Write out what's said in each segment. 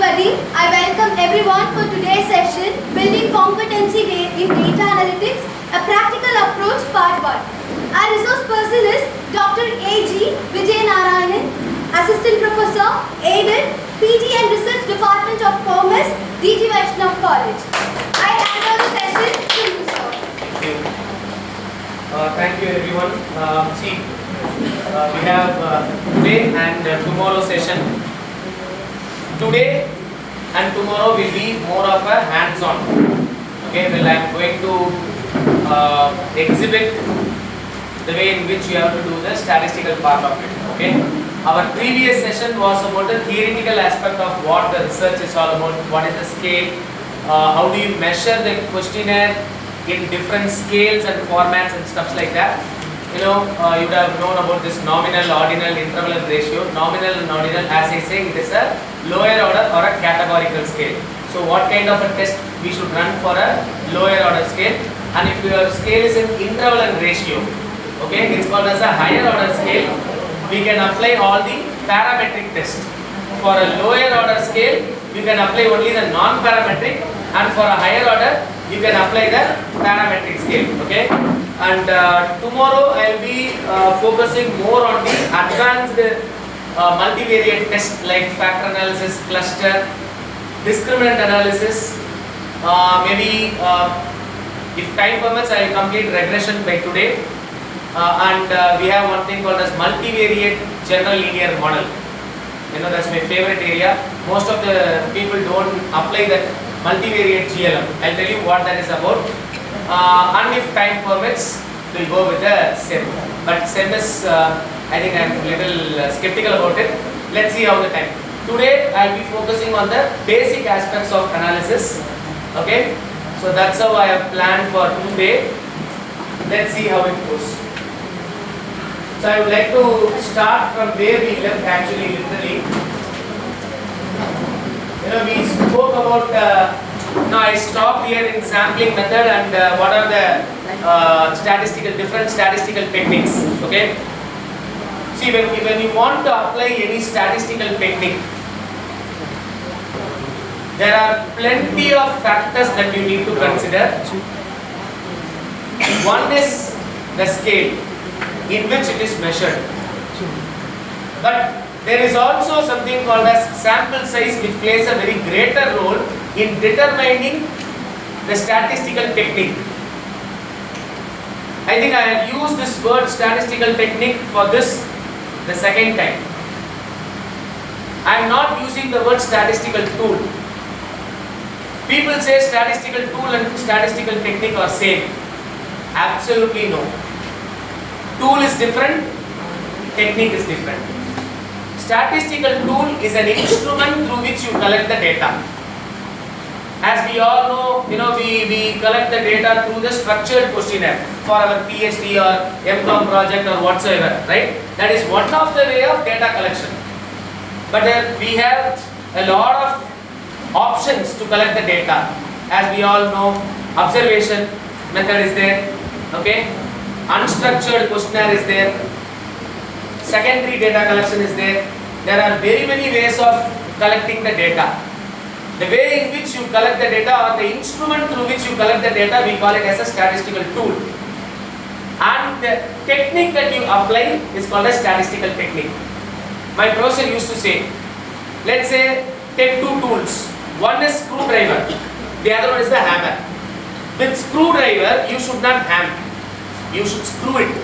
everybody. I welcome everyone for today's session, Building Competency in Data Analytics, a Practical Approach Part 1. Our resource person is Dr. A.G. VIjayanarayanan, Assistant Professor, Aided, PG and Research Department of Commerce, DG Vaishnav College. I hand over the session to you, sir. Thank you. Thank you everyone. We have today and tomorrow session. Today and tomorrow will be more of a hands-on. Okay, well I am going to exhibit the way in which you have to do the statistical part of it. Okay, our previous session was about the theoretical aspect of what the research is all about. What is the scale? How do you measure the questionnaire in different scales and formats and stuff like that. You know, you would have known about this nominal, ordinal, interval and ratio. Nominal and ordinal, as I say, it is a lower order or a categorical scale. So what kind of a test we should run for a lower order scale? And if your scale is in interval and ratio, okay, it's called as a higher order scale. We can apply all the parametric test. For a lower order scale, you can apply only the non-parametric, and for a higher order, you can apply the parametric scale. Okay. And tomorrow I will be focusing more on the advanced multivariate tests like factor analysis, cluster, discriminant analysis. Maybe if time permits, I will complete regression by today. And we have one thing called as multivariate general linear model. You know, that's my favorite area. Most of the people don't apply that multivariate GLM. I'll tell you what that is about. And if time permits, we'll go with the SEM. But SEM is, I think I'm a little skeptical about it. Let's see how the time. Today, I'll be focusing on the basic aspects of analysis. Okay, so that's how I have planned for today. Let's see how it goes. So I would like to start from where we left actually, literally. You know, we spoke about, now I stopped here in sampling method and what are the different statistical techniques. Okay. See, when you want to apply any statistical technique, there are plenty of factors that you need to consider. One is the scale in which it is measured. But there is also something called as sample size, which plays a very greater role in determining the statistical technique. I think I have used this word statistical technique for this the second time. I am not using the word statistical tool. People say statistical tool and statistical technique are same. Absolutely no. Tool is different, technique is different. Statistical tool is an instrument through which you collect the data. As we all know, you know, we collect the data through the structured questionnaire for our PhD or MCOM project or whatsoever, right? That is one of the way of data collection. But we have a lot of options to collect the data. As we all know, observation method is there, okay? Unstructured questionnaire is there. Secondary data collection is there. There are very many ways of collecting the data. The way in which you collect the data or the instrument through which you collect the data, we call it as a statistical tool. And the technique that you apply is called a statistical technique. My professor used to say, let's say take two tools. One is screwdriver, the other one is the hammer. With screwdriver, you should not hammer. You should screw it.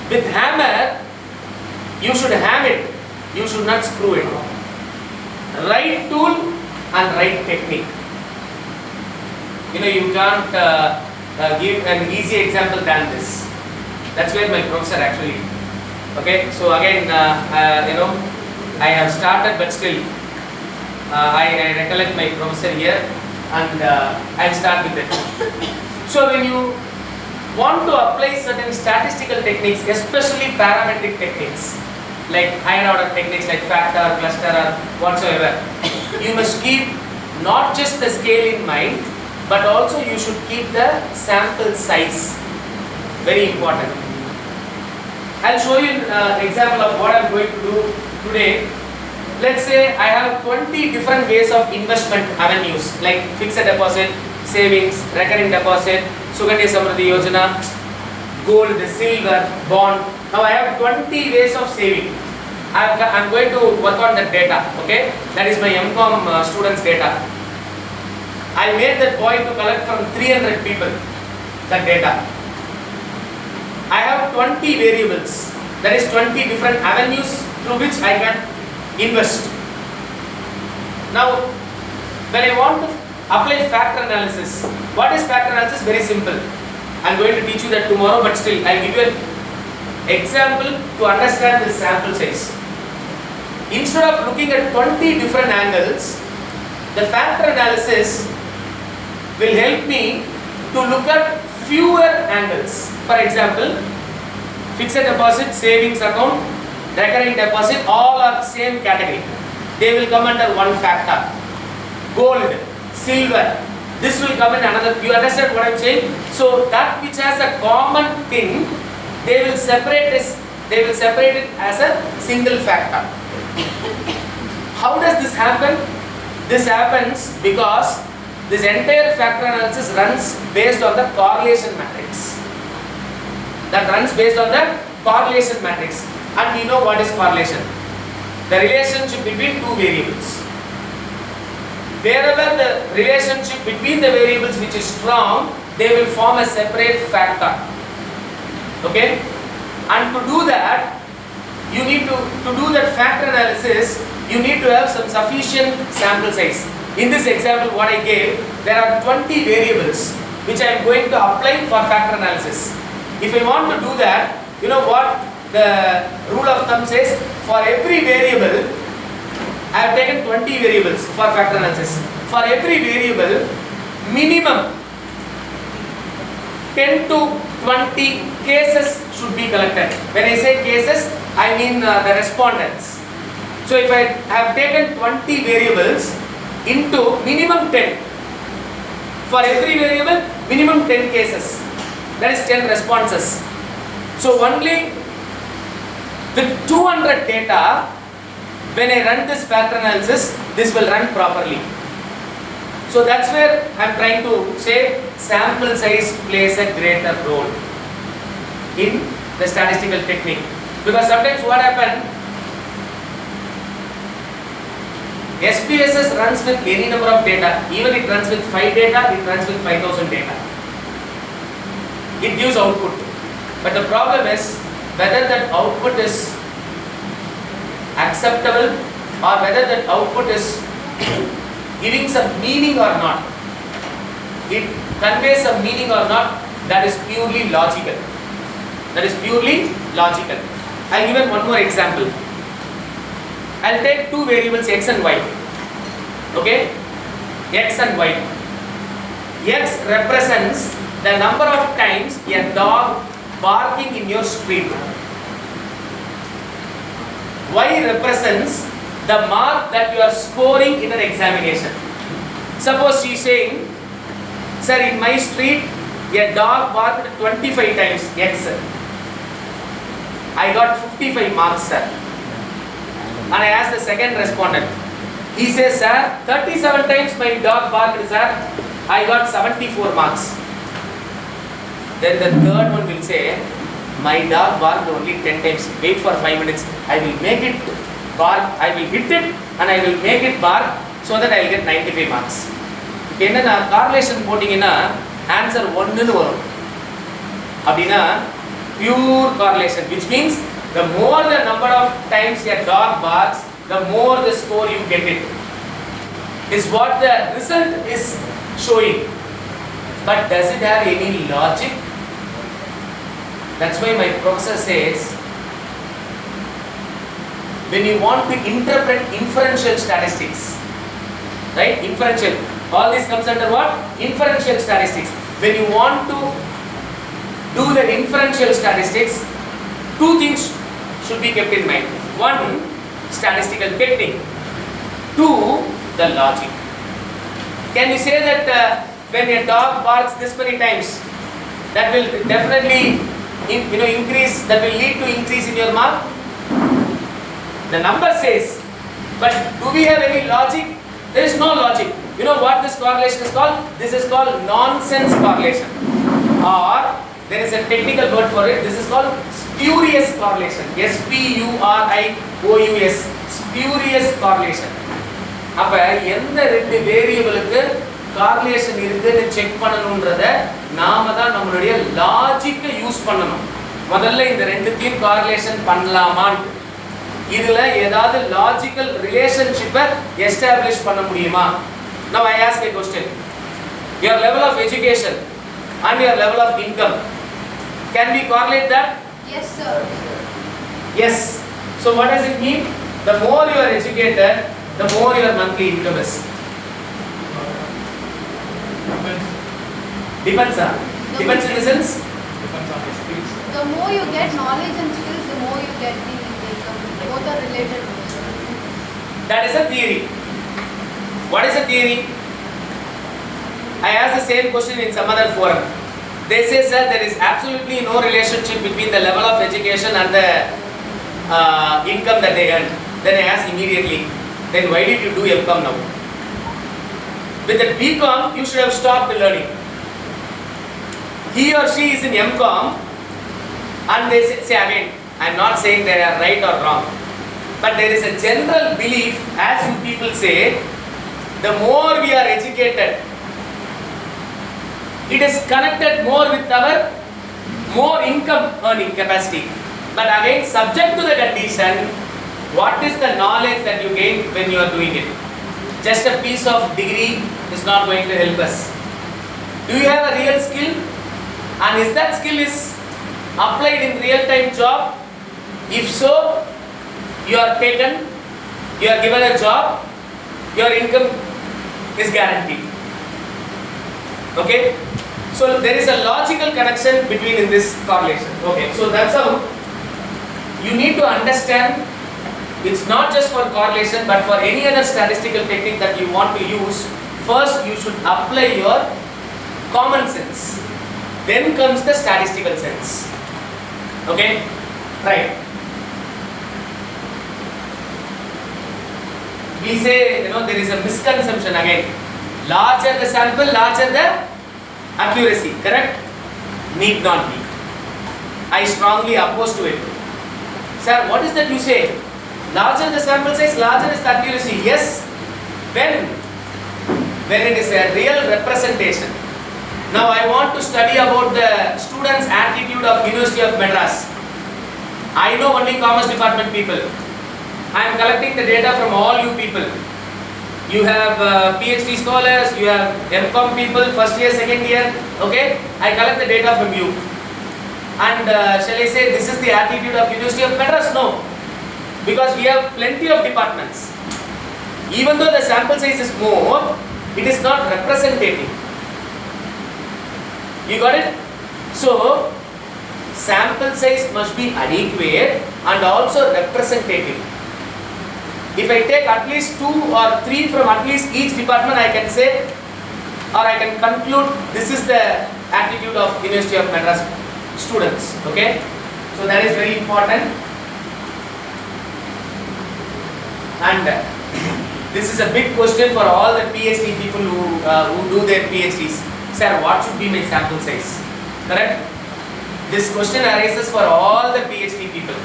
With hammer, you should ham it. You should not screw it. Right tool and right technique. You know, you can't give an easy example than this. That's where my professor actually. Okay, so again, you know, I have started, but still, I recollect my professor here, and I'll start with it. So when you want to apply certain statistical techniques, especially parametric techniques, like higher order techniques like factor, cluster or whatsoever, you must keep not just the scale in mind, but also you should keep the sample size. Very important. I'll show you an example of what I'm going to do today. let's say I have 20 different ways of investment avenues like fixed deposit, savings, recurring deposit, Sugandhi Samruddhi Yojana, gold, silver, bond. Now I have 20 ways of saving. I'm going to work on that data, okay? That is my MCOM students data. I made that boy to collect from 300 people that data. I have 20 variables, that is 20 different avenues through which I can invest. Now, when I want to apply factor analysis, what is factor analysis? Very simple. I'm going to teach you that tomorrow, but still I'll give you an example to understand this sample size. Instead of looking at 20 different angles, the factor analysis will help me to look at fewer angles. For example, fixed deposit, savings account, recurring deposit, all are same category. They will come under one factor. Gold, silver, this will come in another. You understand what I am saying? So that which has a common thing, they will separate it as a single factor. How does this happen? This happens because this entire factor analysis runs based on the correlation matrix. That runs based on the correlation matrix. And we know what is correlation. The relationship between two variables. Wherever the relationship between the variables which is strong, they will form a separate factor. Okay? And to do that, you need to do that factor analysis, you need to have some sufficient sample size. In this example what I gave, there are 20 variables which I am going to apply for factor analysis. If I want to do that, you know what the rule of thumb says? For every variable, I have taken 20 variables for factor analysis. For every variable, minimum 10 to 20 cases should be collected. When I say cases, I mean the respondents. So if I have taken 20 variables into minimum 10, for every variable, minimum 10 cases, that is 10 responses. So only with 200 data, when I run this factor analysis, this will run properly. So that's where I am trying to say sample size plays a greater role in the statistical technique. Because sometimes what happens, SPSS runs with any number of data, even it runs with 5 data, it runs with 5000 data. It gives output. But the problem is whether that output is acceptable or whether that output is giving some meaning or not. It conveys some meaning or not, that is purely logical. That is purely logical. I'll give one more example. I'll take two variables x and y. Okay? X and y. X represents the number of times a dog barking in your street. Y represents the mark that you are scoring in an examination. Suppose she is saying, sir, in my street a dog barked 25 times, X. I got 55 marks, sir. And I asked the second respondent. He says, sir, 37 times my dog barked, sir. I got 74 marks. Then the third one will say, my dog barked only 10 times. Wait for 5 minutes. I will make it bark. I will hit it and I will make it bark so that I will get 95 marks. Enna correlation போடிங்கனா answer 1 னு வரும். அப்படினா pure correlation, which means the more the number of times a dog barks, the more the score you get it. Is what the result is showing. But does it have any logic? That's why my professor says, when you want to interpret inferential statistics, right? Inferential. All this comes under what? Inferential statistics. When you want to do the inferential statistics, two things should be kept in mind. One, statistical technique. Two, the logic. Can you say that when a dog barks this many times, that will definitely increase, that will lead to increase in your mark? The number says But do we have any logic? There is no logic. You know what this correlation is called? This is called nonsense correlation. Or there is a technical word for it. This is called spurious correlation. S-P-U-R-I-O-U-S. Spurious correlation. அப்ப எந்த ரெண்டு வேரியபிளுக்கு correlation இருக்குன்னு check பண்ணணும்ன்றத நாம தான் நம்மளுடைய லாஜிக்கை use பண்ணணும். முதல்ல இந்த ரெண்டுத்தையும் கார்லேஷன் பண்ணலாமான்னு இதுல ஏதாவது லாஜிக்கல் ரிலேஷன்ஷிப்பை எஸ்டாப்லிஷ் பண்ண முடியுமா? Now I ask a question. Your level of education and your level of income, can we correlate that? Yes, sir. Yes. So what does it mean? The more you are educated, the more your monthly income is. Depends on. Depends in the sense? Depends on the skills. The more you get knowledge and skills, the more you get the income. Both are related. That is a theory. What is a theory? I asked the same question in some other forum. They say, sir, there is absolutely no relationship between the level of education and the income that they earn. Then I asked immediately, then why did you do MCOM now? With the BCom, you should have stopped learning. He or she is in MCom and they say again, I am not saying they are right or wrong. But there is a general belief, as you people say, the more we are educated, it is connected more with our more income earning capacity. But again, subject to the condition, what is the knowledge that you gain when you are doing it? Just a piece of degree is not going to help us. Do you have a real skill? And is that skill is applied in real-time job? If so, you are taken, you are given a job, your income is guaranteed. Okay? So there is a logical connection between in this correlation. Okay, so that's how you need to understand. It's not just for correlation, but for any other statistical technique that you want to use. First, you should apply your common sense. Then comes the statistical sense. Okay? Right. We say, there is a misconception again. Larger the sample, larger the accuracy. Correct? Need not be. I strongly oppose to it. Sir, what is that you say? Larger the sample size, larger is the accuracy. Yes. When it is a real representation. Now I want to study about the students' attitude of University of Madras. I know only Commerce Department people. I am collecting the data from all you people. You have PhD scholars, you have MCom people, first year, second year. Okay, I collect the data from you. And shall I say this is the attitude of University of Madras? No, because we have plenty of departments. Even though the sample size is more, it is not representative. You got it? So, sample size must be adequate and also representative. If I take at least 2 or 3 from at least each department, I can say or I can conclude this is the attitude of University of Madras students. Okay? So that is very important. And this is a big question for all the PhD people who do their PhDs. Sir, what should be my sample size? Correct? This question arises for all the PhD people.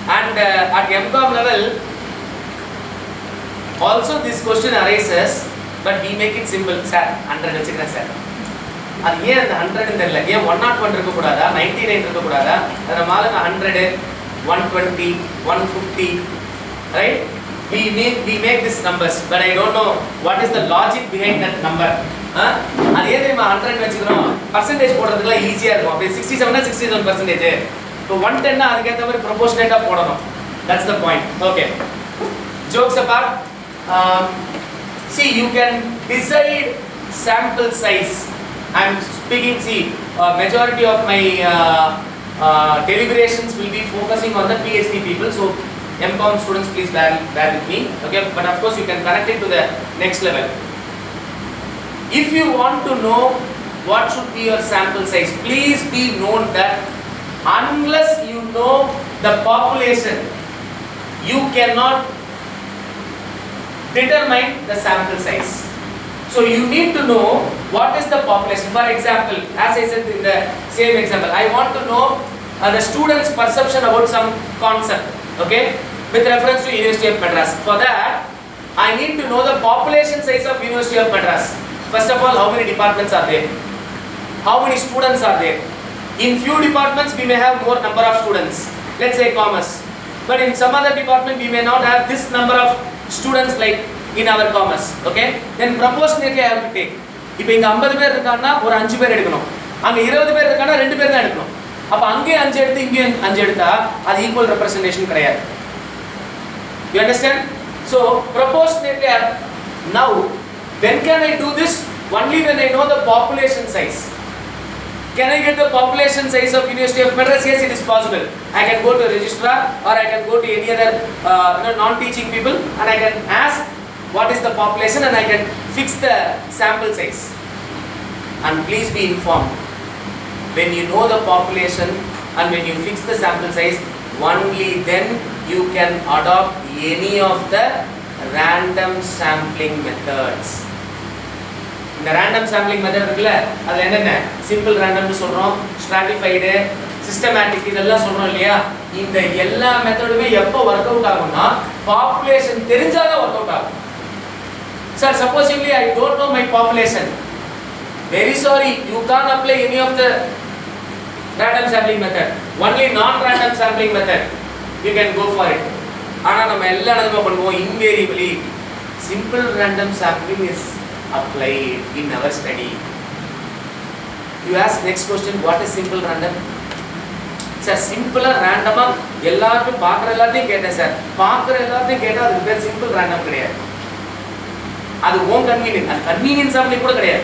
And at MCom level, also this question arises, but we make it simple. Sir, 100 வச்சுக்கிறேன் sir. அது ஏன் அந்த 100 தெரியல. ஏன் 101 இருக்க கூடாதா, 99 இருக்க கூடாதா? அதனால 100, 120, 150, right? We make these numbers, but I don't know what is the logic behind that number. அது ஏன் தெரியுமா 100 வச்சுக்கிறோம்? பர்சன்டேஜ் போடுறதுக்குலாம் ஈஸியா இருக்கும். அப்படியே 67 67%. இப்போ 110 அதுக்கேற்ற மாதிரி ப்ரொபோர்ஷனேட்டா போடணும். That's the point. Okay. Jokes apart. See, you can decide sample size. I am speaking. See, majority of my deliberations will be focusing on the PhD people. So, MCom students, please bear with me. Okay, but of course you can connect it to the next level. If you want to know what should be your sample size, please be known that unless you know the population, you cannot determine the sample size. So you need to know what is the population. For example, as I said in the same example, I want to know the students' perception about some concept, okay, with reference to University of Madras. For that, I need to know the population size of University of Madras. First of all, how many departments are there? How many students are there? In few departments, we may have more number of students. Let's say commerce. But in some other department, we may not have this number of students like in our commerce. Okay? Then proportionately I have to take. இப்போ இங்க 50 பேர் இருக்காங்கன்னா ஒரு 5 பேர் எடுக்கணும். அங்க 20 பேர் இருக்காங்கன்னா 2 பேர் தான் எடுக்கணும். அப்ப அங்கே 5 எடுத்து இங்கே 5 எடுத்தா அது ஈக்குவல் ரெப்ரசன்டேஷன் கிடையாது. You understand? So proportionately now when can I do this? Only when I know the population size. Can I get the population size of University of Madras? Yes, it is possible. I can go to a registrar or I can go to any other non-teaching people and I can ask what is the population and I can fix the sample size. And please be informed, when you know the population and when you fix the sample size, only then you can adopt any of the random sampling methods. இந்த random sampling method இருக்குல்ல, அதுல என்னென்ன simple random னு சொல்றோம், stratified, systematic இதெல்லாம் சொல்றோம் இல்லையா. இந்த எல்லா மெத்தடுமே எப்போ ஒர்க் அவுட் ஆகும்னா பாப்புலேஷன் தெரிஞ்சாதான் ஒர்க் அவுட் ஆகும். Sir, supposedly I don't know my population. Very sorry, you can't apply any of the random sampling method. Only non-random sampling method you can go for it. ஆனா நம்ம எல்லா இடத்துலயும் பண்ணுவோம் invariably simple random sampling is applied in our study. You ask next question, what is simple random? Sir, simple random எல்லாரும் பார்க்குற எல்லாத்தையும் கேட்டேன் sir. பார்க்குற எல்லாத்தையும் கேட்டால் அதுக்கு பேர் simple random கிடையாது. அது ஓன் கன்வீனியன்ஸ், அது கன்வீனியன்ஸ் சாம்பிளிங் கூட கிடையாது.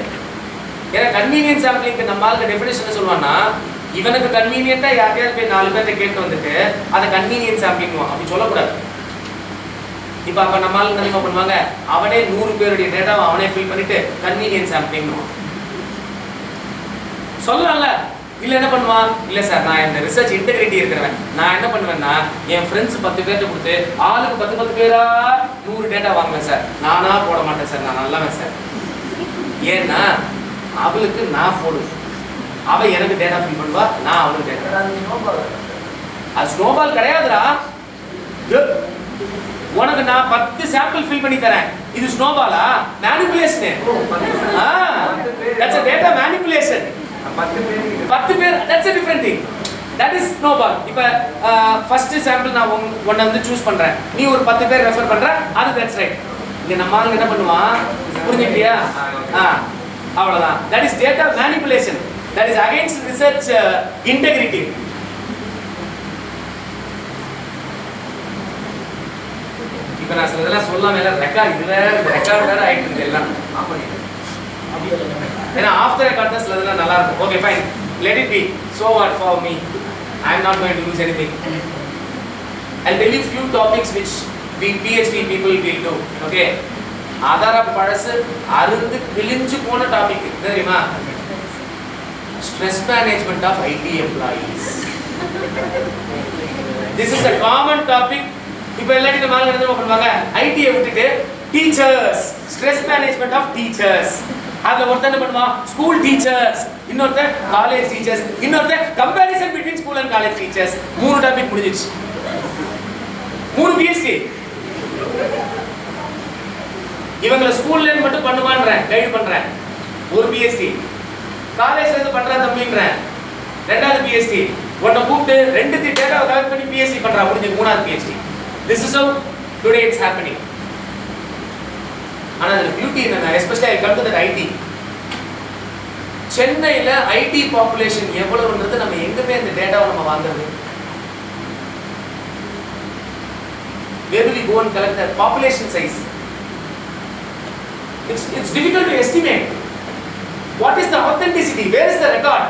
ஏன்னா கன்வீனியன்ஸ் சாம்பிளிங்க்கு நம்ம ஆளுக்கு டெஃபினேஷன் சொல்லுவான்னா இவனுக்கு கன்வீனியன்ட்டா யார்கிட்டயாவது போய் 4 பேர்ட்ட கேட்டு வந்துட்டு அதை கன்வீனியன்ஸ் சாம்பிளிங்குவான். அப்படி சொல்லக்கூடாது. இப்போ அப்போ நம்ம ஆளுங்க என்ன பண்ணுவாங்க, அவனே 100 பேருடைய டேட்டாவை அவனே ஃபில் பண்ணிட்டு கன்வீனியன்ஸ் சாம்பிளிங்குவான். சொல்லலாம்ல. இல்லை என்ன பண்ணுவான், இல்லை சார் நான் இந்த ரிசர்ச் இன்டெகிரிட்டி இருக்கிறவன், நான் என்ன பண்ணுவேன்னா என் ஃப்ரெண்ட்ஸ் 10 பேர்ட்ட கொடுத்து ஆளுக்கு 10 பேரா 100 டேட்டா வாங்குவேன் சார். நானா போட மாட்டேன் சார், நான் நல்லவன் சார். ஏன்னா அவளுக்கு நான் போடுவேன், அவள் எனக்கு டேட்டா ஃபில் பண்ணுவா, நான் அவளுக்கு டேட்டா. அது ஸ்னோபால் கிடையாதுடா. உனக்கு நான் 10 சாம்பிள் ஃபில் பண்ணி தரேன், இது ஸ்னோபாலா? Manipulation. That's a data manipulation. 10 பேர், that's a different thing. That is snowball. இப்போ ஃபர்ஸ்ட் சாம்பிள் நான் ஒன்றை வந்து சூஸ் பண்றேன், நீ ஒரு 10 பேர் ரெஃபர் பண்ற, அது that's right. இங்க நம்ம ஆளுங்க என்ன பண்ணுவான், புரிஞ்சுக்கிட்டியா? அவ்வளவுதான். That is data manipulation. That is against research integrity. இப்போ நான் சிலதெல்லாம் சொல்லாம எல்லாம் ரெக்கார்ட் வேற ஆயிட்டு இருக்கு எல்லாம். ஏன்னா ஆஃப்டர் ரெக்கார்ட் தான் சிலதெல்லாம் நல்லா இருக்கும். Okay fine, let it be. So what for me? I am not going to lose anything. I'll tell you few topics which we PhD people will do. Okay, ஆதார பழசு அருந்து கிழிஞ்சு போன டாபிக் தெரியுமா? Stress management of IT employees. This is a common topic. இப்போ எல்லாரும் இந்த மாதிரி என்ன பண்ணுவாங்க, ஐடியை விட்டுட்டு teachers, stress management of teachers. அதுல ஒருத்தர் என்ன பண்ணுவான், ஸ்கூல் டீச்சர்ஸ், இன்னொருத்தர் காலேஜ் டீச்சர்ஸ், இன்னொருத்தர் comparison between school and college teachers. 3 topic முடிஞ்சிருச்சு. 3 பிஎஸ்சி. இவங்கள ஸ்கூல்ல இருந்து மட்டும் பண்ணுவான்றேன், கைட் பண்றேன். ஒரு பிஎஸ்சி. காலேஜ்ல இருந்து பண்றா தம்பின்றேன், 2வது பிஎஸ்சி. உன்னை கூப்பிட்டு 2 டேட்டாவை கலெக்ட் பண்ணி பிஎஸ்சி பண்றா, முடிஞ்சு 3வது BSc. This is how today it's happening. ஆனா the beauty என்னன்னா, especially I come to that IT. சென்னையில ஐடி பாப்புலேஷன் எவ்வளவுன்றது நம்ம எங்கமே அந்த டேட்டாவை நம்ம வாங்குறது. Where do we go and collect the population size? It's difficult to estimate. What is the authenticity? Where is the record?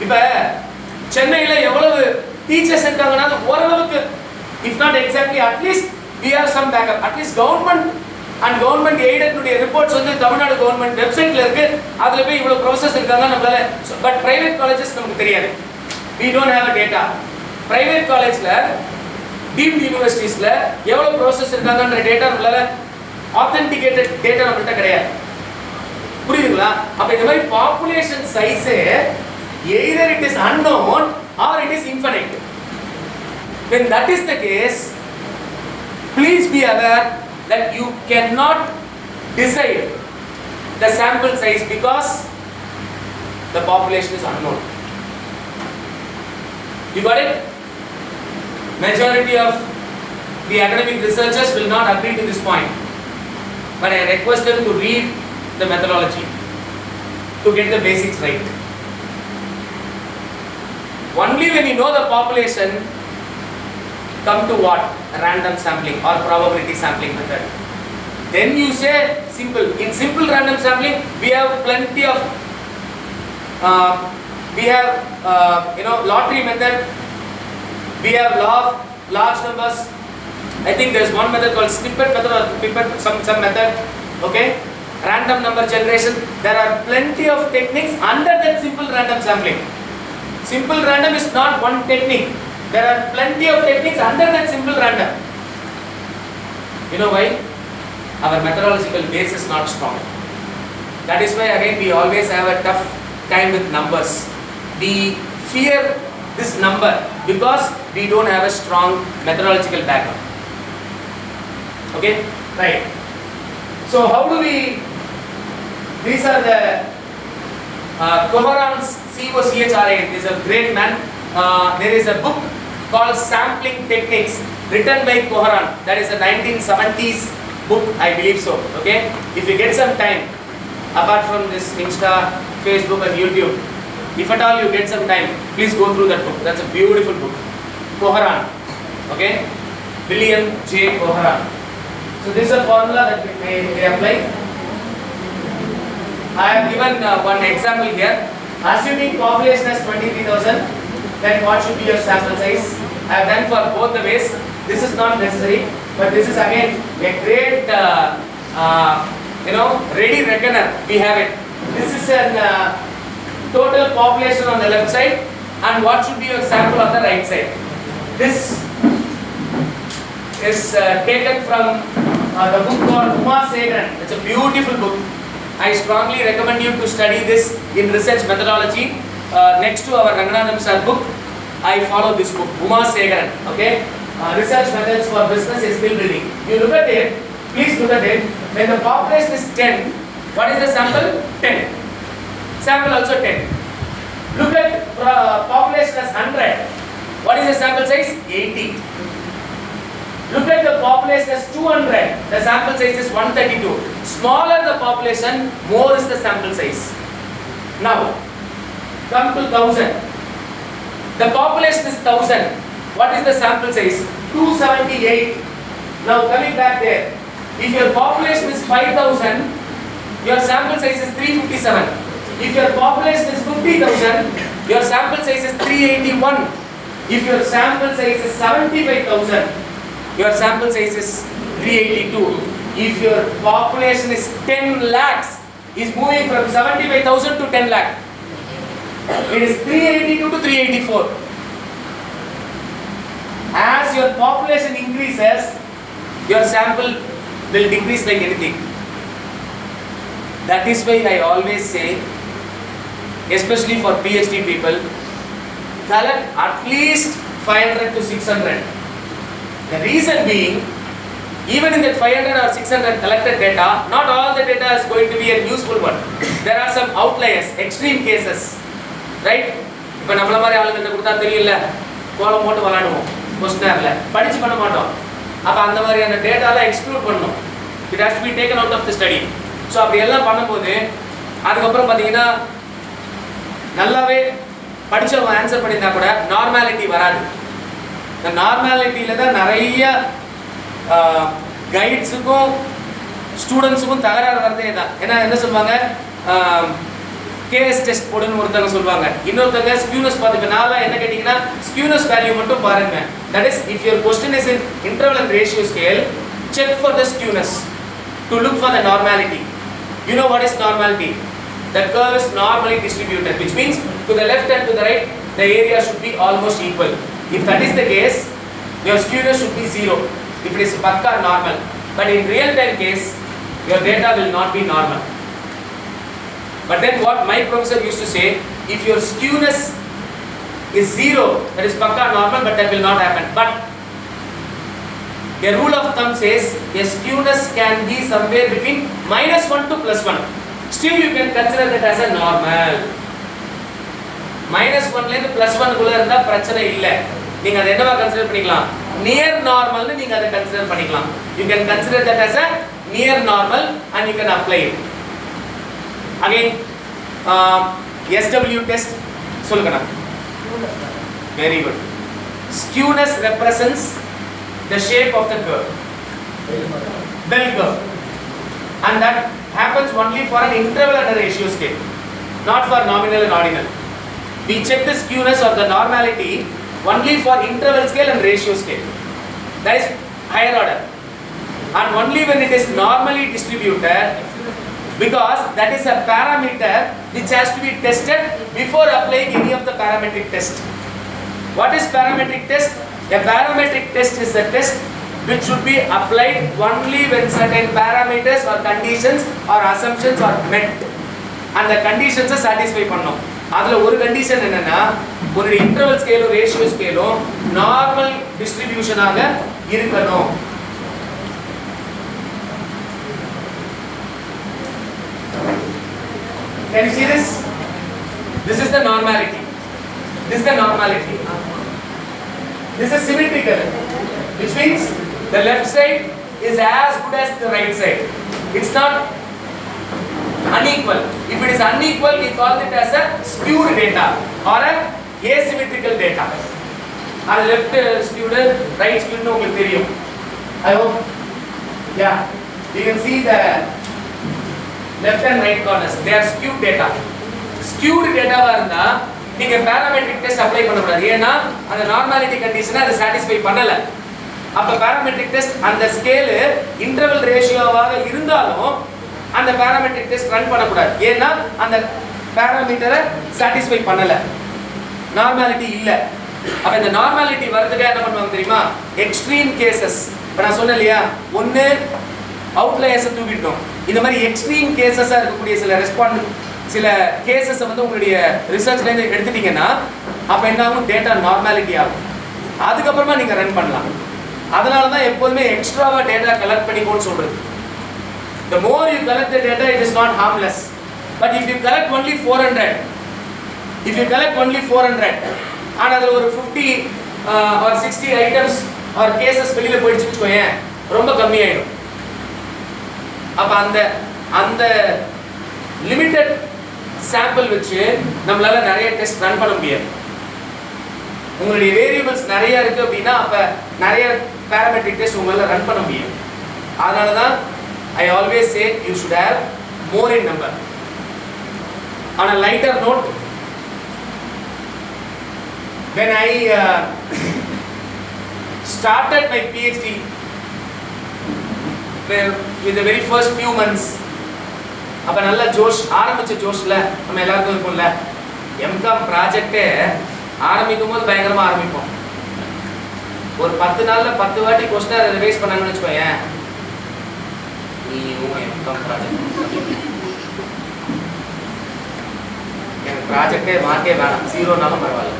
இப்ப சென்னையில எவ்வளவு டீச்சர்ஸ் இருக்காங்கன்னா ஓரளவுக்கு, if not exactly, at least we have some backup. At least government and government aided reports வந்து Tamil Nadu government வெப்சைட்ல இருக்கு. அதுல போய் இவ்வளவு ப்ரொஃபசர்ஸ் இருக்காங்க நம்மளால. பட் பிரைவேட் காலேजेस நமக்கு தெரியாது. we don't have a data. Private காலேஜ்ல டீம்ட் யுனிவர்சிட்டிஸ்ல எவ்வளவு ப்ரொஃபசர்ஸ் இருக்காங்கன்ற டேட்டா நம்மளால authenticated data நம்மள்ட்ட கிடையாது. புரியுதுங்களா? அப்ப இந்த மாதிரி population size either it is unknown or it is infinite. When that is the case, please be aware that you cannot decide the sample size because the population is unknown. You got it? Majority of the academic researchers will not agree to this point, but I request them to read the methodology to get the basics right. Only when you know the population, come to what? Random sampling or probability sampling method. Then you say simple. In simple random sampling, we have plenty of lottery method. We have law of large numbers. I think there is one method called snippet method or pipette, some method. Okay, random number generation. There are plenty of techniques under that simple random sampling. Simple random is not one technique. There are plenty of techniques under that simple random. You know why? Our methodological base is not strong. That is why again we always have a tough time with numbers. We fear this number because we don't have a strong methodological background. Okay, right. So how do we? These are the Coherence COCHRA. This is a great man. There is a book called Sampling Techniques written by Coherence. That is a 1970s book, I believe so. Okay, if you get some time, apart from this Insta, Facebook and YouTube, if at all you get some time, please go through that book. That's a beautiful book. Coherence. Okay, William J. Coherence. So this is a formula that we may apply. I have given one example here. Assuming population as 23,000, then what should be your sample size? I have done for both the ways. This is not necessary, but this is again a great ready reckoner. We have it. This is an total population on the left side, and what should be your sample on the right side. This is taken from the book called Vaishnav. It's a beautiful book. I strongly recommend you to study this in research methodology. Next to our Ranganathan sir book, I follow this book, Vaishnav. Okay, research methods for business is skill building. You look at it. Please look at it. When the population is 10, what is the sample? 10. Sample also 10. Look at population as 100. What is the sample size? 80. Look at the population as 200. The sample size is 132. Smaller the population, more is the sample size. Now, come to 1000. The population is 1000. What is the sample size? 278. Now, coming back there. If your population is 5000, your sample size is 357. If your population is 50,000, your sample size is 381. If your sample size is 75,000, your sample size is 382. If your population is 10 lakhs, is moving from 75,000 to 10 lakh. It is 382 to 384. As your population increases, your sample will decrease like anything. That is why I always say, especially for PhD people, collect at least 500 to 600. The reason being, even in that 500 or 600 collected data, not all the data is going to be a useful one. There are some outliers, extreme cases, right? இப்போ நம்மள மாதிரி ஆளுங்க கொடுத்தா தெரியல, கோலம் போட்டு விளையாடுவோம் கொஸ்டினர்ல, படிச்சு பண்ண மாட்டோம். அப்ப அந்த மாதிரியான டேட்டாலாம் எக்ஸ்க்ளூட் பண்ணணும். It has to be taken out of the study. So அப்படி எல்லாம் பண்ணும்போது அதுக்கப்புறம் பார்த்தீங்கன்னா நல்லாவே படிச்சவங்க ஆன்சர் பண்ணியிருந்தா கூட நார்மாலிட்டி வராது. இந்த நார்மாலிட்டியில் தான் நிறைய கைட்ஸுக்கும் ஸ்டூடெண்ட்ஸுக்கும் தகராறு வரதே தான். ஏன்னா என்ன சொல்லுவாங்க, கேஎஸ் டெஸ்ட் போடுன்னு ஒருத்தவங்க சொல்லுவாங்க, இன்னொருத்தவங்க ஸ்கியூனஸ் பார்த்து. இப்போ நான்லாம் என்ன கேட்டிங்கன்னா ஸ்கியூனஸ் வேல்யூ மட்டும் பாருங்க. That is if your question is in interval and ratio scale, check for the skewness to look for the normality. You know what is normality? The curve is normally distributed, which means to the left and to the right, the area should be almost equal. If that is the case, your skewness should be 0. If it is pakka normal. But in real time case, your data will not be normal. But then what my professor used to say, if your skewness is 0, that is pakka normal, but that will not happen. But a rule of thumb says a skewness can be somewhere between -1 to +1. Still you can consider that as a normal. -1 ல இருந்து +1 குள்ள இருந்தா பிரச்சனை இல்ல. நீங்க அதை என்னவா consider பண்ணிக்கலாம்? Near normal னு நீங்க அதை கன்சிடர் பண்ணிக்கலாம். You can consider that as a near normal and you can apply it. Again, SW test சொல்லுங்க. Very good. Skewness represents the shape of the curve, bell curve, and that happens only for an interval and a ratio scale, not for nominal and ordinal. We check the skewness or the normality only for interval scale and ratio scale, that is higher order, and only when it is normally distributed, because that is a parameter which has to be tested before applying any of the parametric test. What is parametric test? A parametric test is a test which should be applied only when certain parameters or conditions or assumptions are met, and the conditions are satisfied பண்ணனும். அதுல ஒரு condition என்னன்னா, ஒரு interval ஸ்கேலோ ratio ஸ்கேலோ normal டிஸ்ட்ரிபியூஷனாக இருக்கணும். Can you see this? This is the normality. This is the normality. This is symmetrical, which means the left side is as good as the right side. It's not unequal. If it is unequal, we call it as a skewed data or a asymmetrical data. Our left skewed, right skewed no உங்களுக்கு தெரியும். I hope. Yeah. You can see the left and right corners. They are skewed data. Skewed data வா இருந்தா நீங்க parametric test apply பண்ண கூடாது. ஏன்னா அந்த normality condition அதை satisfy பண்ணல. அப்ப parametric test அந்த scale interval ratioவாக இருந்தாலும் அந்த parametric test run பண்ண கூடாது. ஏன்னா அந்த parameter satisfy பண்ணல. Normality இல்ல. அப்ப இந்த normality வரதுக்கு என்ன பண்ணுவாங்க தெரியுமா? Extreme cases. இப்ப நான் சொன்னேன்லையா, ஒன்னு outliers தூக்கிட்டோம். இந்த மாதிரி extreme cases இருக்கக்கூடிய சில கேसेस வந்து உங்களுடைய ரிசர்ச்ல இருந்து எடுத்துட்டீங்கன்னா அப்ப என்ன ஆகும்? டேட்டா நார்மாலிட்டி ஆகும். அதுக்கு அப்புறமா நீங்க ரன் பண்ணலாம். அதனால தான் எப்பவுமே எக்ஸ்ட்ராவா டேட்டா கலெக்ட் பண்ணிக்கோன்னு சொல்றது. The more you collect the data, it is not harmless. But if you collect only 400, and அதுல ஒரு 50 or 60 items or cases வெளியில போயிடுச்சுன்னு வெச்சுக்கோங்க, ரொம்ப கம்மி ஆயிடும். அப்ப அந்த லிமிட்டட் சாம்பிள் வச்சு நம்மளால நிறைய டெஸ்ட் ரன் பண்ண முடியாது. உங்களுடைய வேரியபிள்ஸ் நிறைய இருக்கு அப்படின்னா அப்ப நிறைய பாராமெட்ரிக் டெஸ்ட் உங்களால ரன் பண்ண முடியாது. அதனால தான் I always say you should have more in number. On a lighter note, when I started my PhD, with the very first few months, அப்ப நல்ல ஜோஷ் ஆரம்பிச்ச ஜோஷ்ல நம்ம எல்லாருக்கும் இருக்கும்ல, எம்காம் ப்ராஜெக்டே ஆரம்பிக்கும் போது பயங்கரமா ஆரம்பிப்போம். ஒரு 10 நாள்ல 10 வாட்டி கொஸ்டின் ரிவைஸ் பண்ணாங்கன்னு வெச்சுக்கோங்க, நீ உங்க எம்காம் ப்ராஜெக்ட் எனக்கு ப்ராஜெக்டே மார்க்கே வேணாம், 0னாலும் பரவாயில்ல,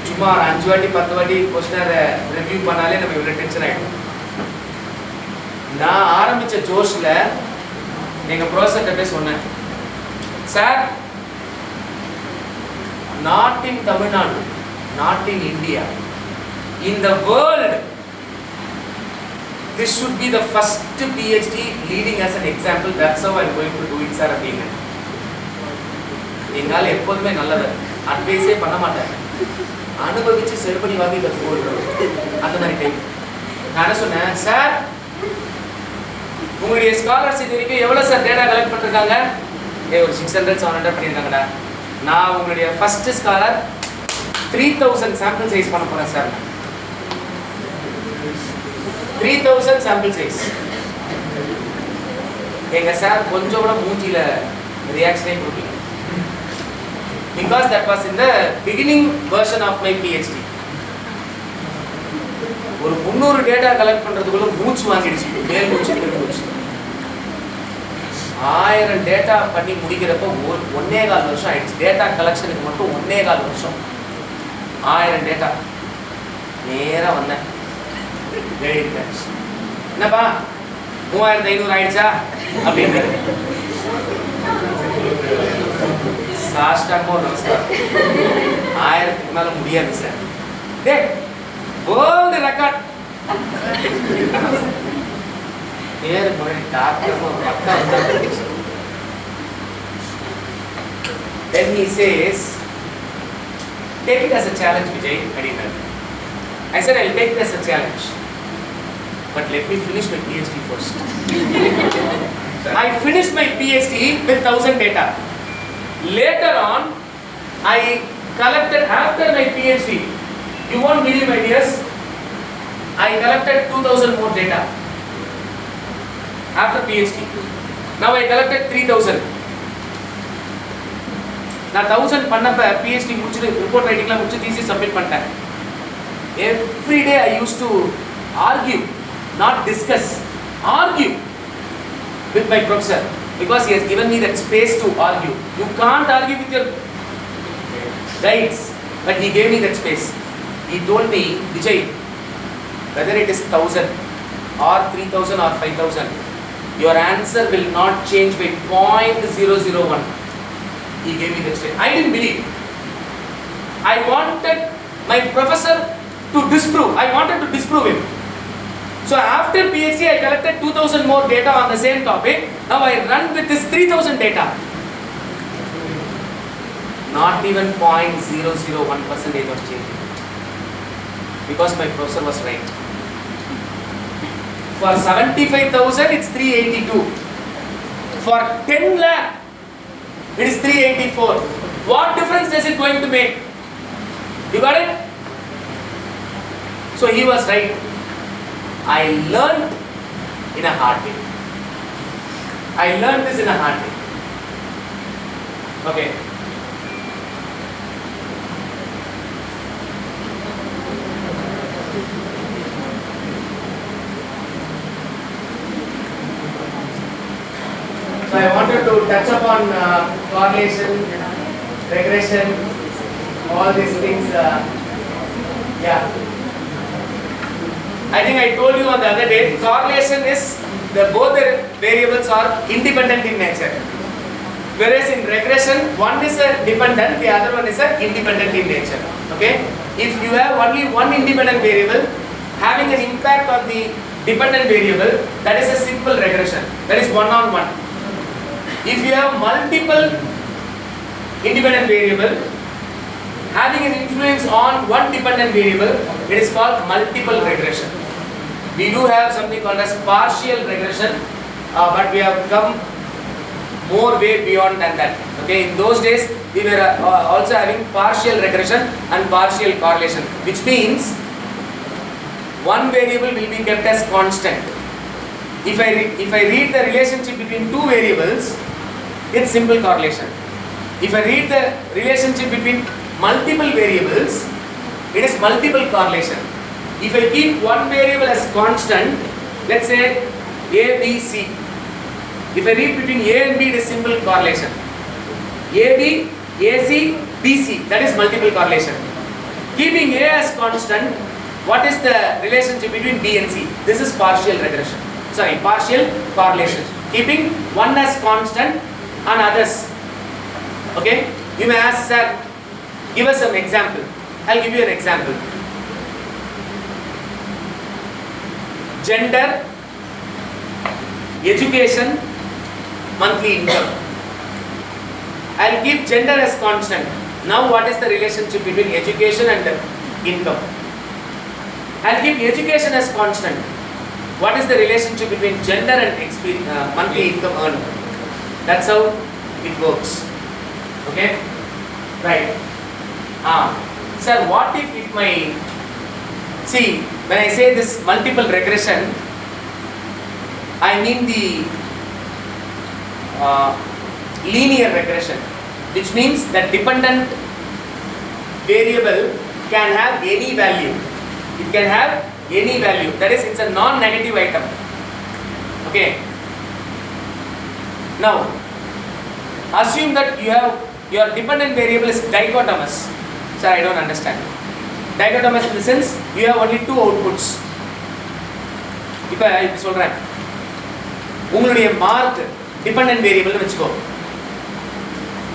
சும்மா ஒரு 5 வாட்டி 10 வாட்டி கொஸ்டின் ரிவ்யூ பண்ணாலே நம்ம இவ்வளவு டென்ஷன் ஆயிடும். நான் ஆரம்பிச்ச ஜோஷ்ல எங்க ப்ரொஃபசர்கிட்ட போய் சொன்னேன், sir, not in Tamil Nadu, not in India, in the world, this should be the first PhD leading as an example. That's how I'm going to do it, sir. அப்படின்னு எங்கால எப்போதுமே நல்லது அட்வைஸே பண்ண மாட்டேன், அனுபவிச்சு செருப்படி வாங்கி போடுறோம் அந்த மாதிரி டைப். நான் என்ன சொன்னேன், சார், உங்களுடைய ஸ்காலர்ஸ் இது வரைக்கும் எவ்வளவு சார் டேட்டா கலெக்ட் பண்ணிருக்காங்க? ஒரு 600 700 பண்ணிருக்காங்கடா. நான் உங்களுடைய ஃபர்ஸ்ட் ஸ்காலர் 3000 சாம்பிள் சைஸ் பண்ண போறேன் சார். 3000 sample size. எங்க சார் கொஞ்சம் கூட மூஞ்சில ரியாக்ஷனே கொடுக்கல. Because that was in the beginning version of my PhD. ஒரு 300 டேட்டா கலெக்ட் பண்றதுக்குள்ள மூச்சு வாங்கிடுச்சு, மேல் மூச்சு கீழ் மூச்சு. 1000 டேட்டா பண்ணி முடிக்கிறப்போ ஒன்னே கால் வருஷம் ஆயிடுச்சு. டேட்டா கலெக்ஷனுக்கு மட்டும் ஒன்னே கால் வருஷம். 1000 டேட்டா. நேராக வந்தேன் கைடிட்டேன். என்னப்பா 3500 ஆயிடுச்சா அப்படின்னு சாஷ்டாங்கோ நமஸ்கார். 1000க்கு மேல முடியாது sir. Day world record Nehru முன்னாடி டாக்டர் ஒரு பக்கா வந்தாங்க. Then he says, take it as a challenge, Vijay. I said, I'll take it as a challenge. But let me finish my PhD first. I finished my PhD with 1000 data. Later on, I collected after my PhD. You won't believe, my dears, I collected 2000 more data after PhD. Now I collected 3000. நான் 1000 பண்ணப்ப PhD முடிச்சிட்டு report ரைட்டிங்லாம் முடிச்சு thesis submit பண்ணிட்டேன். Every day I used to argue, not discuss, argue with my professor because he has given me that space to argue. You can't argue with your guides, but he gave me that space. He told me, Vijay, whether it is 1000 or 3000 or 5000, your answer will not change by 0.001. He gave me that space. I didn't believe. I wanted my professor to disprove. I wanted to disprove him. So after PhD, I collected 2000 more data on the same topic. Now I run with this 3000 data. Not even 0.001% of change. Because my professor was right. For 75,000, it's 382. For 10 lakh, it is 384. What difference is it going to make? You got it? So he was right. I learned in a hard way. I learned this in a hard way. Okay. So I wanted to touch upon correlation, regression, all these things. Yeah. I think I told you on the other day, correlation is both the variables are independent in nature. Whereas in regression, one is a dependent, the other one is a independent in nature. Okay? If you have only one independent variable having an impact on the dependent variable, that is a simple regression. That is one-on-one. If you have multiple independent variable having an influence on one dependent variable, it is called multiple regression. We do have something called as partial regression, but we have come more way beyond than that. Okay, in those days we were also having partial regression and partial correlation, which means one variable will be kept as constant. If I read the relationship between two variables, it's simple correlation. If I read the relationship between multiple variables, it is multiple correlation. If I keep one variable as constant, let's say A, B, C. If I read between A and B, it is simple correlation. AB, AC, BC, that is multiple correlation. Keeping A as constant, what is the relationship between B and C? This is partial regression. Sorry, partial correlation. Keeping one as constant and others. Okay? You may ask, sir, give us some example. I'll give you an example. Gender, education, monthly income. I'll keep gender as constant. Now what is the relationship between education and income? I'll keep education as constant. What is the relationship between gender and monthly income earned? That's how it works. Okay? Right. Sir, what if my... See, when I say this multiple regression, I mean the linear regression, which means that dependent variable can have any value. It can have any value. That is, it's a non-negative item. Okay. Now, Assume that your dependent variable is dichotomous. Sir, I don't understand. Dichotomous in the sense you have only two outputs. இப்ப சொல்றேன், உங்களுடைய mark dependent variable வெச்சுக்கோ.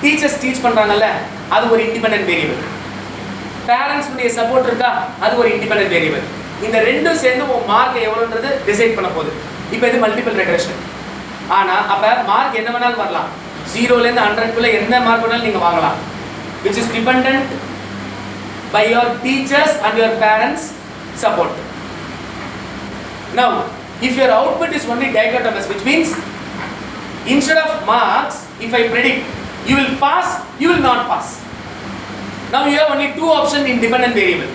Teachers teach பண்றாங்கல்ல, அது ஒரு independent variable. Parents உடைய support இருக்கா, அது ஒரு இண்டிபெண்டன்ட் வேரியபிள். இந்த ரெண்டும் சேர்ந்து உங்க மார்க் எவ்வளவுன்றது டிசைட் பண்ண போகுது. இப்போ இது மல்டிபிள் ரெக்ரெஷன். ஆனா அப்ப மார்க் என்ன வேணாலும் வரலாம். 0 ல இருந்து 100 குள்ள என்ன மார்க் வேணாலும் நீங்க வாங்கலாம். which is dependent by your teachers and your parents support. Now if your output is only dichotomous, which means instead of marks, if I predict you will pass, you will not pass. Now you have only two options in dependent variable.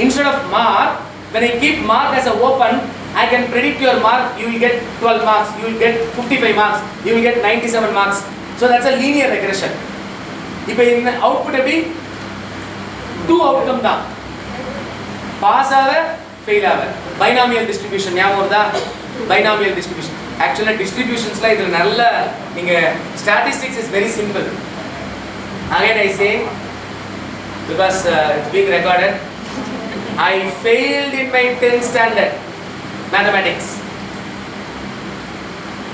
Instead of mark, when I keep mark as a open, I can predict your mark. You will get 12 marks, you will get 55 marks, you will get 97 marks. So that's a linear regression. இப்போ இந்த output எப்படி, two outcome தான், pass ஆக fail ஆக. Binomial distribution ஞாபகம் வருதா? Binomial distribution. ஆக்சுவலா டிஸ்ட்ரிபியூஷன்ஸ்ல இதுல நல்ல நீங்க statistics is very simple. Again I say, because it's being recorded, I failed in my 10th standard mathematics.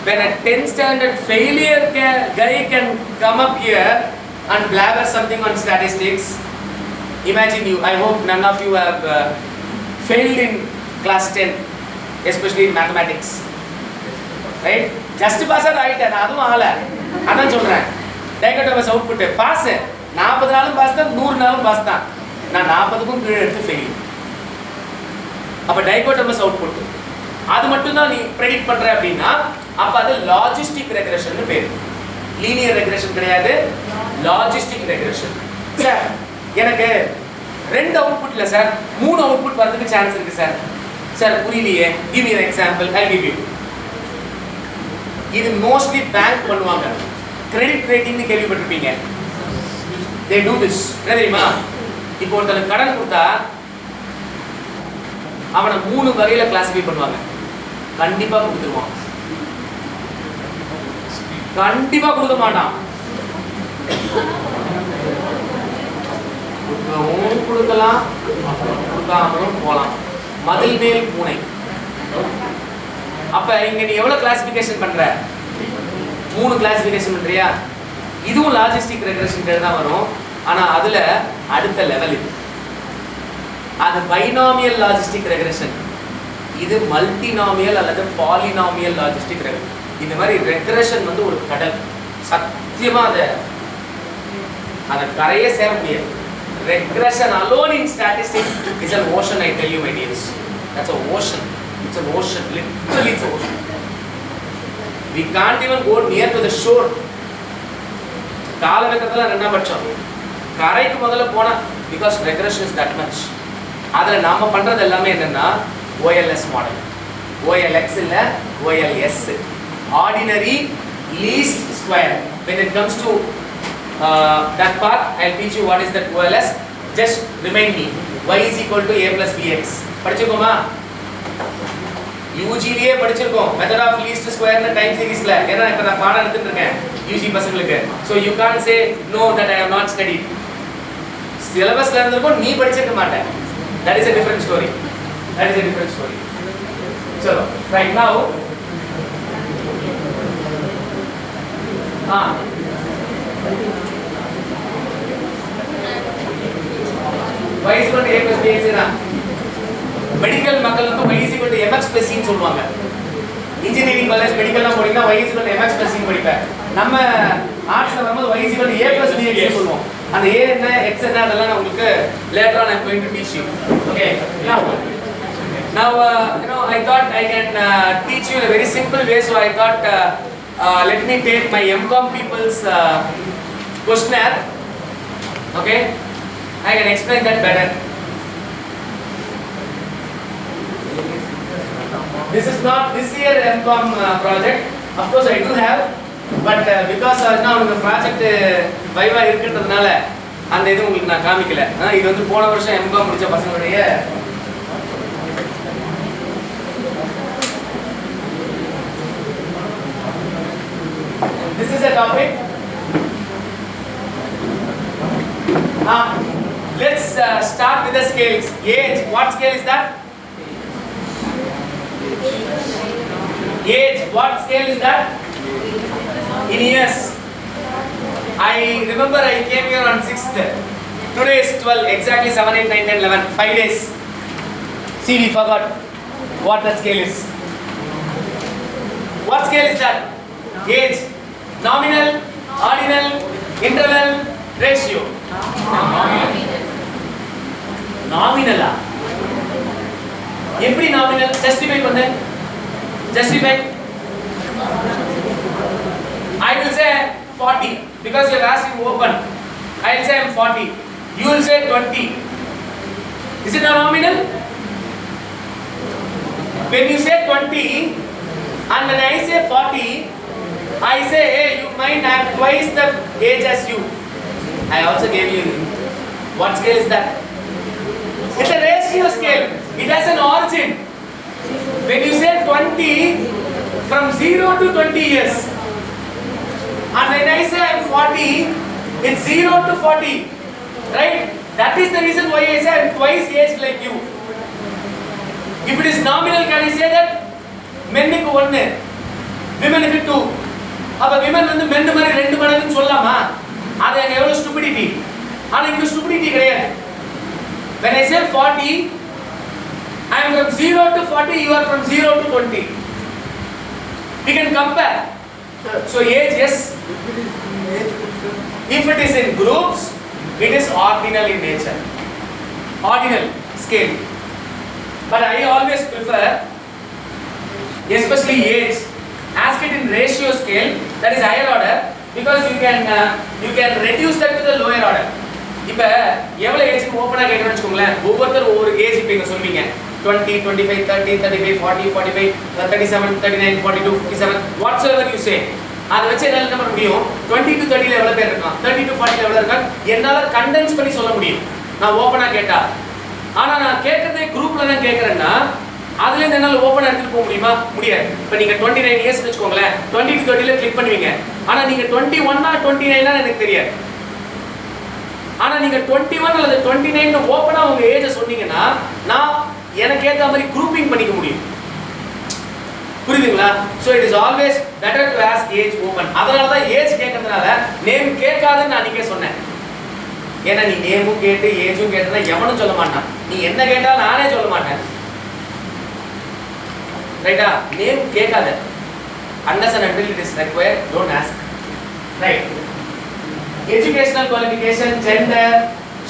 When a 10th standard failure guy can come up here and blabber something on statistics, imagine you. I hope none of you have failed in class 10, especially in mathematics, right? Just pass ஆ ஆயிட்டேன், நான் அதுவும் ஆகல. அதான் சொல்றேன், dichotomous output pass 40 நாளும் pass தான், 100 நாளும் pass தான். நான் 40க்கும் கீழே எடுத்து ஃபெயில். அப்ப dichotomous output அது மட்டும் தான் நீ predict பண்ற அப்படின்னா அப்ப அது லாஜிஸ்டிக் ரெக்ரெஷன் னு பேரு. லீனியர் ரெக்ரெஷன் கிடையாது, லாஜிஸ்டிக் ரெக்ரெஷன். சார் எனக்கு ரெண்டு அவுட்புட் இல்ல சார், 3 அவுட்புட் வரதுக்கு சான்ஸ் இருக்கு சார். சார் புரியலையே, give me an example, I'll give you. இது மோஸ்ட்லி பேங்க் பண்ணுவாங்க. கிரெடிட் ரேட்டிங் னு கேள்விப்பட்டிருப்பீங்க. they do this. என்ன தெரியுமா, இப்போ ஒருத்தனுக்கு கடன் கொடுத்தா அவனை 3 வகையில கிளாசிஃபை பண்ணுவாங்க. கண்டிப்பா கொடுத்துருவான், கண்டிப்பா கொடுக்க மாட்டான், கொடுக்கலாம், கொடுக்காமலும் போலாம். மதில் மேல் பூனை. அப்ப இங்க நீ எவ்வளவு கிளாசிஃபிகேஷன் பண்ற? 3 கிளாசிஃபிகேஷன் பண்றியா? இதுவும் லாஜிஸ்டிக் ரெக்ரெஷன் கிட்ட தான் வரும். ஆனா அதுல அடுத்த லெவல் இது. அது பைனாமியல் லாஜிஸ்டிக் ரெக்ரெஷன், இது மல்டினாமியல் அல்லது பாலினாமியல் லாஜிஸ்டிக் ரெக்ரெஷன். இந்த மாதிரி ரெக்ரெஷன் வந்து ஒரு கடல். சத்தியமா அத கரையே சேர முடியாது. regression alone in statistics is an ocean, I tell you my dears. That's an ocean. It's an ocean, literally it's an ocean. We can't even go near to the shore. காலகட்டத்துல ரெண்டா பட்சம் கரைக்கு முதல்ல போனா, because regression is that much. அதுல நாம பண்றது எல்லாமே என்னன்னா OLS மாடல், OLX இல்ல OLS, ordinary least square. When it comes to that part, I'll teach you what is that OLS. Just remind me, y is equal to a plus bx. படிச்சிருக்கோமா? யூஜிலியே படிச்சிருக்கோம், method of least square time சீரிஸ்ல. ஏன்னா இப்ப நான் பாடம் எடுத்துட்டு இருக்கேன் யூஜி பசங்களுக்கு. so you can't say no that I have not studied. சிலபஸ்ல இருந்திருக்கும், நீ படிச்சிருக்க மாட்டே. that is a different story. That is a different story. चलो right now y is equal to a plus bx ना மெடிக்கல் மக்கள் வந்து y is equal to mx plus c ன்னு சொல்லுவாங்க. இன்ஜினியரிங் காலேஜ் மெடிக்கல்லாம் போறீங்கன்னா y is equal to mx plus c ன்னு படிப்பேன். நம்ம ஆர்ட்ஸ்ல வரும்போது y is equal to a plus bx ன்னு சொல்லுவோம். அந்த a என்ன x என்ன அதெல்லாம் நான் உங்களுக்கு later on I'm going to teach you. Okay, now you know, I thought I can teach you in a very simple way, so I thought let me take my MCOM people's questionnaire. Okay, I can explain that better. This is not this year MCOM project. Of course I do have, but because now the project Viva இருக்குன்றதுனால அந்த இது உங்களுக்கு நான் காமிக்கல. இது வந்து போன வருஷம் MCOM முடிச்ச பசங்களுடைய this is a topic Let's start with the scales. Age, what scale is that? Age, what scale is that? In years. I remember I came here on 6th. Today is 12, exactly 7, 8, 9, 10, 11, 5 days. See, we forgot what that scale is. What scale is that? Age. Nominal, ordinal, interval, ratio. Nominal. Every nominal, justify பண்ணு. Justify. I will say 40 because you have asked him open. I will say I am 40. You will say 20. Is it a nominal? When you say 20 and when I say 40, I say hey, you might have twice the age as you. I also gave you. What scale is that? It's a ratio scale. It has an origin. When you say 20, from 0 to 20 years. And when I say I am 40, it's 0 to 40. Right? That is the reason why I say I am twice aged like you. If it is nominal, can I say that? Men ku 1, women ku 2. அப்ப women வந்து men மாதிரி 2 மடங்குன்னு சொல்லலாமா? அது அங்க எவ்வளவு stupidity. ஆனா இங்க stupidity கிடையாது. When I say 40, I am from 0 to 40, you are from 0 to 20. We can compare. So age, yes. If it is in groups, it is ordinal in nature. Ordinal scale. But I always prefer, especially age, ask it in ratio scale, that is higher order, because you can reduce that to the lower order. இப்ப எவ்வளவு ஏஜ்க்கு ஓபனா கேக்குறேன்னு வெச்சுக்கோங்களே, ஒவ்வொருத்தர் ஒவ்வொரு age இப்ப நீங்க சொல்வீங்க 20, 25, 30, 35, 40, 45, 37, 39, 42, 57, whatsoever you say. அதை வச்சு என்னால என்ன பண்ண முடியும்? 20 to 30 ல எவ்வளவு பேர் இருக்கான், 30 to 40 ல எவ்வளவு இருக்கான், என்னால கண்டென்ஸ் பண்ணி சொல்ல முடியும் நான் ஓபனா கேட்டா. ஆனா நான் கேக்குறதே குரூப்ல தான் கேக்குறேன்னா அதுல இருந்து என்னால ஓபனா எடுத்துட்டு போக முடியுமா? முடியாது. இப்போ நீங்க 29 இயர்ஸ் வெச்சுக்கோங்களே, 20 to 30 ல கிளிக் பண்ணுவீங்க. ஆனா நீங்க 21 ஆ 29 ஆ எனக்கு தெரியாது. ஆனா நீங்க 21 அல்லது 29 னு ஓபனா உங்க ஏஜ் சொன்னீங்கன்னா நான் எனக்கு ஏத்த மாதிரி குரூப்பிங் பண்ணிக்க முடியும். புரியுதுங்களா? So it is always better to ask age open. அதனால தான் ஏஜ் கேக்குறதுனால நேம் கேட்காதன்னு நான் நீங்க சொன்னேன். ஏன்னா நீ நேமும் கேட்டு ஏஜும் கேட்டா எவனும் சொல்ல மாட்டான். நீ என்ன கேட்டாலும் நானே சொல்ல மாட்டேன். ரைட்டா? நேம் கேட்காத. Unless and until it is required, don't ask. Right? Educational qualification, gender,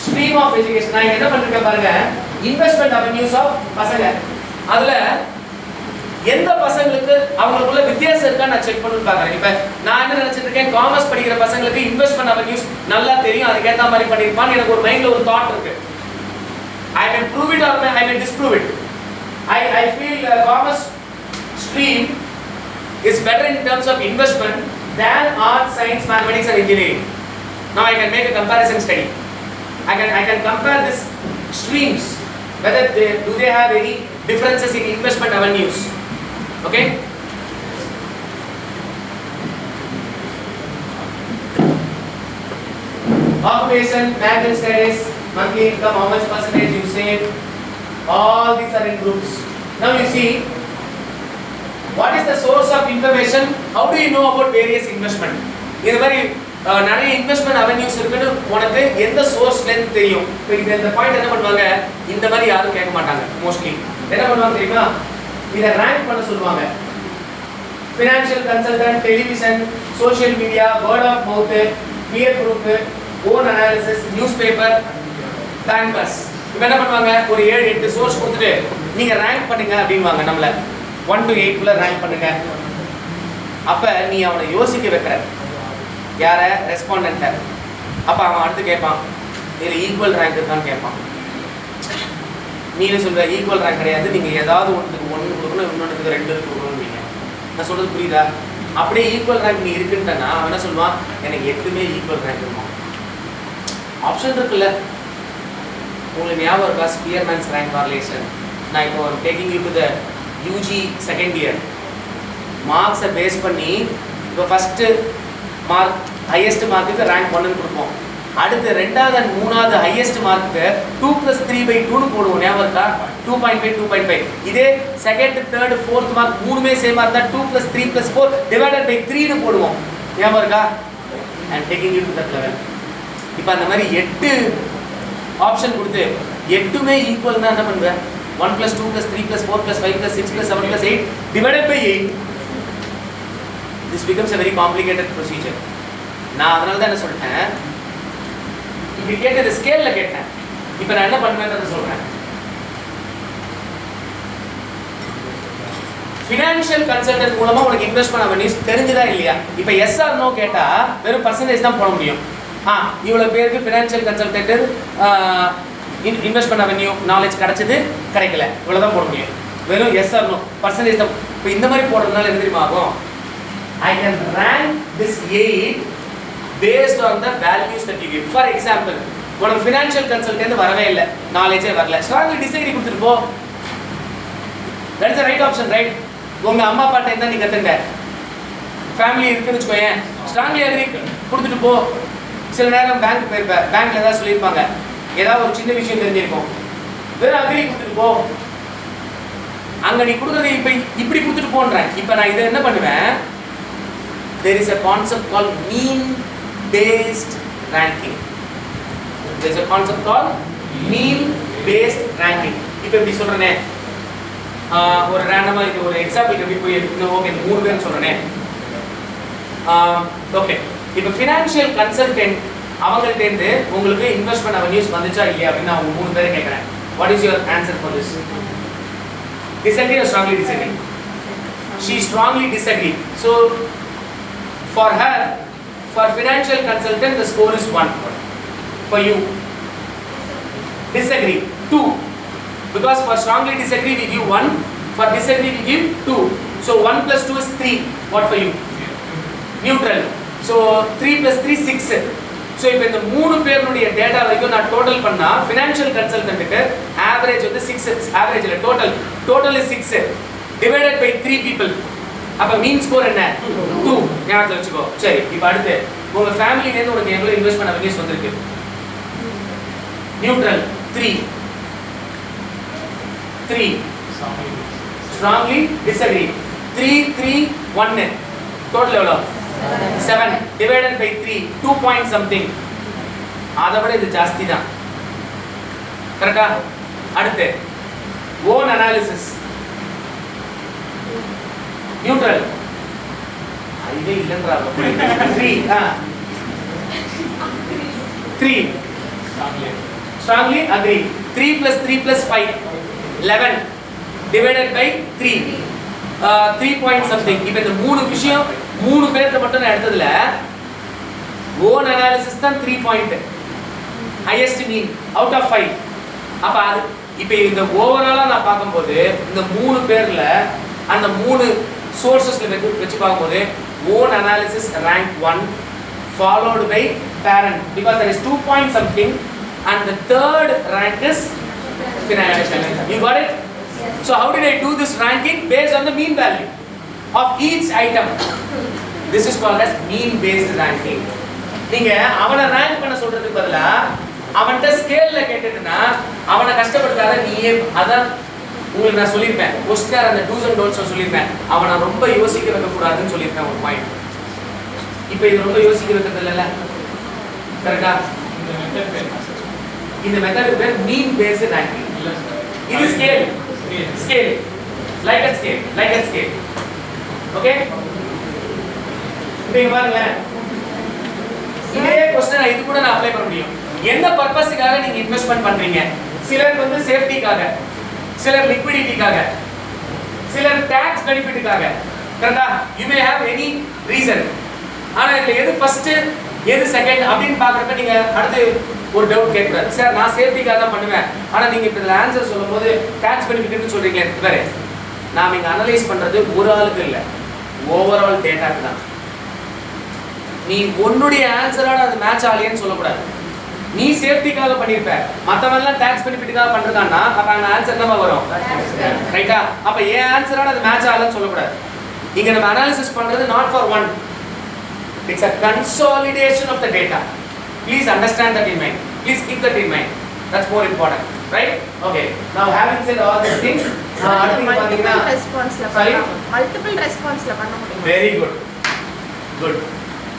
stream of education. நான் என்ன பண்ணிருக்கேன் பாருங்க, investment avenues of பசங்க. அதுல எந்த பசங்களுக்கு அவங்களுக்குள்ள வித்தியாசம் இருக்கா நான் செக் பண்ணி பார்க்கறேன். இப்ப நான் என்ன நினைச்சிட்டு இருக்கேன், காமர்ஸ் படிக்கிற பசங்களுக்கு இன்வெஸ்ட்மென்ட் அவென்யூஸ் நல்லா தெரியும், அதுக்கு ஏத்த மாதிரி பண்ணிருப்பான். எனக்கு ஒரு மைண்ட்ல ஒரு தாட் இருக்கு. I may prove it or I may disprove it. I feel commerce stream is better in terms of investment than art, science, mathematics and engineering. Now I can make a comparison study. I can compare this streams, whether they have any differences in investment avenues. Okay? Occupation, marital status, monthly income, how much percentage you save, all these are in groups. Now you see, what is the source of information? How do you know about various investment? இது மாதிரி நிறைய investment avenues இருக்குன்னு உனக்கு எந்த சோர்ஸ்ல இருந்து தெரியும்? இப்போ இந்த பாயிண்ட் என்ன பண்ணுவாங்க, இந்த மாதிரி யாரும் கேட்க மாட்டாங்க. மோஸ்ட்லி என்ன பண்ணுவாங்க தெரியுமா, இதை ரேங்க் பண்ண சொல்லுவாங்க. Financial consultant, television, social media, word of mouth, peer group, own analysis, news paper, campus. இப்போ என்ன பண்ணுவாங்க, ஒரு 7-8 சோர்ஸ் கொடுத்துட்டு நீங்க ரேங்க் பண்ணுங்க அப்படின்வாங்க. நம்மள 1 to 8 குள்ள ரேங்க் பண்ணுங்க. அப்ப நீ அவனை யோசிக்க வைக்கிற, யார ரெஸ்பாண்டன்ட்ட. அப்ப அவன் அடுத்து கேட்பான், இதுல ஈக்குவல் ரேங்க் இருக்கான்னு கேட்பான். நீ என்ன சொல்ற, ஈக்குவல் ரேங்க் கிடையாது, நீங்க ஏதாவது ஒன்றுக்கு 1 கொடுக்கணும், இன்னொன்றுக்கு 2 கொடுக்கணும்னீங்க. நான் சொல்றது புரியுதா? அப்படியே ஈக்குவல் ரேங்க் நீ இருக்குன்னா அவன் என்ன சொல்லுவான், எனக்கு 8மே ஈக்குவல் ரேங்க் இருக்கும். ஆப்ஷன் இருக்குல்ல. உங்களுக்கு ஞாபகம் இருக்கா ஸ்பியர்மேன்ஸ் ரேங்க் கார்லேஷன்? நான் இப்போ taking you to the UG second year. மார்க்ஸை பேஸ் பண்ணி இப்போ ஃபஸ்ட்டு மார்க் ஹையஸ்ட் மார்க்குக்கு ரேங்க் 1ன்னு கொடுப்போம். அடுத்து ரெண்டாவது அண்ட் மூணாவது ஹையஸ்ட் மார்க்கு 2 + 3/2 னு போடுவோம். ஞாபகம் இருக்கா? 2.5 2.5. இதே செகண்ட் தேர்ட் ஃபோர்த் மார்க் மூணுமே சேமா இருந்தா 2 + 3 + 4 / 3 னு போடுவோம். ஞாபகம் இருக்கா? and taking you to that level. இப்போ அந்த மாதிரி 8 ஆப்ஷன் கொடுத்து 8மே ஈக்குவல் தான் என்ன பண்ணுவேன்? 1 + 2 + 3 + 4 + 5 + 6 + 7 + 8 / 8. This becomes a very complicated procedure. நான் அதனால தான் என்ன சொல்லிட்டேன், இப்படி கேட்டது ஸ்கேல்ல கேட்டேன். இப்போ நான் என்ன பண்ணுவேன்றத சொல்றேன். ஃபினான்ஷியல் கன்சல்டன்ட் மூலமா உனக்கு இன்வெஸ்ட்மென்ட் அவென்யூஸ் தெரிஞ்சதா இல்லையா? இப்போ எஸ் ஆர் நோ கேட்டா வெறும் பர்சன்டேஜ் தான் போட முடியும். இவ்வளவு பேருக்கு financial consultant investment avenue knowledge கிடைச்சது கிடைக்கல, இவ்வளவுதான் போட முடியும். வெறும் எஸ் ஆர் நோ பர்சன்டேஜ் தான். இப்போ இந்த மாதிரி போடுறதுனால என்ன தெரியுமா ஆகும்? I can rank this 8 based on the values that you give. For example, உனக்கு ஃபினான்ஷியல் கன்சல்டன்ட் வரவே இல்லை, நாலேஜே வரல, ஸ்ட்ராங்லி டிஸ்அக்ரி கொடுத்துட்டு போ. That is the right option, right? உங்க அம்மா அப்பாட்ட என்ன நீ கத்துங்க, ஃபேமிலி இருக்குன்னு வச்சுக்கோயேன், ஸ்ட்ராங்லி அக்ரி கொடுத்துட்டு போ. சில நேரம் பேங்க் போயிருப்ப, பேங்க்ல ஏதாவது சொல்லியிருப்பாங்க, ஏதாவது ஒரு சின்ன விஷயம் தெரிஞ்சிருக்கும், வெறும் அக்ரி கொடுத்துட்டு போ. அங்க நீ கொடுக்குறது இப்ப இப்படி கொடுத்துட்டு போன்றேன். இப்ப நான் இதை என்ன பண்ணுவேன்? There is a concept called mean-based ranking. There is a concept called mean-based ranking. இப்போ எப்படி சொல்றேனே, ஒரு ரேண்டமா இது ஒரு எக்ஸாம்பிள் எப்படி போய் ஓகே 3 பேர் சொல்றேனே. ஓகே, இப்போ ஃபினான்ஷியல் கன்சல்டன்ட் அவங்கள்ட்ட இருந்து உங்களுக்கு இன்வெஸ்ட்மென்ட் அவென்யூஸ் வந்துச்சா இல்லையா அப்படின்னு அவங்க 3 பேரை கேட்கறேன். What is your answer for this? Disagree or strongly disagree? She strongly disagree. So for her, for financial consultant, the score is 1. For you, disagree 2. Because for strongly disagree we give 1, for disagree we give 2. So 1 + 2 is 3. What for you? Neutral. So 3 + 3 6. So இப்போ இந்த 3 பேருடைய data வரைக்கும் நான் total பண்ணா financial கன்சல்டன்ட்க்கு average வந்து 6. Average இல்ல, total is 6 divided by 3 people. அப்ப மீன் score என்ன? 2. ஞாபகத்துல வச்சுக்கோ. சரி, இப்போ அடுத்து உங்க ஃபேமிலில இருந்து உங்களுக்கு எவ்வளவு இன்வெஸ்ட்மென்ட் அவென்யூஸ் வந்திருக்கு? நியூட்ரல் 3. Strongly disagree 3 3 1. டோட்டல் எவ்வளவு? 7 divided by 3 2 point something. அதை விட இது ஜாஸ்தி தான். கரெக்ட்டா? அடுத்து own analysis neutral. இதே இல்லன்றாங்க. 3 strongly agree 3 + 3 + 5 11 divided by 3 3 point something. இப்போ இந்த 3 விஷயம் 3 பேர்ட்ட மட்டும் நான் எடுத்ததுல own analysis தான் 3 point highest mean out of 5. அப்ப அது இப்போ இந்த ஓவராலா நான் பாக்கும்போது இந்த 3 பேர்ல அந்த 3 sourcesல வெச்சு பாக்கும்போது own analysis rank 1 followed by parent because there is 2 point something and the third rank is financial. You got it? Yes. So how did I do this ranking? Based on the mean value of each item. This is called as mean based ranking. நீங்க அவனை rank பண்ண சொல்றதுக்கு பதிலா அவன்கிட்ட ஸ்கேல்ல கேட்டுட்டுனா அவனை கஷ்டப்படுத்தாத நீயே. அதான் உங்களுக்கு நான் சொல்லியிருப்பேன், கொஸ்டினர் அந்த டூஸ் அண்ட் டோன்ட்ஸ் சொல்லியிருப்பேன், அவனை ரொம்ப யோசிக்க வைக்கக்கூடாதுன்னு சொல்லியிருப்பேன் ஒரு பாயிண்ட். இப்போ இது ரொம்ப யோசிக்க வைக்கிறது இல்லைல்ல, கரெக்டா? இந்த மெத்தட் பேர் மீன் பேஸ்டு ரேங்கிங். இது scale like at scale. Okay, இப்போ பாருங்களேன், இதே கொஸ்டின் இது கூட நான் அப்ளை பண்ண முடியும். என்ன பர்பஸ்க்காக நீங்க இன்வெஸ்ட்மென்ட் பண்றீங்க? சிலருக்கு வந்து சேஃப்டிக்காக, சிலர் லிக்விடிட்டிக்காக, சிலர் டாக்ஸ் பெனிஃபிட்டுக்காக. கரெக்ட்டா? You may have any reason. ஆனா இதுல எது ஃபர்ஸ்ட் எது செகண்ட் அப்படின்னு பாக்குறப்ப நீங்க அடுத்து ஒரு டவுட் கேட்கறாரு. சார் நான் சேஃப்டிக்காக தான் பண்ணுவேன், ஆனா நீங்க இப்ப இதுல ஆன்சர் சொல்லும்போது டாக்ஸ் பெனிஃபிட்னு சொல்றீங்களே. பாரு, நாம இங்க அனலைஸ் பண்றது ஒரு ஆளுக்கு இல்ல, ஓவரால் டேட்டாக்கு தான். நீ உன்னுடைய ஆன்சரோட அது மேட்ச் ஆகலையேன்னு சொல்லக்கூடாது. நீ சேஃப்டிக்காக பண்ணிருப்ப, மத்தவங்க எல்லாம் டாக்ஸ் பெனிஃபிட்டுக்காக பண்றதான்னா அப்ப அந்த ஆன்சர் என்னவா வரும்? ரைட்டா? அப்ப ஏன் ஆன்சரோட அது மேட்ச் ஆகலன்னு சொல்லக்கூடாது. இங்க நம்ம அனாலிசிஸ் பண்றது not for one, it's a consolidation of the data. Please understand that in mind. Please keep that in mind. That's more important, right? Okay. Now having said all these things, multiple response la sorry, multiple response la panna mudiyum. Very good. Good.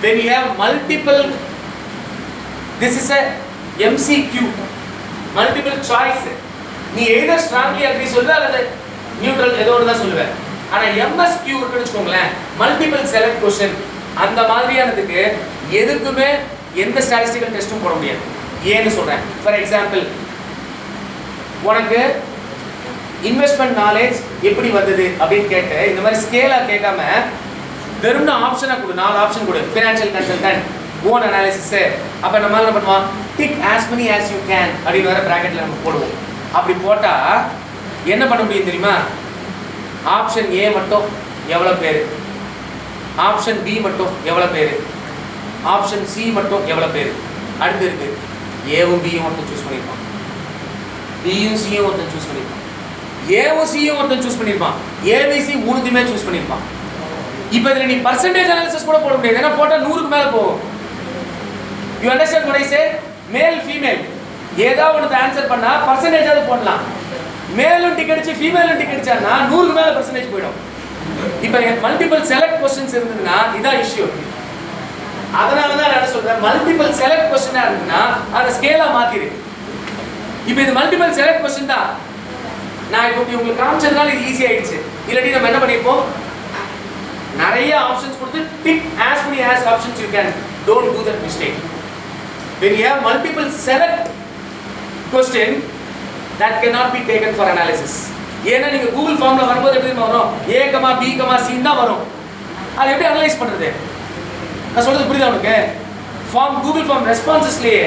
When you have multiple, this is a MCQ, multiple choice. நீ either strongly agree சொல்லுவ அல்லது neutral ஏதோ ஒன்று தான் சொல்லுவ. ஆனா MSQ இருக்குன்னு வெச்சுக்கோங்களேன், மல்டிபிள் செலக்ட் क्वेश्चन, அந்த மாதிரியானதுக்கு எதுக்குமே எந்த ஸ்டாட்டிஸ்டிக்கல் டெஸ்டும் போட முடியாது. ஏன்னு சொல்றேன். ஃபார் எக்ஸாம்பிள், உனக்கு இன்வெஸ்ட்மென்ட் நாலேஜ் எப்படி வந்தது அப்படின்னு கேட்டு இந்த மாதிரி ஸ்கேலா கேட்காம வெறும் ஆப்ஷனா கொடு, 4 ஆப்ஷன் கொடு. Financial consultant, own analysis. அப்ப நம்ம என்ன பண்ணுவோம், tick as many as you can அப்படின்னு வர பிராக்கெட்ல நம்ம போடுவோம். அப்படி போட்டா என்ன பண்ண முடியும் தெரியுமா? ஆப்ஷன் ஏ மட்டும் எவ்வளவு பேர், ஆப்ஷன் பி மட்டும் எவ்வளவு பேர், ஆப்ஷன் சி மட்டும் எவ்வளவு பேர். அடுத்து இருக்கு ஏவும் பியும் ஒருத்தன் சூஸ் பண்ணிருப்பான், பியும் சியும் ஒருத்தன் சூஸ் பண்ணிருப்பான், ஏவும் சியும் ஒருத்தன் சூஸ் பண்ணிருப்பான், ஏபிசி மூணுத்தையுமே சூஸ் பண்ணிருப்பான். இப்போ இதுல நீ பர்சன்டேஜ் அனாலிசிஸ் கூட போட முடியாது, ஏன்னா போட்டா 100க்கு மேல போகும். You understand what I say? Male female ஏதாவது ஒன்று ஆன்சர் பண்ணா பர்சன்டேஜாவது போடலாம். மேலும் டிக் அடிச்சு ஃபீமேலும் டிக் அடிச்சான்னா 100க்கு மேல பர்சன்டேஜ் போயிடும். இப்போ மல்டிபிள் செலக்ட் क्वेश्चंस இருந்ததுன்னா இதான் இஷ்யூ. அதனால தான் நான் சொல்றேன், மல்டிபிள் செலக்ட் क्वेश्चन இருந்ததுன்னா அதை ஸ்கேலா மாத்திரு. இப்போ இது மல்டிபிள் செலக்ட் क्वेश्चन தான். நான் இப்போ உங்களுக்கு காமிச்சதுனால இது ஈஸி ஆயிடுச்சு. இல்லாட்டி நம்ம என்ன பண்ணிருப்போம், நிறைய ஆப்ஷன்ஸ் கொடுத்து tick as many as options you can. Don't do that mistake. When you have multiple select question, that cannot be taken for analysis. ஏன்னா நீங்க கூகுள் ஃபார்ம்ல வரும்போது எப்படி வரும், a, b, c தான் வரும். அதை எப்படி அனலைஸ் பண்றது? நான் சொல்றது புரியுதா உங்களுக்கு? ஃபார்ம் கூகுள் ஃபார்ம் ரெஸ்பான்சஸ்லயே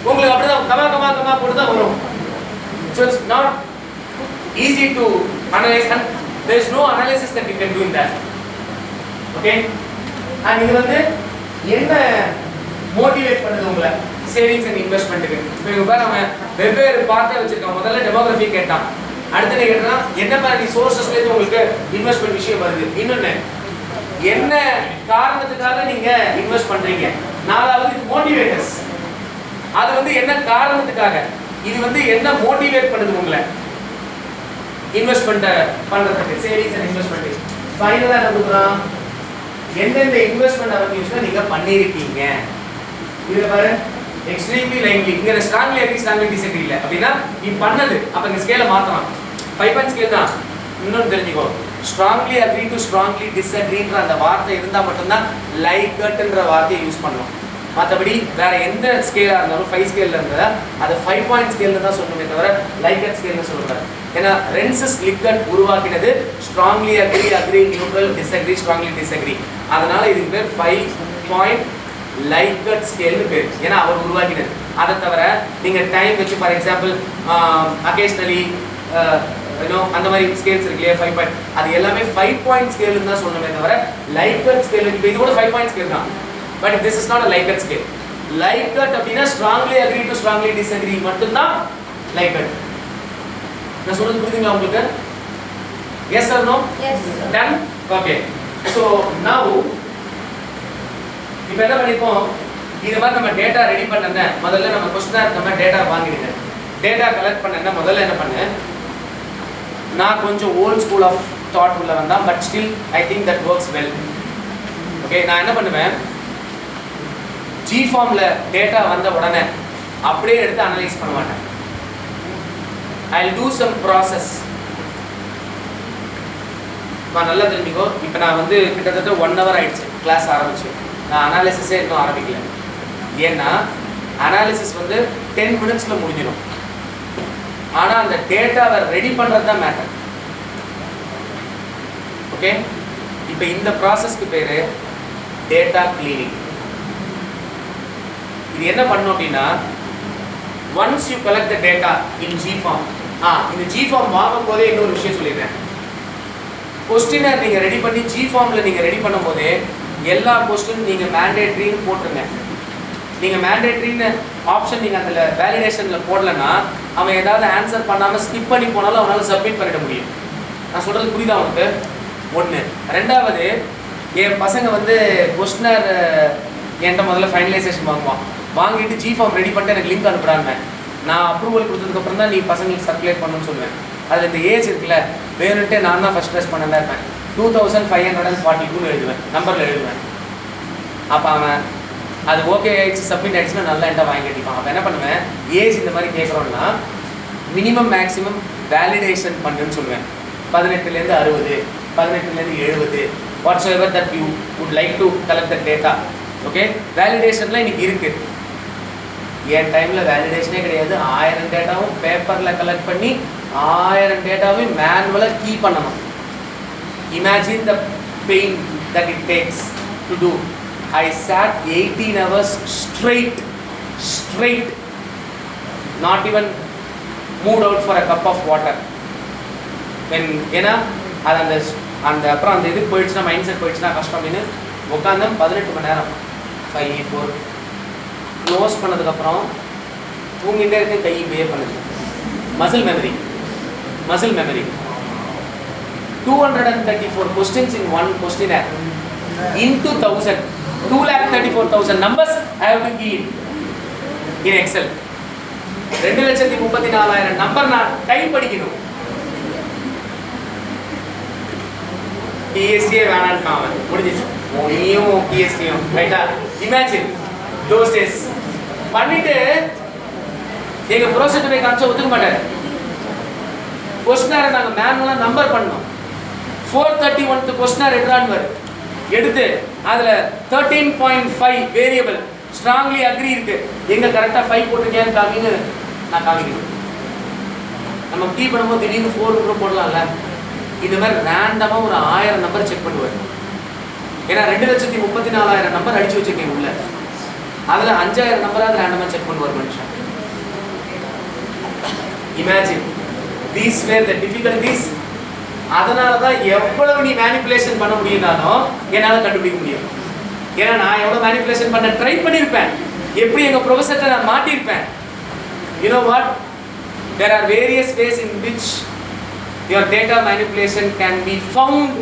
உங்களுக்கு அப்படிதான் கமா போட்டு தான் வரும். So it's not easy to analyze and there is no analysis that you can do in that. Okay? and இது வந்து என்ன மோட்டிவேட் பண்ணுது உங்களை சேவிங்ஸ் அண்ட் இன்வெஸ்ட்மென்ட்க்கு? இப்போ இங்க பாரு, அவன் வெவ்வேறு பார்ட்டை வச்சிருக்கான். முதல்ல டெமோகிராஃபி கேட்டான், அடுத்து கேட்டா என்ன மாதிரி சோர்சஸ்ல இருந்து உங்களுக்கு இன்வெஸ்ட்மென்ட் விஷயம் வருது, இன்னொன்னு என்ன காரணத்துக்காக நீங்க இன்வெஸ்ட் பண்றீங்க, நாலாவது மோட்டிவேட்டர்ஸ், அது வந்து என்ன காரணத்துக்காக, இது வந்து என்ன மோட்டிவேட் பண்ணுது உங்களை இன்வெஸ்ட்மென்ட் பண்றதுக்கு, சேவிங்ஸ் அண்ட் இன்வெஸ்ட்மென்ட். ஃபைனலா என்ன கொடுக்குறான், எந்தெந்த இன்வெஸ்ட்மென்ட் அவென்யூஸ்ல நீங்க பண்ணிருக்கீங்க. இதுல பாரு, எக்ஸ்ட்ரீம்லி லைக்லி, இங்க ஸ்ட்ராங்லி அக்ரி ஸ்ட்ராங்லி டிஸ்அக்ரி இல்ல அப்படினா நீ பண்ணது. அப்ப இந்த ஸ்கேலை மாத்தலாம், 5 பாயிண்ட் ஸ்கேல் தான். இன்னொன்னு தெரிஞ்சுக்கோ, ஸ்ட்ராங்லி அக்ரி டு ஸ்ட்ராங்லி டிஸ்அக்ரின்ற அந்த வார்த்தை இருந்தா மட்டும்தான் லைக் கட்ன்ற வார்த்தையை யூஸ் பண்ணணும். மற்றபடி வேற எந்த ஸ்கேலா இருந்தாலும் 5 ஸ்கேல்ல இருந்தா அது 5 பாயிண்ட் ஸ்கேல்ல தான் சொல்லணுமே தவிர லைக் கட் ஸ்கேல்னு சொல்லக்கூடாது. ஏன்னா ரென்சஸ் லிக்கட் உருவாக்கினது strongly agree, agree neutral, disagree, strongly disagree. அதனால இதுக்கு பேர் 5 பாயிண்ட் லைக் கட் ஸ்கேல்னு பேர், ஏன்னா அவர் உருவாக்கினது. அதை தவிர நீங்க டைம் வச்சு, ஃபார் எக்ஸாம்பிள் அகேஷனலி அந்த மாதிரி ஸ்கேல்ஸ் இருக்கு இல்லையா, 5 பாயிண்ட், அது எல்லாமே 5 பாயிண்ட் ஸ்கேல்னு தான் சொல்லணுமே தவிர லைக் கட் ஸ்கேல் இப்போ இது கூட 5 பாயிண்ட் ஸ்கேல் தான். But this is not a like cut scale. Like cut அப்படினா strongly agree to strongly disagree மட்டும் தான் like cut. நான் சொல்றது புரியுதுங்களா உங்களுக்கு? Yes or no? Yes. Done? Okay. So now இப்போ என்ன பண்ணிப்போம், இந்த மாதிரி நம்ம டேட்டா ரெடி பண்ணனே, முதல்ல நம்ம क्वेश्चनर நம்ம டேட்டா வாங்கிடுங்க. டேட்டா கலெக்ட் பண்ணனே முதல்ல என்ன பண்ணு, நான் கொஞ்சம் ஓல்ட் ஸ்கூல் ஆஃப் தாட் உள்ள வந்தேன், but still I think that works well. Okay, நான் என்ன பண்ணுவேன், ஜி ஃபார்ம்ல டேட்டா வந்த உடனே அப்படியே எடுத்து அனலைஸ் பண்ண மாட்டேன். I'll do some process. நல்லா தெரிஞ்சுக்கோ, இப்போ நான் வந்து கிட்டத்தட்ட 1 hour ஆயிடுச்சு கிளாஸ் ஆரம்பிச்சு, நான் அனாலிசிஸே இன்னும் ஆரம்பிக்கல. ஏன்னா அனாலிசிஸ் வந்து 10 minutesல முடிஞ்சிடும். ஆனால் அந்த டேட்டாவை ரெடி பண்ணுறது தான் மேட்டர். ஓகே, இப்போ இந்த ப்ராசஸ்க்கு பேர் டேட்டா கிளீனிங். இது என்ன பண்ணும் அப்படின்னா, once you collect the data in G form, இந்த G form வாங்கும் போதே இன்னொரு விஷயம் சொல்லிடுறேன். கொஸ்டினை நீங்க ரெடி பண்ணி G formல நீங்க ரெடி பண்ணும்போது எல்லா கொஸ்டின் நீங்க மேண்டேட்டரின்னு போட்டுருங்க. நீங்க மேண்டேட்டரின்னு ஆப்ஷன் நீங்க அதுல வேலிடேஷன்ல போடலன்னா அவன் ஏதாவது ஆன்சர் பண்ணாம ஸ்கிப் பண்ணி போனாலும் அவனால சப்மிட் பண்ணிட முடியும். நான் சொல்றது புரியுதா உங்களுக்கு? ஒன்று. ரெண்டாவது, என் பசங்க வந்து கொஸ்டினர் என்கிட்ட முதல்ல ஃபைனலைசேஷன் வாங்குவான். வாங்கிட்டு ஜி ஃபார்ம் ரெடி பண்ணிட்டு எனக்கு லிங்க் அனுப்புறாங்க. நான் அப்ரூவல் கொடுத்ததுக்கப்புறம் தான் நீ பசங்களுக்கு சர்க்குலேட் பண்ணணும்னு சொல்லுவேன். அதில் இந்த ஏஜ் இருக்குல்ல, வேணுன்ட்டு நான் தான் ஃபஸ்ட் ப்ரெஸ் பண்ணதான் இருப்பேன். 2542 எழுதுவேன், நம்பரில் எழுதுவேன். அப்போ அவன் அது ஓகே ஆயிடுச்சு, சப்மிட் ஆயிடுச்சுன்னா நல்லா என்கிட்ட வாங்கி கட்டிப்பான். அப்போ என்ன பண்ணுவேன், ஏஜ் இந்த மாதிரி கேட்குறோன்னா மினிமம் மேக்ஸிமம் வேலிடேஷன் பண்ணுன்னு சொல்லுவேன். 18லேருந்து 60, 18லேருந்து 70, whatsoever that you would like to collect the data. Okay, வேலிடேஷன்லாம் இன்னைக்கு இருக்குது. என் டைமில் வேலிடேஷனே கிடையாது. 1000 டேட்டாவும் பேப்பரில் கலெக்ட் பண்ணி 1000 டேட்டாவையும் மேனுவலாக கீ பண்ணணும். Imagine the pain that it takes to do. I sat 18 hours straight, not even moved out for a cup of water. ஏன்னா அது அந்த அப்புறம் அந்த இது போயிடுச்சுன்னா, மைண்ட் செட் போயிடுச்சுன்னா கஷ்டம் அப்படின்னு உட்காந்து 18 மணி நேரம் 5 4 க்ளோஸ் பண்ணதுக்கப்புறம் தூங்கிட்டே இருக்க, கை இப்படியே பண்ணுது. Muscle memory 234 questions in one questionnaire into 1000, 234,000 numbers I have to key in Excel. 2,34,000 number நான் டைப் படிக்கணும். PST வேணான்னு அவன் முடிஞ்சிச்சு. நீயும் PSTயும் ரைட்டா? இமேஜின் those days பண்ணிட்டு எங்க ப்ரொசீஜரை காமிச்சா ஒத்துக்க மாட்டாரு. கொஸ்டினரை நாங்கள் மேனுவலாக நம்பர் பண்ணோம். 431 கொஸ்டினர் எடுத்து அதில் 13.5 வேரியபிள் ஸ்ட்ராங்லி அக்ரி இருக்கு, எங்க கரெக்டாக 5 போட்டிருக்கேன்னு காமின்னு நான் காமிக்கணும். நம்ம கீ பண்ணும்போது திடீர்னு 4 கூட போடலாம்ல. இந்த மாதிரி ரேண்டமாக ஒரு 1000 நம்பர் செக் பண்ணுவார். ஏன்னா 2,34,000 நம்பர் அடிச்சு வச்சிருக்கேன் உள்ள. அதில் 5000 நம்பராக ரேண்டமாக செக் பண்ணுவார் மனுஷன். Imagine these where the difficulties. அதனால தான் எவ்வளவு நீ மேனிப்புலேஷன் பண்ண முடியும்னாலும் என்னால் கண்டுபிடிக்க முடியும். ஏன்னா நான் எவ்வளோ மேனிப்புலேஷன் பண்ண ட்ரை பண்ணியிருப்பேன், எப்படி எங்கள் ப்ரொஃபஸர்கிட்ட நான் மாட்டியிருப்பேன். You know what, there are various ways in which your data manipulation can be found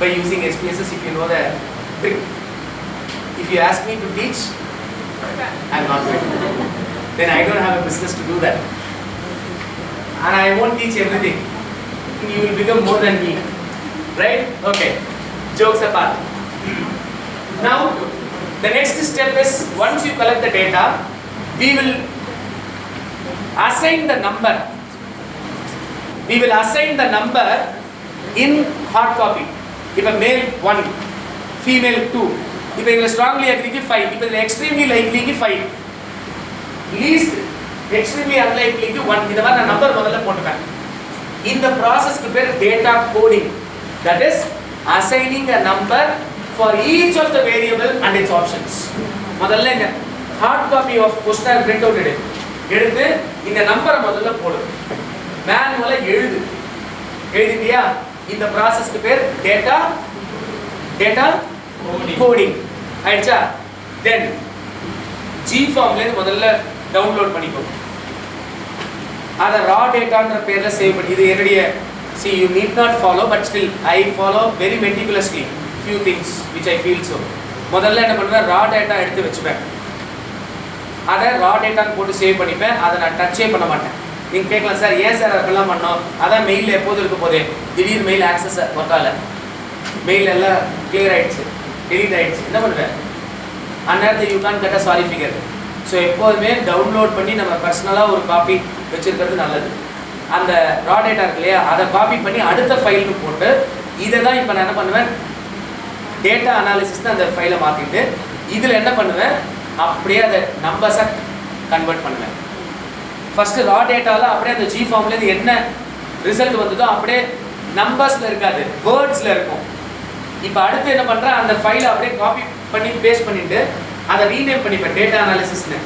by using SPSS if you know the trick. If you ask me to teach, I am not going to. Then I don't have a business to do that. And I won't teach everything. You will become more than me. Right? Okay. Jokes apart. Now, the next step is, once you collect the data, we will assign the number. We will assign the number in hard copy. இப்போ மேல் 1, female 2, இப்போ இதில் strongly அக்ரிக்கு 5, இப்போ இதில் extremely லைக்லிக்கு 5, least extremely அன்லைக்லிக்கு 1. இந்த மாதிரி நான் number முதல்ல போட்டுப்பேன். இந்த ப்ராசஸ்க்கு பேர் data coding. That is assigning a number for each of the variable and its options. முதல்ல இந்த hard copy of questionnaire print out எடுத்து இந்த நம்பரை முதல்ல போடு, மேனுவலாக எழுதிட்டியா? இந்த ப்ராசஸ்க்கு பேர் டேட்டா கோடிங் ஆயிடுச்சா? தென் ஜி ஃபார்ம்லேருந்து முதல்ல டவுன்லோட் பண்ணிக்கோ. அதை ரா டேட்டான்ற பேரில் சேவ் பண்ணி, இது என்னுடைய see you need not follow but still I follow very meticulously few things which I feel so. முதல்ல என்ன பண்ணுவேன், ரா டேட்டா எடுத்து வச்சுப்பேன். அதை ரா டேட்டான்னு போட்டு சேவ் பண்ணிப்பேன். அதை நான் டச்சே பண்ண மாட்டேன். நீங்கள் கேட்கலாம், சார் ஏன் சார் அதெல்லாம் பண்ணோம்? அதான் மெயிலில் எப்போது இருக்க போதே திடீர்னு மெயில் ஆக்சஸ் ஒர்க்கால, மெயில் எல்லாம் கிளியர் ஆகிடுச்சு, டெலீட் ஆகிடுச்சு, என்ன பண்ணுவேன்? அந்நேரத்தில் you can get a sorry figure. So எப்போதுமே டவுன்லோட் பண்ணி நம்ம பர்சனலாக ஒரு காப்பி வச்சுருக்கிறது நல்லது. அந்த ரா டேட்டா இருக்கு இல்லையா, அதை காப்பி பண்ணி அடுத்த ஃபைலுக்கு போட்டு, இதை தான் இப்போ நான் என்ன பண்ணுவேன், டேட்டா அனாலிசிஸ்னு அந்த ஃபைலை மாற்றிட்டு இதில் என்ன பண்ணுவேன், அப்படியே அதை நம்பர்ஸை கன்வெர்ட் பண்ணுவேன். ஃபஸ்ட்டு ரா டேட்டாவில் அப்படியே அந்த ஜி ஃபார்ம்லேருந்து என்ன ரிசல்ட் வந்ததோ அப்படியே நம்பர்ஸில் இருக்காது, வேர்ட்ஸில் இருக்கும். இப்போ அடுத்து என்ன பண்ணுறேன், அந்த ஃபைலை அப்படியே காப்பி பண்ணி பேஸ்ட் பண்ணிவிட்டு அதை ரீநேம் பண்ணிப்பேன் டேட்டா அனாலிசிஸ்னு.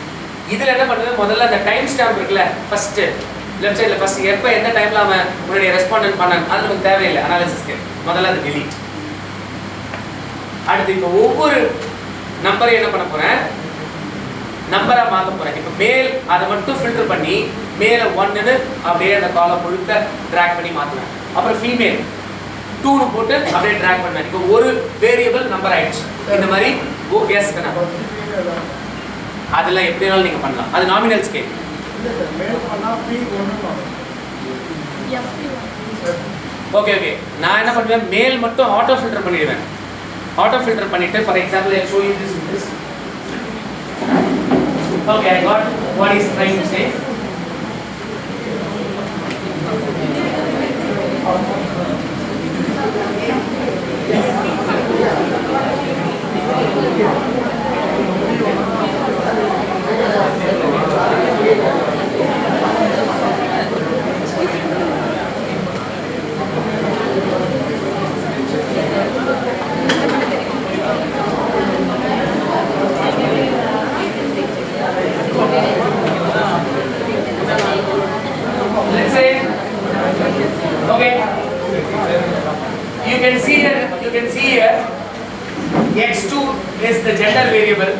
இதில் என்ன பண்ணுவேன், முதல்ல அந்த டைம் ஸ்டாம்ப் இருக்குல்ல, ஃபஸ்ட்டு லெஃப்ட் சைடில் ஃபஸ்ட்டு எப்போ எந்த டைமில் அவன் உன்னுடைய ரெஸ்பாண்டன்ட் பண்ணான், அது நமக்கு தேவையில்லை அனாலிசிஸ்க்கு, முதல்ல அதை டெலீட். அடுத்து இப்போ ஒவ்வொரு நம்பரையும் என்ன பண்ண போகிறேன், நம்பராக மாற்ற போகிறேன். இப்போ மேல் அதை மட்டும் ஃபில்டர் பண்ணி மேலே 1ன்னு அப்படியே அந்த காலம் முழுக்க ட்ராக் பண்ணி மாற்றுவேன். அப்புறம் ஃபீமேல் 2ன்னு போட்டு அப்படியே ட்ராக் பண்ணுவேன். இப்போ ஒரு வேரியபிள் நம்பர் ஆயிடுச்சு. இந்த மாதிரி கெஸ் பண்ண அதெல்லாம் எப்படினாலும் நீங்க பண்ணலாம். அது நாமினல் ஸ்கேல். ஓகே ஓகே, நான் என்ன பண்ணுவேன், மேல் மட்டும் ஆட்டோ ஃபில்டர் பண்ணிடுவேன். ஆட்டோ ஃபில்டர் பண்ணிட்டு, for example I show you this. Okay, I got what he's trying to say. Let's say, okay, you can see here, x2 is the gender variable.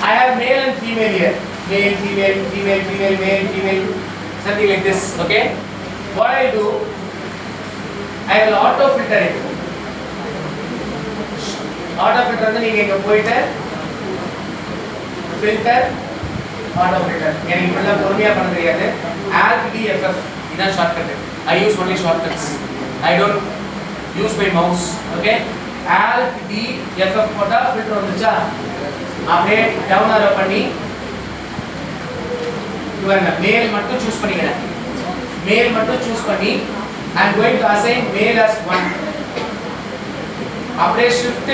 I have male and female here, male, female, female, female, male, female, something like this. Okay, what I do, I will auto filter it. Auto filter வந்து நீங்க இங்க போயிட்டு filter auto filter. எனக்கு இப்படிலாம் பொறுமையா பண்ண தெரியாது. Alt D F F இதான் shortcut. I use only shortcuts. I don't use my mouse. Okay, Alt D F F போட்டா filter வந்துச்சா, அப்படியே டவுன் ஆரோ பண்ணி இவங்க மேல் மட்டும் சூஸ் பண்ணிக்கிறேன். மேல் மட்டும் சூஸ் பண்ணி I am going to assign male as 1. அப்படியே shift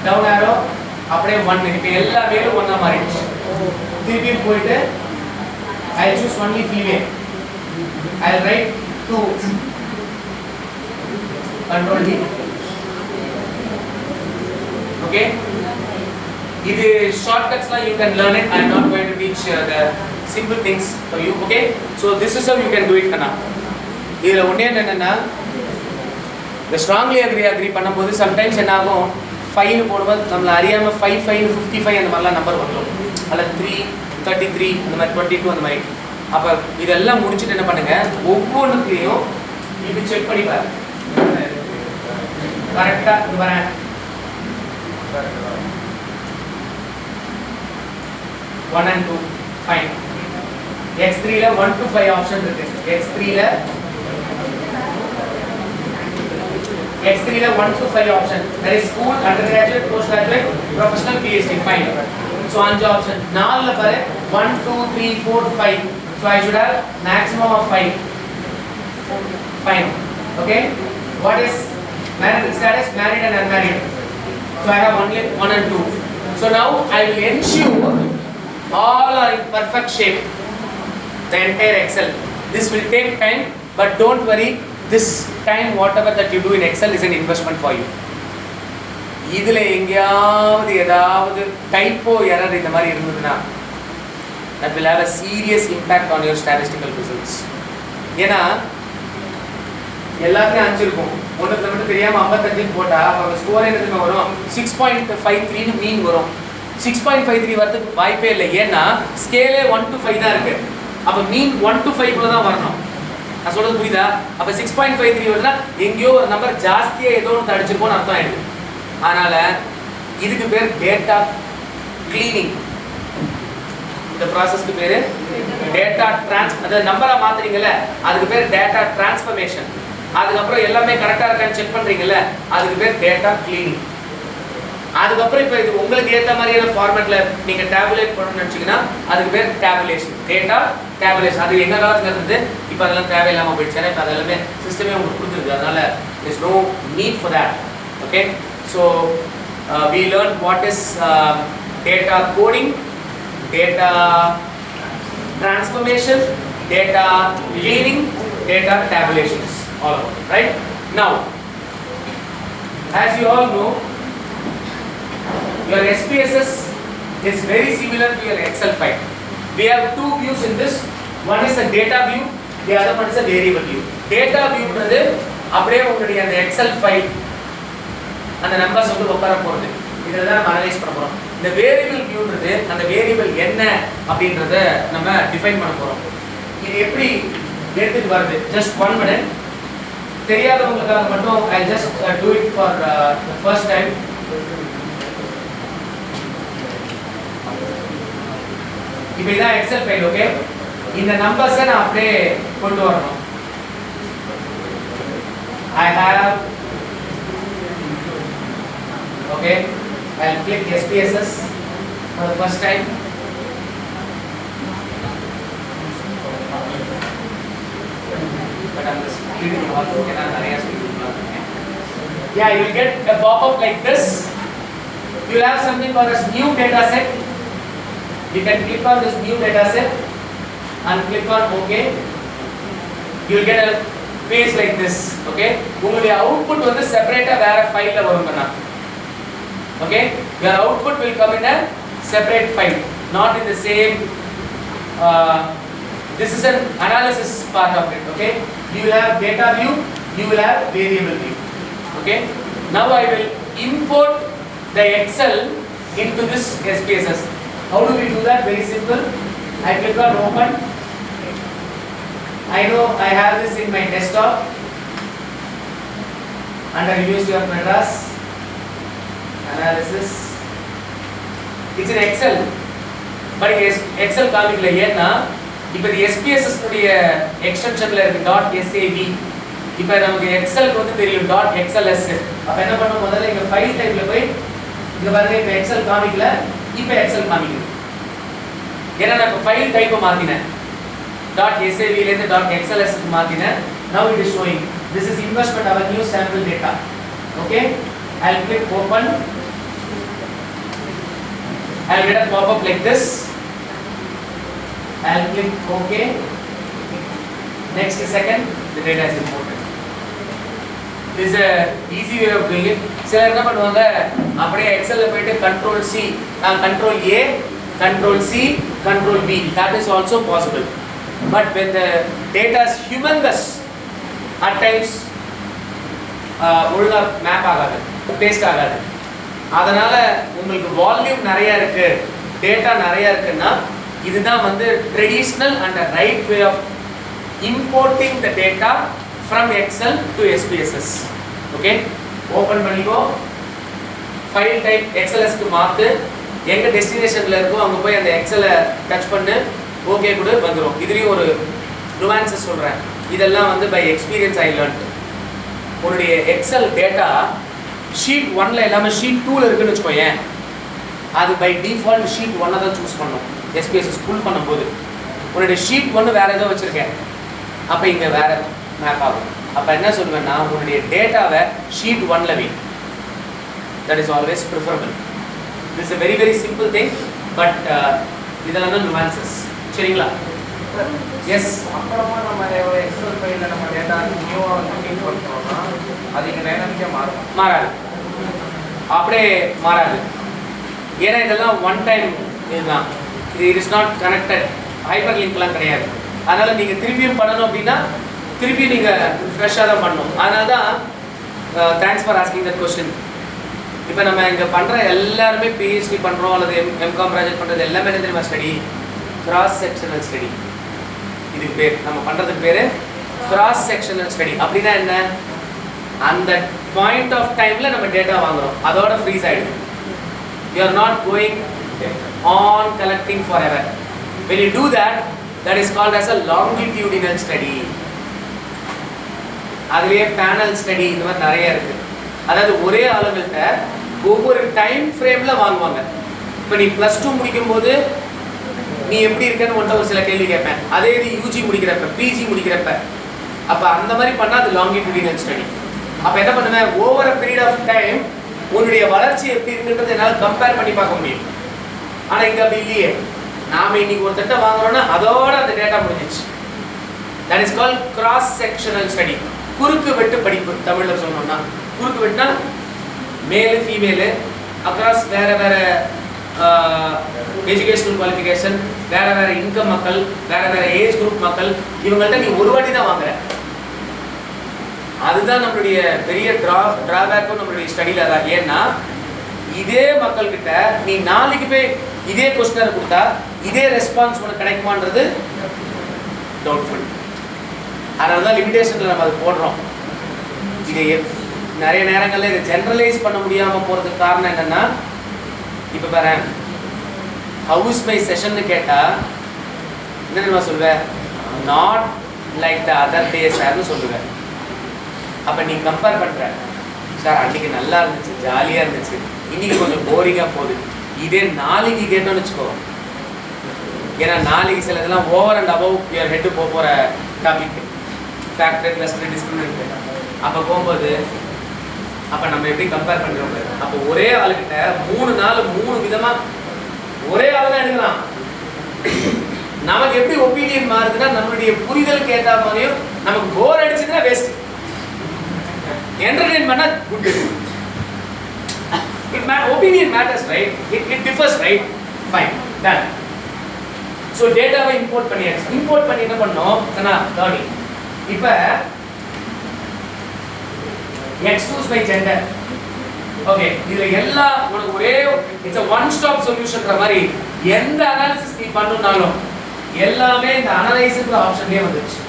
down arrow அப்படியே 1. இப்போ எல்லா மேலும் 1 ஆ மாறிடுச்சு. திருப்பி போயிட்டு I choose only female. I will write 2. Control D. Okay. இது shortcuts la you can learn it. I am not going to teach the simple things for you. Okay. So this is how you can do it now. இதுல ஒண்ணே என்னன்னா, the strongly agree பண்ணும்போது sometimes என்ன ஆகும், 5 போடும்போது நம்மள அறியாம 5 55 அந்த மாதிரிலாம் நம்பர் வந்துரும். அல்ல 3 33 அந்த மாதிரி 22 அந்த மாதிரி. அப்ப இதெல்லாம் முடிச்சிட்டு என்ன பண்ணுங்க, ஒவ்வொன்றுத்தையும் இப்படி செக் பண்ணி பாருங்க. கரெக்ட்டா இது வரேன். One and 2 fine. X3 ல 1 to 5 ஆப்ஷன் இருக்கு. X3 ல 1 to 5 option. That is school, undergraduate, postgraduate, professional, PhD. Fine. So on job option. Now la pare 1 2 3 4 5. So I should have maximum of 5. Fine. Okay. What is married status? Married and unmarried. So I have only 1 and 2. So now I will ensure all are in perfect shape. The entire Excel. This will take time, but don't worry. This time whatever that you do in Excel is an investment for you. இதுல எங்கயாவது ஏதாவது டைப்போ error இந்த மாதிரி இருந்ததுன்னா that will have a serious impact on your statistical results. ஏன்னா எல்லாத்துலயும் 5 இருக்கும், ஒண்ணுக்கு மட்டும் தெரியாம 55 போட்டா அவங்க ஸ்கோர் என்னதுமே வரும் 6.53 னு மீன் வரும். 6.53 வரதுக்கு வாய்ப்பே இல்லை. ஏன்னா ஸ்கேலே 1 to 5 தான் இருக்கு. அப்ப மீன் 1 to 5 குள்ள தான் வரணும். நான் சொல்றது புரியுதா? அப்ப 6.53 வருதுன்னா எங்கேயோ ஒரு நம்பர் ஜாஸ்தியா ஏதோ ஒன்று அடிச்சிருக்கோம்னு அர்த்தம் ஆயிடுது. அதனால இதுக்கு பேர் டேட்டா கிளீனிங். இந்த ப்ராசஸ்க்கு பேரு டேட்டா அந்த நம்பரை மாத்துறீங்கல்ல, அதுக்கு பேர் டேட்டா டிரான்ஸ்ஃபர்மேஷன். அதுக்கப்புறம் எல்லாமே கரெக்டா இருக்கான்னு செக் பண்றீங்கல்ல, அதுக்கு பேர் டேட்டா கிளீனிங். அதுக்கப்புறம் இப்போ இது உங்களுக்கு ஏற்ற மாதிரியான ஃபார்மேட்ல நீங்க டேபுலேட் பண்ணணும்னு நினைச்சீங்கன்னா அதுக்கு பேர் டேபுலேஷன், டேட்டா டேபுலேஷன். அது என்ன காலத்துல இருந்து இப்போ அதெல்லாம் தேவையில்லாம போயிடுச்சு. ஏன்னா இப்போ அதெல்லாமே சிஸ்டமே உங்களுக்கு கொடுத்துருக்கு. அதனால there is no need for that. Okay, so we learned what is data coding, data transformation, data cleaning, data tabulations, all of it, right? Now, as you all know, your SPSS is very similar to your Excel file. We have two views in this. One is a data view, the other one is a variable view. Data view ன்றது அப்படியே உங்களுடைய அந்த Excel file அந்த numbers வந்து உட்கார போறது. இத தான் நம்ம அனலைஸ் பண்ண போறோம். இந்த வேரியபிள் வியூன்றது அந்த வேரியபிள் என்ன அப்படின்றத நம்ம டிஃபைன் பண்ண போறோம். இது எப்படி எடுத்துட்டு வருது? just 1 minute. தெரியாதவங்களுக்காக மட்டும் I just do it for the first time. இப்போ இதான் எக்ஸல் ஃபைல். ஓகே, இந்த நம்பர்ஸை நான் அப்படியே கொண்டு வரணும். I have, okay, I'll click SPSS for the first time. But I'm just clearing all the areas. Yeah, you will get a pop-up like this. You will have something called as new data set. You can click on this new data set and click on OK. You will get a page like this. Okay, உங்களுடைய output வந்து செப்பரேட்டா வேற ஃபைல்ல வரும்னா. Okay, your output will come in a separate file, not in the same. This is an analysis part of it. Okay, you will have data view, you will have variable view. Okay, now I will import the Excel into this SPSS. How do we do that? Very simple. I click on open. I know I have this in my desktop under University of Madras. Analysis. It's in Excel. But Excel காமிக்கல ஏன்னா இப்போ இந்த SPSS உடைய எக்ஸ்டென்ஷன்ல இருக்கு .sav. இப்போ நமக்கு எக்ஸலுக்கு வந்து தெரியும் .xls. அப்ப என்ன பண்ணணும், முதல்ல இங்க ஃபைல் டைப்ல போய் இங்க பாருங்க, இப்போ எக்ஸல் காமிக்கல, இப்போ எக்ஸல் காமிக்குது. ஏன்னா நான் இப்போ ஃபைல் டைப்பை மாத்தினேன், .sav ல இருந்து .xls க்கு மாத்தினேன். Now it is showing this is investment avenue sample data. Okay, I'll click open. I'll get a pop-up like this. I'll click OK. Next second, the data is imported. This is a easy way of doing it. சிலர் என்ன பண்ணுவாங்க, அப்படியே எக்ஸல்ல போயிட்டு Control C, Control A, Control C, Control V. That is also possible. But when the data is humongous, at times ஒழுங்கா map ஆகாது, paste ஆகாது. அதனால உங்களுக்கு வால்யூம் நிறைய இருக்கு, டேட்டா நிறைய இருக்குன்னா இதுதான் வந்து traditional and right way of importing the data from Excel to SPSS. Okay, open பண்ணிக்கோ, ஃபைல் டைப் எக்ஸல்எஸ்க்கு மாற்று, எங்கே டெஸ்டினேஷனில் இருக்கோ அங்கே போய் அந்த எக்ஸலை டச் பண்ணு, ஓகே கூட வந்துடும். இதுலேயும் ஒரு நுவான்சஸ் சொல்கிறேன், இதெல்லாம் வந்து பை எக்ஸ்பீரியன்ஸ் ஐ லேர்ன். உன்னுடைய எக்ஸல் டேட்டா ஷீட் 1ல் எல்லாமே ஷீட் 2ல் இருக்குன்னு வச்சுக்கோயேன், அது பை டிஃபால்ட் ஷீட் 1 தான் சூஸ் பண்ணும். எஸ்பிஎஸ்எஸ் புல் பண்ணும்போது உன்னுடைய ஷீட் 1 வேறு ஏதோ வச்சுருக்கேன், அப்போ இங்கே வேறு மேப் ஆகும். அப்போ என்ன சொல்லுவேன்னா, உன்னுடைய டேட்டாவை ஷீட் 1ல் வை. That is always preferable. This is a very very simple thing, but இதெல்லாம் தான் நுவான்சஸ். சரிங்களா? எஸ். அப்புறமா நம்ம எக்ஸல் ஃபைலில் நம்ம டேட்டா நியூவாக வந்து ஃபீல் பண்ணுறோம்னா அது இங்கே டைனாமிக்காக மாறாது. அப்படியே மாறாது. ஏன்னா இதெல்லாம் ஒன் டைம் இதுதான், இது இஸ் நாட் கனெக்டட், ஹைப்பர் லிங்க்லாம் கிடையாது. அதனால் நீங்கள் திருப்பியும் பண்ணணும் அப்படின்னா திருப்பி நீங்கள் ஃப்ரெஷ்ஷாக தான் பண்ணணும். அதனால தான் thanks for asking that question. இப்போ நம்ம இங்கே பண்ணுற எல்லாருமே பிஹெச்டி பண்ணுறோம் அல்லது எம்காம் ப்ராஜெக்ட் பண்ணுறது எல்லாமே என்ன தெரியுமா, ஸ்டடி, கிராஸ் செக்ஷனல் ஸ்டடி. இதுக்கு பேர், நம்ம பண்ணுறதுக்கு பேர் கிராஸ் செக்ஷனல் ஸ்டடி. அப்படின்னா என்ன, அந்த பாயிண்ட் ஆஃப் டைமில் நம்ம டேட்டா வாங்குகிறோம், அதோட ஃப்ரீஸ் ஆகிடுது. You are not going on collecting forever. When you do that, that is called as a longitudinal study. அதுலேயே பேனல் ஸ்டடி இந்த மாதிரி நிறைய இருக்குது. அதாவது ஒரே ஆளுங்கள்கிட்ட ஒவ்வொரு டைம் ஃப்ரேமில் வாங்குவாங்க. இப்போ நீ +2 முடிக்கும்போது நீ எப்படி இருக்கன்னு ஒன்றை ஒரு சில கேள்வி கேட்பேன். அதே இது யூஜி முடிக்கிறப்ப, பிஜி முடிக்கிறப்ப, அப்போ அந்த மாதிரி பண்ணால் அது லாங்கிட்யூடினல் ஸ்டடி. அப்போ என்ன பண்ணுவேன், over a period of time உன்னுடைய வளர்ச்சி எப்படி இருக்குன்றது என்னால் கம்பேர் பண்ணி பார்க்க முடியும். ஆனால் இங்கே அப்படி இல்லையே, நாம் இன்னைக்கு ஒரு திட்டம் வாங்குறோன்னா அதோட அந்த டேட்டா முடிஞ்சிச்சு. That is called cross sectional study. குறுக்கு வெட்டு படிப்பு தமிழில் சொன்னோம்னா, குறுக்கு வெட்டுனா மேலு ஃபீமேலு அக்ராஸ் வேறு வேறு எஜுகேஷனல் குவாலிஃபிகேஷன், வேறு வேறு இன்கம் மக்கள், வேறு வேறு ஏஜ் குரூப் மக்கள், இவங்கள்ட்ட நீ ஒரு வாட்டி தான் வாங்குற. அதுதான் நம்மளுடைய பெரிய ட்ராபேக்கும் நம்மளுடைய ஸ்டடியில் தான். ஏன்னா இதே மக்கள்கிட்ட நீ நாளைக்கு போய் இதே கொஸ்டினர் கொடுத்தா இதே ரெஸ்பான்ஸ் உனக்கு கிடைக்குமான்றது டவுட்ஃபுல். அதனால தான் லிமிடேஷனில் நம்ம அது போடுறோம். இதை நிறைய நேரங்களில் இதை ஜென்ரலைஸ் பண்ண முடியாமல் போகிறதுக்கு காரணம் என்னென்னா, இப்போ பாரு how is my session னு கேட்டா என்ன தெரியுமா சொல்வேன்? not like the other days னு சொல்லுவேன். அப்ப நீ கம்பேர் பண்ற, சார் அன்னைக்கு நல்லா இருந்துச்சு, ஜாலியா இருந்துச்சு, இன்னைக்கு கொஞ்சம் போரிங்கா போகுது. இதே நாளைக்கு கேட்டோம்னு வச்சுக்கோ, ஏன்னா நாளைக்கு சில இதெல்லாம் over and above your head போகிற டாபிக், ஃபேக்டர் கிளஸ்டர் டிஸ்கிரிமினேட். அப்போ போகும்போது அப்போ நம்ம எப்படி கம்பேர் பண்ணுறோம்? அப்போ ஒரே ஆளுக்கிட்ட 3 நாள் 3 விதமாக ஒரே ஆள் தான் எடுக்கலாம். நமக்கு எப்படி ஒப்பீனியன் மாறுதுன்னா நம்மளுடைய புரிதலுக்கு ஏற்ற மாதிரியும். நமக்கு போர் அடிச்சுன்னா வேஸ்ட், என்டர்டெயின் பண்ணா good. Opinion matters, right? It differs, right? Fine, done. So data import பண்ணியாச்சு. Import பண்ணி என்ன பண்ணோம்? learning. இப்போ x2 is by gender. Okay, இதுல எல்லாம் உனக்கு ஒரே it's a one stop solution மாதிரி எந்த அனாலிசிஸ் நீ பண்ணனும்னாலும் எல்லாமே இந்த அனலைஸ்ங்கிற ஆப்ஷன்லயே வந்துருச்சு.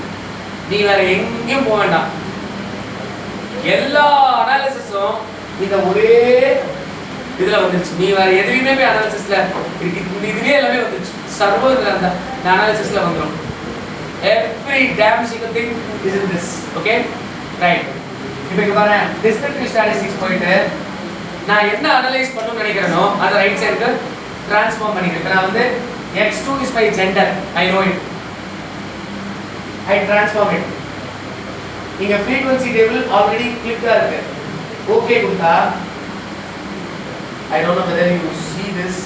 நீ வேற எங்கேயும் போக வேண்டாம். எல்லா அனாலிசிஸும் இந்த ஒரே இதுல வந்துருச்சு. நீ வேற எதுவுமே போய் அனாலிசிஸ்ல இதுலயே எல்லாமே வந்துருச்சு. சர்வர் அந்த அனாலிசிஸ்ல வந்துரும். Every damn single thing is in this. Okay? Right. இப்போ இங்க பாருங்க, descriptive statistics போயிட்டு நான் என்ன அனலைஸ் பண்ணனும்னு நினைக்கிறேனோ அத ரைட் சைடுக்கு ட்ரான்ஸ்ஃபார்ம் பண்ணிக்கிறேன். இப்போ நான் வந்து x2 is by gender. I know it. I transform it. இங்க frequency table already clicked இருக்கு. Okay கொடுத்தா I don't know whether you see this.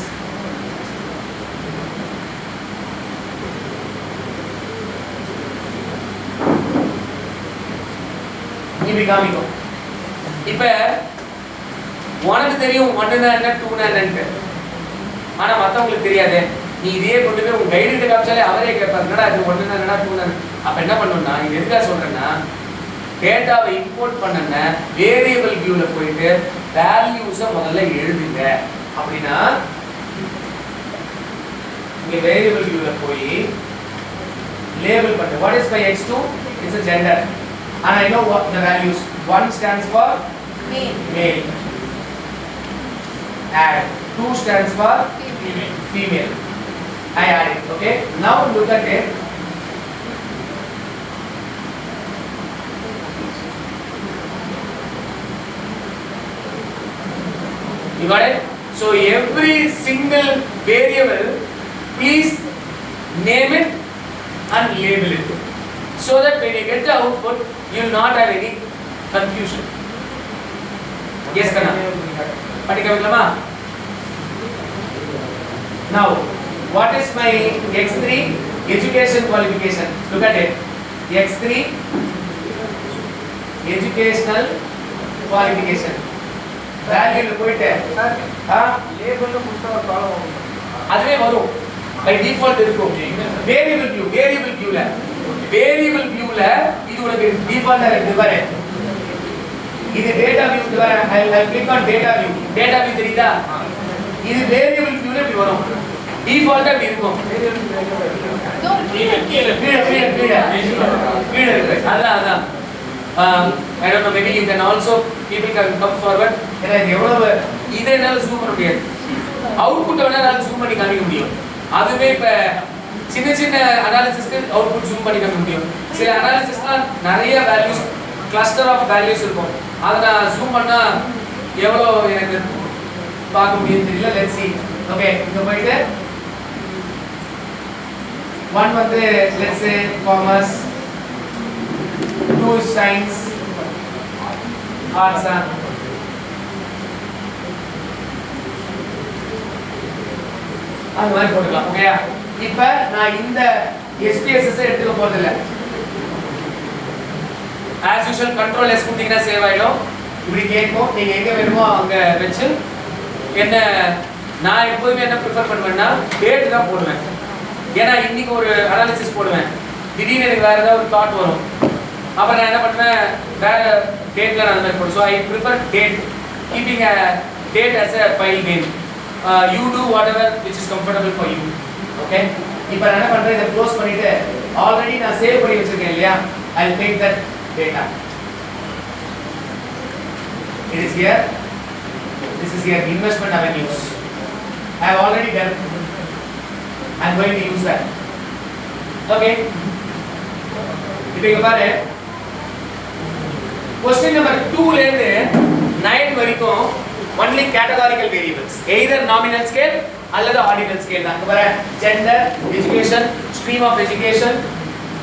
இப்படி காமிக்கும். இப்போ உனக்கு தெரியும் 1 என்ன 2 என்னன்னு, ஆனா மத்தவங்களுக்கு தெரியாது. நீ இதே கொண்டு போய் உங்க கைடு கிட்ட காமிச்சாலே அவரே கேட்பாரு, என்னடா இது 1 என்னடா 2 என்ன. அப்ப என்ன பண்ணணும்னா, இது எதுக்காக சொல்றேன்னா, டேட்டாவை இம்போர்ட் பண்ணன வேரியபிள் வியூல போயிட்டு வேல்யூஸை முதல்ல எழுதுங்க. அப்படின்னா இங்க வேரியபிள் வியூல போய் லேபிள் பண்ணு. what is by x2? it's a gender and I know what the values. 1 stands for male, add. 2 stands for female. I add it. Okay, now look at it. You got it? So every single variable, please name it and label it, so that when you get the output, you will not have any confusion. Yes, Kana? Padikaviklama? Now, what is my x3 education qualification? Look at it. x3 educational qualification. வேல்யூல போயிட்டு லேபிள்ல கொடுத்தா ஒரு காலம் வரும். அதுவே வரும். By default இருக்கும். Variable வியூல இது உனக்கு டிஃபால்ட்டா இருக்கு பாரு. இது டேட்டா வியூ இது பாரு. I click on data view. Data view தெரியுதா? இது வேரியபிள் வியூல இப்படி வரும். டிஃபால்ட்டா இப்படி இருக்கும். கீழ இருக்கு. அதான் I don't know, maybe you can also, people can come forward. ஏன்னா இது எவ்வளவு இதை என்னால ஜூம் பண்ண முடியாது. அவுட்புட் வேணால ஜூம் பண்ணி காமிக்க முடியும். அதுவே இப்ப சின்ன அனாலிசிஸ்க்கு அவுட்புட் ஜூம் பண்ணி காமிக்க முடியும். சில அனாலிசிஸ்லாம் நிறைய வேல்யூஸ், கிளஸ்டர் ஆஃப் வேல்யூஸ் இருக்கும். அதை நான் ஜூம் பண்ணா எவ்வளவு எனக்கு பார்க்க முடியும் தெரியல. Let's see. ஓகே, இங்க போயிட்டு 1 வந்து let's say commerce, 2 is science, arts அந்த மாதிரி போட்டுக்கலாம். ஓகேயா? இப்போ நான் இந்த SPSS எடுத்துக்க போறது இல்ல. as usual control s கொடுத்தீங்கன்னா சேவ் ஆயிடும். இப்படி கேட்கும். நீங்க எங்க வேணுமோ அங்க வெச்சு என்ன நான் எப்பவுமே என்ன ப்ரிஃபர் பண்ணுவேன்னா டேட் தான் போடுவேன். ஏன்னா இன்னைக்கு ஒரு அனாலிசிஸ் போடுவேன், திடீர்னு எனக்கு வேற ஏதாவது ஒரு தாட் வரும். அப்ப நான் என்ன பண்ணுவேன், வேற டேட்ல நான் அந்த மாதிரி போடுவேன். So I prefer date, keeping a date as a file name. You do whatever which is comfortable for you. Okay? இப்போ நான் என்ன பண்றேன், இதை க்ளோஸ் பண்ணிட்டு ஆல்ரெடி நான் சேவ் பண்ணி வச்சிருக்கேன் இல்லையா, I will take that data. It is here. This is here investment avenues. I have already done. I'm going to use that. Okay. இப்போ இங்க பாரு question number 2 ல இருந்து 9 வரைக்கும் only categorical variables, either nominal scale அல்லது ordinal scale தான். இங்க பாரு gender, education, stream of education,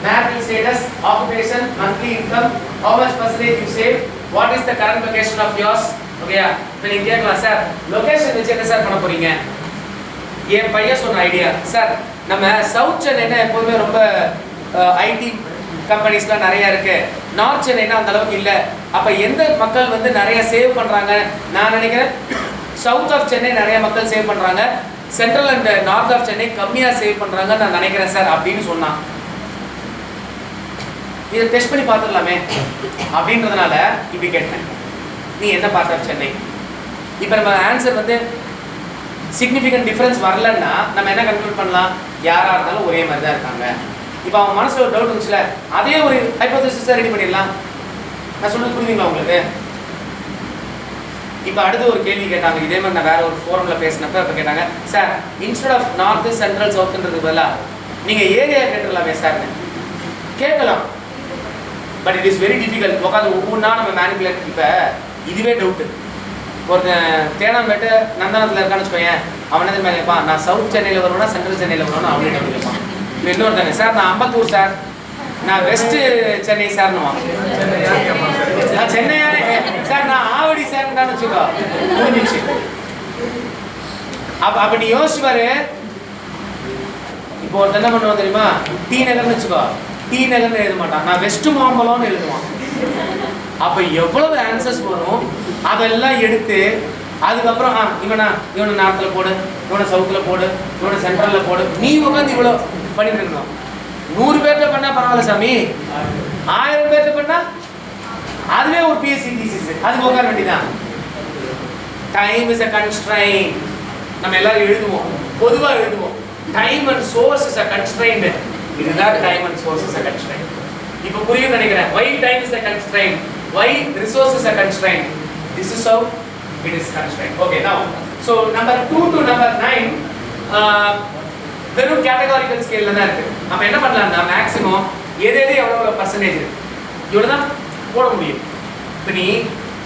marital status, occupation, monthly income, how much percentage you save, what is the current location of yours. ஓகேயா? இப்போ நீங்க கேட்கலாம் சார் லொகேஷன் வச்சு என்ன சார் பண்ண போறீங்க? என் பையன் சொன்ன ஐடியா சார் நம்ம சவுத் சென்னைனா எப்போதுமே ரொம்ப ஐடி கம்பெனிஸ்லாம் நிறைய இருக்கு, நார்த் சென்னைனா அந்த அளவுக்கு இல்லை, அப்போ எந்த மக்கள் வந்து நிறைய சேவ் பண்ணுறாங்க? நான் நினைக்கிறேன் சவுத் ஆஃப் சென்னை நிறைய மக்கள் சேவ் பண்ணுறாங்க, central and north of Chennai கம்மியாக சேவ் பண்ணுறாங்கன்னு நான் நினைக்கிறேன் சார் அப்படின்னு சொன்னான். இதை டெஸ்ட் பண்ணி பார்த்துடலாமே அப்படின்றதுனால இப்படி கேட்டேன், நீ என்ன பார்ட் ஆஃப் சென்னை? இப்போ நம்ம ஆன்சர் வந்து சிக்னிஃபிகன்ட் டிஃபரன்ஸ் வரலன்னா நம்ம என்ன கன்க்ளூட் பண்ணலாம்? யாராக இருந்தாலும் ஒரே மாதிரி தான் இருக்காங்க. இப்போ அவன் மனசில் ஒரு டவுட் இருந்துச்சுல, அதே ஒரு ஹைப்போதசிஸை ரெடி பண்ணிடலாம். நான் சொல்றது புரியுதுங்களா உங்களுக்கு? இப்போ அடுத்து ஒரு கேள்வி கேட்டாங்க, இதே மாதிரி நான் வேற ஒரு ஃபோரமில் பேசினப்ப இப்போ கேட்டாங்க sir instead of north central சவுத்துன்றது பதிலாக நீங்கள் ஏரியா கேட்டுடலாமே சார்னு. கேட்கலாம், but it is very difficult. உட்காந்து ஒவ்வொன்றா நம்ம மேனிபுலேட். இப்போ இதுவே டவுட்டு, ஒருத்தன் தேனாம்பேட்டு நந்தனத்தில் இருக்கான்னு வச்சுக்கோங்க, அவன் என்ன தெரியுமா கேட்பான், நான் சவுத் சென்னையில் வருவேன்னா சென்ட்ரல் சென்னையில் வருவேன்னா அவனே டவுட் கேட்பான். இப்போ இன்னொருத்தானே சார் நான் அம்பத்தூர் சார், நான் வெஸ்ட் சென்னை சார்னுவான். நான் சென்னையானே சார், நான் ஆவடி சார் தான் வச்சுக்கோ, புரிஞ்சிச்சு. அப்போ நீ யோசிச்சு பாரு. இப்போ ஒருத்தர் என்ன பண்ணுவான் தெரியுமா, டி நகர்னு வச்சுக்கோ, டி நகர்னு எழுத மாட்டான், நான் வெஸ்ட் மாம்பலம்னு எழுதுவான். அப்போ எவ்வளவு ஆன்சர்ஸ் வரும் அதெல்லாம் எடுத்து அதுக்கப்புறம் இவனை நார்த்தில் போடு, இவனை சவுத்தில் போடு, இவனை சென்ட்ரலில் போடு, நீ உட்காந்து இவ்வளோ பண்ணிட்டு இருக்கணும். 100 பேர்கிட்ட பண்ணால் பரவாயில்ல சாமி, 1000 பேர்கிட்ட பண்ணால் அதுவே ஒரு பிஎஸ்சி தீசிஸ், அதுக்கு உட்கார வேண்டியதான். Time is a constraint. நம்ம எல்லாரும் எழுதுவோம், பொதுவாக எழுதுவோம் time and source is a constraint. இதுதான் time and source is a constraint. இப்போ புரியும் நினைக்கிறேன். why time is a constraint, why resource is a constraint, this is how it is constraint. Okay, now so number 2 to number 9 வெறும் categorical scale ல தான் இருக்கு. நம்ம என்ன பண்ணலாம்னா மேக்ஸிமம் எது எவ்வளவு பர்சன்டேஜ் இவ்வளவு தான் போட முடியும். இப்போ நீ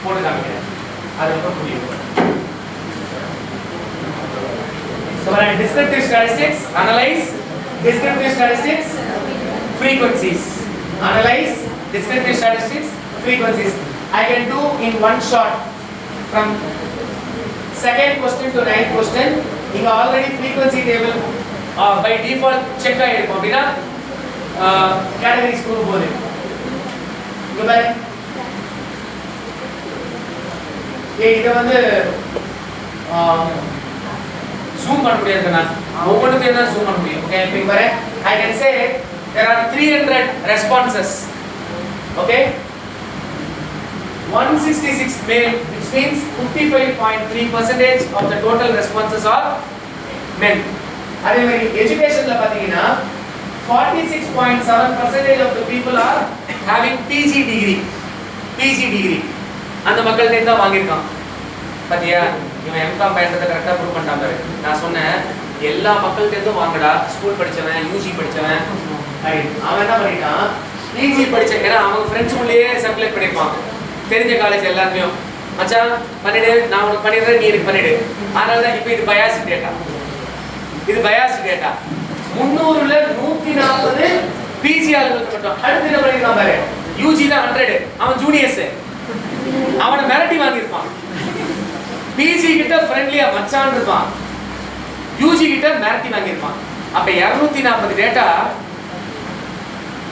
போட்டு காமிக்கிறேன், அது ரொம்ப புரியும். So descriptive statistics, analyze descriptive statistics, frequencies. Analyze descriptive statistics, frequencies. I can do in one shot from second question to ninth question. You already frequency table by default check ஆயிருக்கும். அப்படினா categories போகும்போது இங்க பாரு, இத வந்து zoom பண்ண முடியாதுன்னா ஒவ்வொன்றுத்தையும் தான் zoom பண்ண முடியும். ஓகே, இப்போ இங்க பாரு, I can say there are 300 responses. Okay, 166 male, which means 55.3% of the total responses are men. அதே மாதிரி educationல பாத்தீங்கன்னா 46.7% of the people are having PG degree. அந்த மக்கள்கிட்ட தான் வாங்கியிருக்கான். பாத்தியா, இவன் எம்காம் பையன்றதை கரெக்டாக ப்ரூவ் பண்ணிட்டான் பாரு. நான் சொன்னேன் எல்லா மக்கள்கிட்டேருந்தும் வாங்கடா, ஸ்கூல் படித்தவன், யூஜி படித்தவன். அவன் என்ன பண்ணிட்டான், பிஜி படித்த, ஏன்னா அவங்க ஃப்ரெண்ட்ஸுக்குள்ளேயே சர்க்குலேட் பண்ணியிருப்பான் தெரிஞ்ச காலேஜ் எல்லாத்தையும். மச்சான் பண்ணிடு, நான் உனக்கு பண்ணிடுறேன், நீ எனக்கு பண்ணிடு. அதனால தான் இப்போ இது பயாஸ் டேட்டா. 300ல் 140 பிஜி ஆளுங்களுக்கு மட்டும். அடுத்து என்ன பண்ணியிருக்கான் பாரு, யூஜியில் 100, அவன் ஜூனியர்ஸ், அவனை மிரட்டி வாங்கியிருப்பான். பிஜி கிட்ட ஃப்ரெண்ட்லியா மச்சான் இருப்பான், யூஜி கிட்ட மிரட்டி வாங்கியிருப்பான். அப்ப 240 டேட்டா,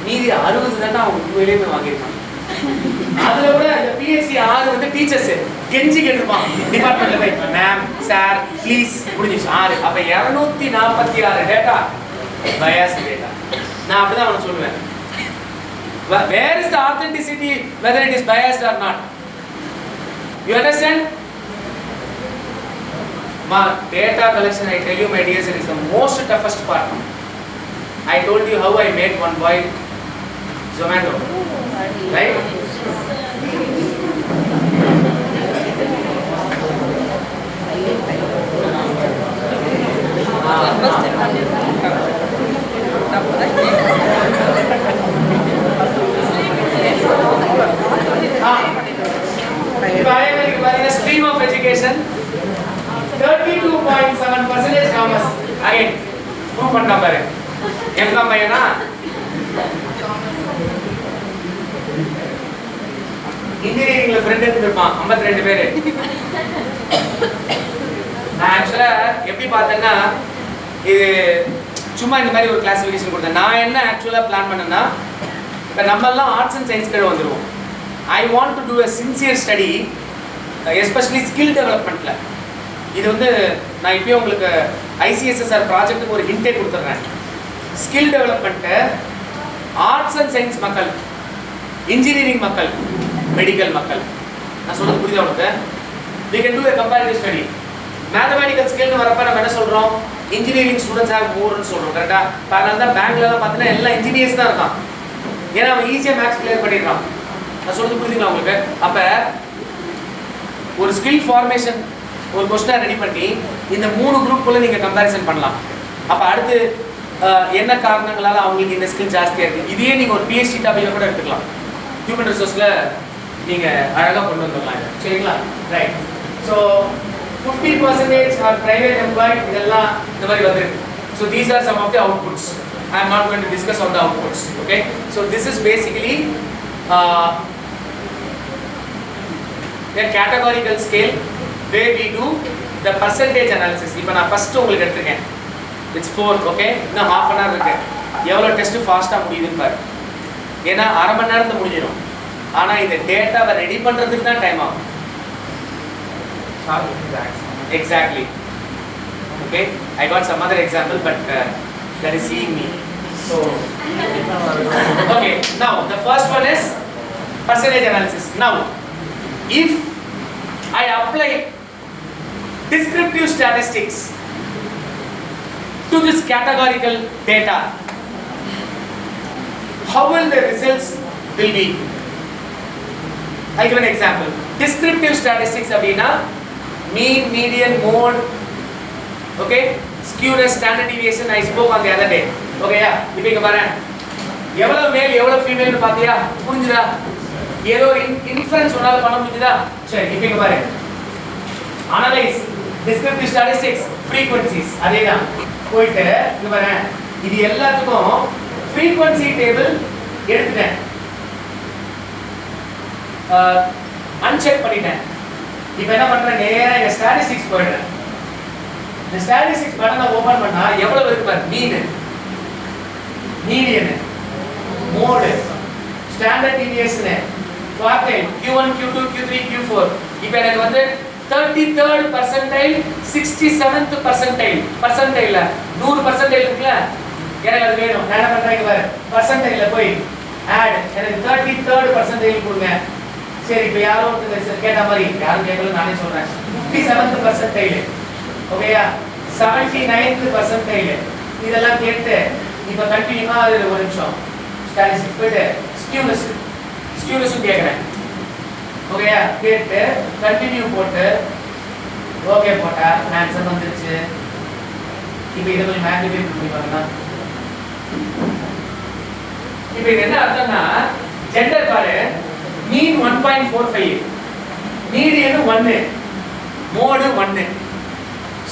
மீதி 60 தானே அவன் உண்மையிலேயே வாங்கியிருப்பான். அதுல கூட இந்த பிஹெச்டி 6 வந்து டீச்சர்ஸ் கெஞ்சி கேட்டிருப்பான் டிபார்ட்மெண்ட்ல போய், மேம் சார் ப்ளீஸ், முடிஞ்சிச்சு 6. அப்ப 246 டேட்டா பயாஸ் டேட்டா. நான் அப்படிதான் அவனுக்கு சொல்லுவேன். Where is the authenticity, whether it is biased or not? You understand? Data collection, I tell you my dears, it is the most toughest part. I told you how I made one boy Zomato, right? இருப்பான் 52 பேர். நான் ஆக்சுவலாக எப்படி பார்த்தேன்னா இது சும்மா இந்த மாதிரி ஒரு கிளாசிஃபிகேஷன் கொடுத்தேன். நான் என்ன ஆக்சுவலாக பிளான் பண்ணேன்னா இப்போ நம்மெல்லாம் ஆர்ட்ஸ் அண்ட் சயின்ஸ் கீழே வந்துடுவோம். I want to do a sincere study especially skill டெவலப்மெண்ட்டில். இது வந்து நான் இப்போயே உங்களுக்கு ஐசிஎஸ்எஸ்ஆர் ப்ராஜெக்ட்டுக்கு ஒரு ஹிண்டே கொடுத்துட்றேன். Skill development arts and science மக்கள், இன்ஜினியரிங் மக்கள், மெடிக்கல் மக்கள். நான் சொல்கிறது புரியுதா உங்களுக்கு? we can do a comparative study. Mathematical ஸ்கில்னு வரப்போ நம்ம என்ன சொல்கிறோம்? இன்ஜினியரிங் ஸ்டூடெண்ட்ஸ் ஹேவ் மோர்னு சொல்கிறோம். கரெக்டாக? அதனால தான் பேங்க்லலாம் பார்த்தீங்கன்னா எல்லாம் இன்ஜினியர்ஸ் தான் இருக்கான். ஏன்னா அவன் ஈஸியாக மேக்ஸ் கிளியர் பண்ணிடுறான். நான் சொல்கிறது புரியுதுங்களா உங்களுக்கு? அப்போ ஒரு ஸ்கில் ஃபார்மேஷன் ஒரு கொஸ்டினை ரெடி பண்ணி இந்த 3 குரூப்புக்குள்ளே நீங்கள் கம்பேரிசன் பண்ணலாம். அப்போ அடுத்து என்ன காரணங்களால் அவங்களுக்கு இந்த ஸ்கில் ஜாஸ்தியாக இருக்குது, இதையே நீங்கள் ஒரு பிஹெச்டி டாபிக்காக கூட எடுத்துக்கலாம். ஹியூமன் ரிசோர்ஸில் நீங்கள் அழகாக கொண்டு வந்துடலாம். சரிங்களா? Right. So 50% are private employ, இதெல்லாம் இந்த மாதிரி வந்துருக்கு. So these are some of the outputs. I am not going to discuss on the outputs. Okay, so this is basically a categorical scale where we do the percentage analysis. இப்போ நான் first உங்களுக்கு எடுத்துக்கேன். It's 4. Okay, இன்னும் half an hour இருக்கு. எவ்வளோ test ஃபாஸ்ட்டாக முடியுதுன்னு பாரு. ஏன்னா அரை மணி நேரத்தில் முடிஞ்சிடும். ஆனால் இந்த டேட்டாவை ரெடி பண்ணுறதுக்கு தான் டைம் ஆகும். Exactly. Okay, I got some other example, but that is seeing me. So, okay, now the first one is percentage analysis. Now, if I apply descriptive statistics to this categorical data, how will the results will be? I give an example. Descriptive statistics abina mean, median, mode, okay, skewness, standard deviation. I spoke on the other day. Okay, yeah. இப்போ இங்க பாரு, எவ்வளவு மேல் எவ்வளவு ஃபீமேல்னு பாத்தியா? புரிஞ்சுதா? ஏதோ inference உன்னால பண்ண முடியுதா? சரி, இப்போ இங்க பாரு, அனலைஸ் டிஸ்கிரிப்டிவ் ஸ்டாட்டிஸ்டிக்ஸ் ஃப்ரீக்வென்சிஸ். அதேதான் போயிட்டு இங்க பாரு, இது எல்லாத்துக்கும் ஃப்ரீக்வென்சி டேபிள் எடுத்துட்டேன், அன்செக் பண்ணிட்டேன். இப்போ என்ன பண்றேன்? நேரா இந்த ஸ்டாட்டிஸ்டிக்ஸ் போயிடுறேன். இந்த ஸ்டாட்டிஸ்டிக்ஸ் பட்டனை ஓபன் பண்ணா எவ்வளவு இருக்கு பாரு. Mean, median, mode, standard deviation, quartile, Q1, Q2, Q3, Q4. இப்போ எனக்கு வந்து 33rd percentile, 67th percentile, பர்சன்டைல்ல 100% இருக்குல்ல, எனக்கு அது வேணும். நான் என்ன பண்றேன் பாரு, பர்சன்டைல்ல போய் ஆட், எனக்கு 33rd percentile கொடுங்க. சரி, இப்போ யாரோ ஒருத்தர் கேட்ட மாதிரி, யாரும் கேட்கல, நானே சொல்றேன். 57th percentile, ஓகேயா, 79th percentile, இதெல்லாம் கேட்டு இப்போ கண்டினியூவா அது ஒரு நிமிஷம் ஸ்டாட்டிஸ்டிக்ஸ் போயிட்டு ஸ்கியூனஸ் கேட்குறேன். ஓகேயா, கேட்டு கண்டினியூ போட்டு ஓகே போட்டா ஆன்சர் வந்துருச்சு. இப்போ இதை கொஞ்சம் மேக்னிஃபை பண்ணி பாருங்க. இப்போ இது என்ன அர்த்தம்னா, ஜெண்டர் பாரு, மீன் 1.45, மீடியன் 1, மோடு 1,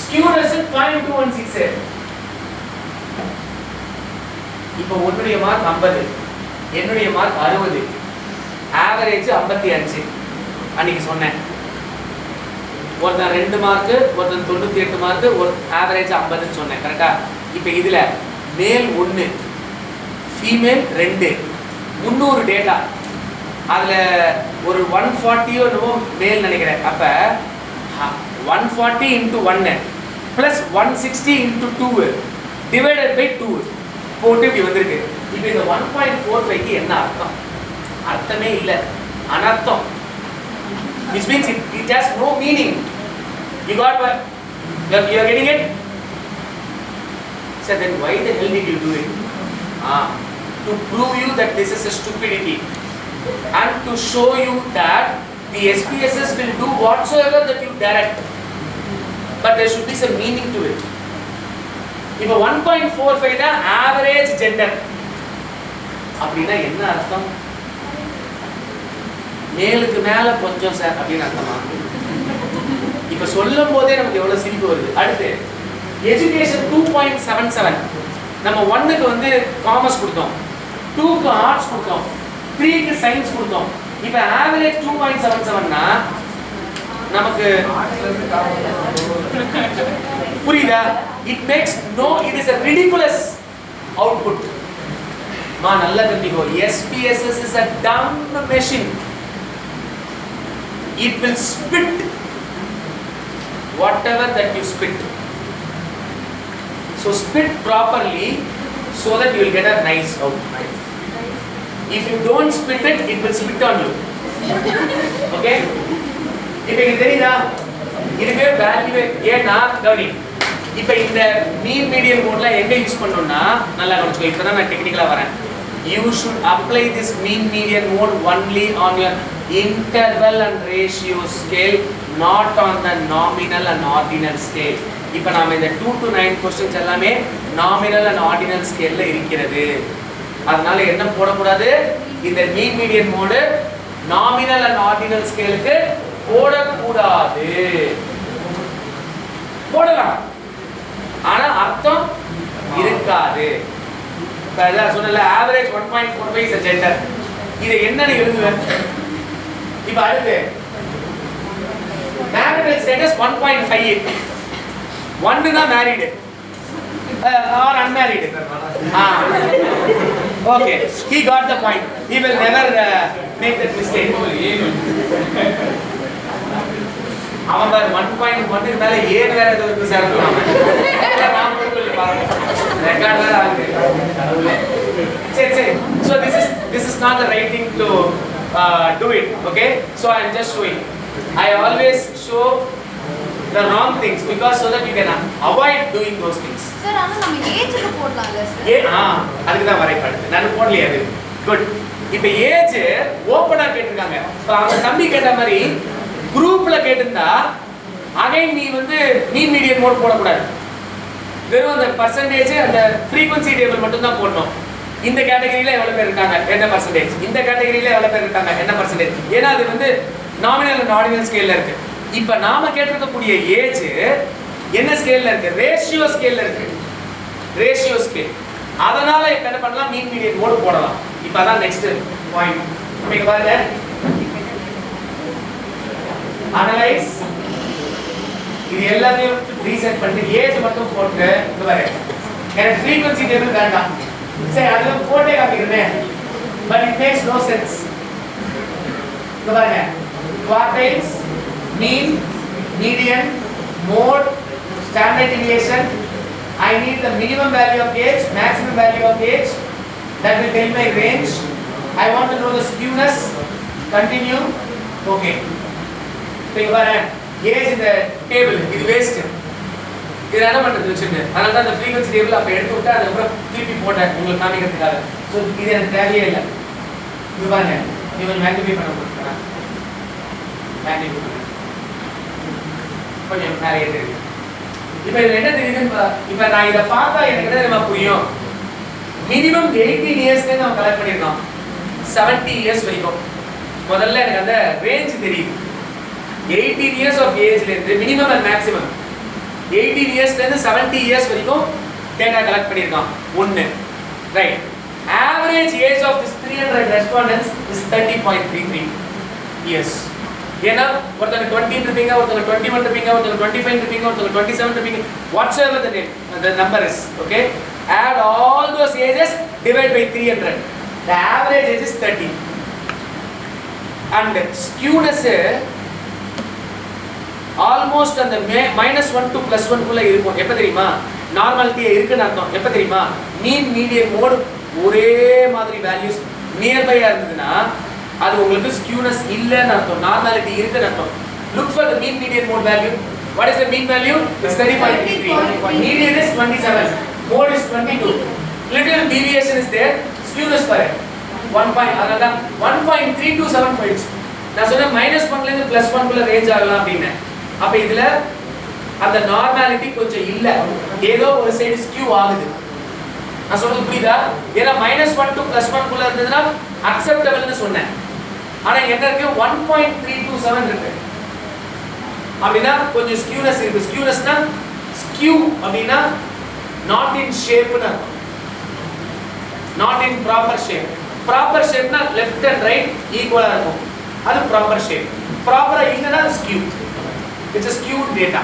ஸ்கியூனஸ் 0.216. இப்போ உன்னுடைய மார்க் 50, என்னுடைய மார்க் 60, ஆவரேஜ் 55. அன்னைக்கு சொன்னேன், ஒருத்தன் 2 மார்க்கு, ஒருத்தன் 98 மார்க்கு, ஒரு ஆவரேஜ் 50ன்னு சொன்னேன். கரெக்டா? இப்போ இதுல மேல் 1, ஃபீமேல் 2, 300 டேட்டா. அதுல ஒரு 140 என்னவோ மேல் நினைக்கிறேன். அப்ப 140 into 1 plus 160 into 2 divided by 2 போட்டு இப்படி வந்திருக்கு. இப்போ இந்த 1.45க்கு என்ன அர்த்தம்? அர்த்தமே இல்லை, அனர்த்தம். Which means it has no meaning. You got what? You are getting it? So then why the hell did you do it? To prove you that this is a stupidity and to show you that the SPSS will do whatsoever that you direct, but there should be some meaning to it. இப்போ 1.45 தான் average gender. அப்படின்னா என்ன அர்த்தம்? மேலுக்கு மேல கொஞ்சம் sir அப்படின்னு அர்த்தமா? இப்போ சொல்லும் போதே நமக்கு எவ்வளவு சிரிப்பு வருது. அடுத்து எஜுகேஷன் 2.77. நம்ம 1க்கு வந்து காமர்ஸ் கொடுத்தோம், 2க்கு ஆர்ட்ஸ் கொடுத்தோம், 3க்கு சயின்ஸ் கொடுத்தோம், இப்போ ஆவரேஜ் 2.77 னா நமக்கு புரியுதா? It makes no, it is a ridiculous output. மா நல்லா தெரிஞ்சுக்கோ, SPSS is a dumb machine. It will spit whatever that you spit. So spit properly so that you will get a nice output. If you don't spit it, it will spit on you. Okay? இப்போ இது தெரியுதா? இதுவே value ஏன்னா கவனி. இப்போ இந்த mean median மோட்ல எங்க யூஸ் பண்ணனும்னா நல்லா கவனிச்சுக்கோ. இப்பதான் நான் டெக்னிக்கலா வரேன். You should apply this mean median mode only on your interval and ratio scale, not on the nominal and ordinal scale. இப்போ நாம இந்த 2 to 9 क्वेश्चंस எல்லாமே nominal and ordinal scale ல இருக்கிறது. அதனால என்ன போடக்கூடாது? இந்த mean median mode nominal and ordinal scale க்கு போடக்கூடாது. போடலாம், ஆனா அர்த்தம் இருக்காது. இப்ப சொன்னல ஆவரேஜ் 1.45 is a gender. இது என்னன்னு எழுதுவேன். இப்ப அடுத்து marital status 1.58. 1 தான் married or unmarried. Okay, he got the point. He will never make that mistake. அவன் பாரு 1.1 க்கு மேல ஏன் வேற ஏதோ இருக்கு சார் நான் போய் பாருங்க ரெக்கார்ட் வேற ஆகுது கடவுளே. சரி so this is not the right thing to do it. Okay, so I am just showing. I always show the wrong things because so that you can avoid doing those things. Sir, ஆனா நம்ம ஏஜ்க்கு போடலாம்ல sir? அதுக்கு தான் வரை பாடுது. நான் போடலையே அது. Good. இப்போ age ஓபனா கேட்டிருக்காங்க. இப்போ அவங்க தம்பி கேட்ட மாதிரி குரூப்ல கேட்டிருந்தா அகைன் நீ வந்து மீன் மீடியன் மோட் போடக்கூடாது. வெறும் அந்த பர்சன்டேஜ் அந்த ஃப்ரீக்வன்சி டேபிள் மட்டும் தான் போடணும். இந்த கேட்டகரியில எவ்வளவு பேர் இருக்காங்க என்ன பர்சன்டேஜ், இந்த கேட்டகரியில எவ்வளவு பேர் இருக்காங்க என்ன பர்சன்டேஜ். ஏன்னா அது வந்து நாமினல் அண்ட் ஆர்டினல் ஸ்கேல்ல இருக்கு. இப்போ நாம கேட்டிருக்கக்கூடிய ஏஜ் என்ன ஸ்கேல்ல இருக்கு? ரேஷியோ ஸ்கேல்ல இருக்கு. Ratio scale. அதனால இப்ப என்ன பண்ணலாம்? மீன் மீடியன் மோட் போடலாம். இப்போ அதான் நெக்ஸ்ட் பாயிண்ட். இங்க பாருங்க, அனலைஸ். இது எல்லாத்தையும் ரீசெட் பண்ணி ஏஜ் மட்டும் போட்டு இங்க பாரு. எனக்கு ஃப்ரீக்வன்சி டேபிள் வேண்டாம். சரி, அதுல போட்டே காமிக்கிறேன். But it makes no sense. இங்க பாருங்க, quartiles, mean, median, mode, standard deviation. I need the minimum value of age, maximum value of age. That will tell my range. I want to know the skewness. Continue. Okay. Think about it. Age in the table. இது waste. இது என்ன பண்றது வச்சுட்டு அதனால தான் அந்த frequency table அப்ப எடுத்து விட்டு அதுக்கு அப்புறம் திருப்பி போட்டேன் உங்களுக்கு காமிக்கிறதுக்காக. சோ இது எனக்கு தேவையே இல்லை. இது பாருங்க, இவன் மேக்னிஃபை பண்ண போறேன். மேக்னிஃபை பண்ணு. கொஞ்சம் நிறைய தெரியுது. இப்போ இது என்ன தெரியுதுன்னு இப்போ நான் இத பார்த்தா எனக்கு என்ன புரியும்? மினிமம் 18 இயர்ஸ்ல நம்ம கலெக்ட் பண்ணிருக்கோம். 70 இயர்ஸ் வரைக்கும் முதல்ல எனக்கு அந்த ரேஞ்ச் தெரியுது. 18 இயர்ஸ் ஆஃப் ஏஜ்ல இருந்து மினிமம் அண்ட் மேக்ஸிமம் 18 இயர்ஸ்ல இருந்து 70 இயர்ஸ் வரைக்கும் டேட்டா கலெக்ட் பண்ணிருக்கோம். ஒன்னு right. Average age of this 300 respondents is 30.33 years. ஏன்னா ஒருத்தங்க 20 இருப்பீங்க, ஒருத்தங்க 21 இருப்பீங்க, ஒருத்தங்க 25 இருப்பீங்க, ஒருத்தங்க 27 இருப்பீங்க. whatsoever the number is, okay, add all those ages, divide by 300. The average age is 30. And skewness almost அந்த -1 to +1 குள்ள இருக்கும். எப்ப தெரியுமா? நார்மாலிட்டியே இருக்குன்னு அர்த்தம். எப்ப தெரியுமா? மீன் மீடியன் மோட் ஒரே மாதிரி வேல்யூஸ் நியர்பையா இருந்ததுன்னா அது உங்களுக்கு skewness இல்லன்னு அர்த்தம். நார்மாலிட்டி இருக்குன்னு அர்த்தம். Look for the mean median mode value. What is the mean value? It's 30.33. Median is 27. Mode is 22. Little deviation is there. Skewness பாரு 1 point. அதான் 1.327 points. நான் சொன்ன -1 ல இருந்து +1 குள்ள ரேஞ்ச் ஆகலாம் அப்படினே. அப்ப இதுல அந்த நார்மாலிட்டி கொஞ்சம் இல்ல. ஏதோ ஒரு சைடு ஸ்கியூ ஆகுது. நான் சொல்றது புரியுதா? ஏன்னா -1 to +1 குள்ள இருந்ததுன்னா அக்செப்டபிள்னு சொன்னேன். ஆனா என்ன இருக்கு? 1.327 இருக்கு. அப்படினா கொஞ்சம் ஸ்கியூனஸ் இருக்கு. ஸ்கியூனஸ்னா ஸ்கியூ அப்படினா not in shape னா not in proper shape. Proper shape னா left and right ஈக்குவலா இருக்கும். அது ப்ராப்பர் ஷேப். ப்ராப்பரா இல்லைன்னா skewed. It's a skewed data.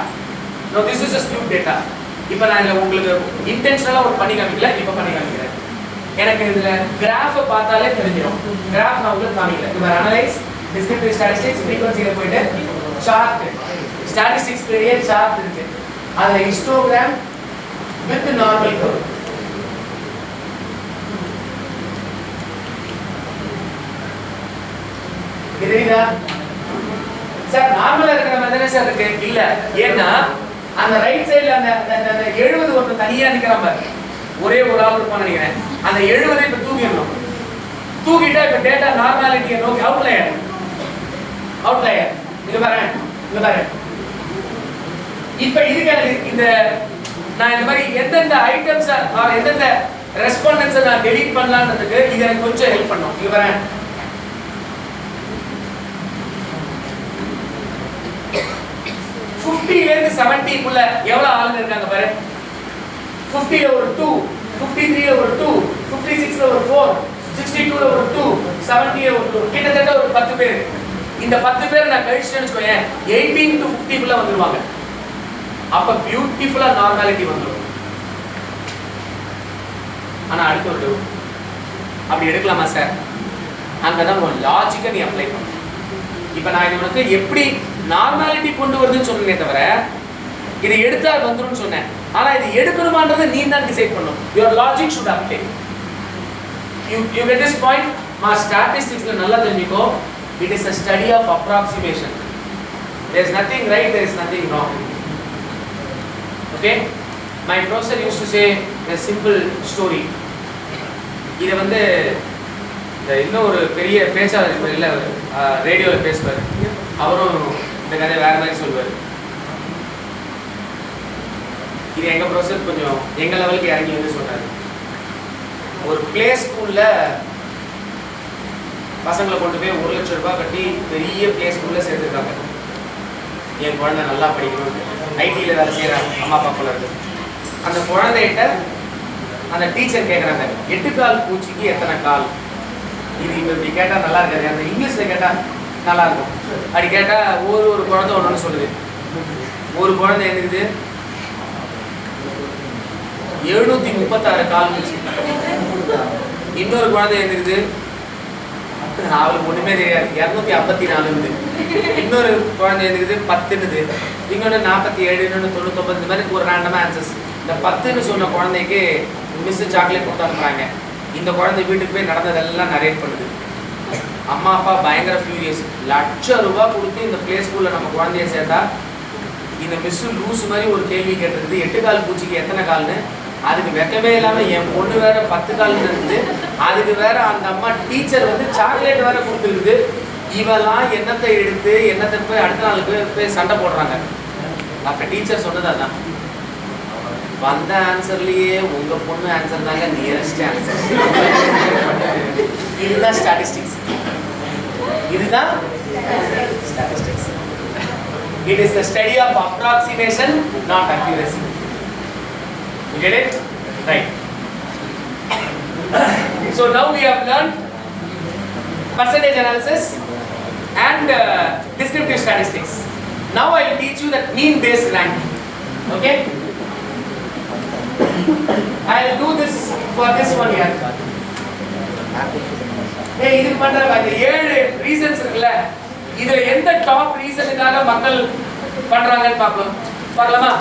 Now this is a skewed data. இப்போ நான் இதில் உங்களுக்கு இன்டென்ஷனலாக ஒரு பண்ணி காமிக்கல, இப்போ பண்ணி காமிக்கிறேன். எனக்கு இதில் கிராஃபை பார்த்தாலே தெரிஞ்சிடும். கிராஃப் நான் உங்களுக்கு காமிக்கல. இப்போ அனலைஸ் டிஸ்கிரிப்டிவ் ஸ்டாட்டிஸ்டிக்ஸ் ஃப்ரீக்வன்சியில் போயிட்டு சார்ட் ஸ்டாட்டிஸ்டிக்ஸ்லேயே சார்ட் இருக்கு. அதில் ஹிஸ்டோகிராம் வித் நார்மல் கர்வ். தெரியுதா சார்? நார்மலா இருக்கிற மாதிரி தானே சார் இருக்கு? இல்ல, ஏன்னா அந்த ரைட் சைடுல அந்த 70 ஒருத்தர் தனியா நிக்கிறான் பாரு, ஒரே ஒரு ஆள் இருப்பான்னு நினைக்கிறேன். அந்த 70 இப்ப தூக்கிடணும். தூக்கிட்டா இப்ப டேட்டா நார்மாலிட்டியை நோக்கி அவுட்லயர் இங்க பாரு. இப்ப இதுக்கு இந்த நான் இந்த மாதிரி எந்தெந்த ஐட்டம்ஸ் ஆர் எந்தெந்த ரெஸ்பாண்டன்ஸை நான் டெலீட் பண்ணலான்றதுக்கு இது எனக்கு கொஞ்சம் ஹெல்ப் பண்ணும். இங்க பாரு, 50 ல இருந்து 70 குள்ள எவ்வளவு ஆளுங்க இருக்காங்க பாரு. 50 ல ஒரு 2, 53 ல ஒரு 2, 56 ல ஒரு 4, 62 ல ஒரு 2, 70 ல ஒரு 2, கிட்டத்தட்ட ஒரு 10 பேர். இந்த 10 பேர் நான் கழிச்சிட்டேன்னு வெச்சுக்கோயேன், 18 to 50 குள்ள வந்துருவாங்க. அப்ப பியூட்டிஃபுல்லா நார்மாலிட்டி வந்துரும். ஆனா அடுத்து ஒரு அப்படி எடுக்கலாமா சார்? அங்கதான் ஒரு லாஜிக்கை நீ அப்ளை பண்ணணும். இப்ப நான் இது உனக்கு எப்படி நார்மாலிட்டி கொண்டு வருதுன்னு சொன்னேனே தவிர இதை எடுத்தா வந்துரும்னு சொன்னேன். ஆனா இது எடுக்கணுமான்றதை நீ தான் டிசைட் பண்ணணும். your logic should apply. you get this point? மா ஸ்டாட்டிஸ்டிக்ஸ்ல நல்லா தெரிஞ்சுக்கோ, it is a study of approximation. there is nothing right, there is nothing wrong. okay, my professor used to say a simple story. இத வந்து இன்னும் ஒரு பெரிய பேச்சாளர் இல்ல ரேடியோல பேசுவார், அவரும் இந்த கதை வேற மாதிரி சொல்வார். இது எங்க ப்ரொஃபசர் கொஞ்சம் எங்க லெவலுக்கு இறங்கி வந்து சொன்னாரு. ஒரு பிளே ஸ்கூல்ல பசங்களை கொண்டு போய் 1 லட்சம் ரூபாய் கட்டி பெரிய பிளே ஸ்கூல்ல சேர்த்துருக்காங்க. என் குழந்தை நல்லா படிக்கணும், ஐடியில வேலை செய்யறாங்க, அம்மா அப்பா போல இருக்கு. அந்த குழந்தைகிட்ட அந்த டீச்சர் கேட்குறாங்க, 8 கால் பூச்சிக்கு எத்தனை கால்? இது இப்போ இப்படி கேட்டால் நல்லா இருக்காது, அந்த இங்கிலீஷில் கேட்டால் நல்லா இருக்கும். அப்படி கேட்டால் ஒரு குழந்தை ஒன்று சொல்லுது. ஒரு குழந்தை என்னது 736 கால் பூச்சி. இன்னொரு குழந்தை என்னது அவளுக்கு ஒன்றுமே தெரியாது 254. இன்னொரு குழந்தை என்னது 10, இன்னொன்று 47, இன்னொன்று 99. இந்த மாதிரி ஒரு ரேண்டமாக ஆன்சர்ஸ். இந்த 10ன்னு சொன்ன குழந்தைக்கு மிஸ் சாக்லேட் கொடுத்து அனுப்புறாங்க. இந்த குழந்தை வீட்டுக்கு போய் நடந்ததெல்லாம் நரேட் பண்ணுது. அம்மா அப்பா பயங்கர ஃபியூரியஸ். 1,00,000 ரூபாய் கொடுத்து இந்த பிளே ஸ்கூல்ல நம்ம குழந்தைய சேர்த்தா இந்த மிஸ் லூஸ் மாதிரி ஒரு கேள்வி கேட்டிருக்குது, 8 கால் பூச்சிக்கு எத்தனை கால்னு. அதுக்கு வெக்கவே இல்லாம என் பொண்ணு வேற 10 கால்னு இருக்குது. அதுக்கு வேற அந்த அம்மா டீச்சர் வந்து சாக்லேட் வேற கொடுத்துருக்குது. இவெல்லாம் என்னத்தை எடுத்து என்னத்தை போய் அடுத்த நாளுக்கு போய் சண்டை போடுறாங்க. அப்ப டீச்சர் சொன்னது அதான், வந்த ஆன்சர்லயே உங்க பொண்ணு ஆன்சர் தாங்க நியரஸ்ட் ஆன்சர். இதுதான் ஸ்டாட்டிஸ்டிக்ஸ். இதுதான் statistics. It is the study of approximation, not accuracy. You get it? Right. So now we have learned percentage analysis and descriptive statistics. Now I will teach you that mean based ranking. Okay? I will do this for this one here. Hey, இது பண்றவங்க இந்த 7 reasons இருக்குல்ல, இதுல எந்த top ரீசனுக்காக மக்கள் பண்றாங்கன்னு பார்க்கலாமா?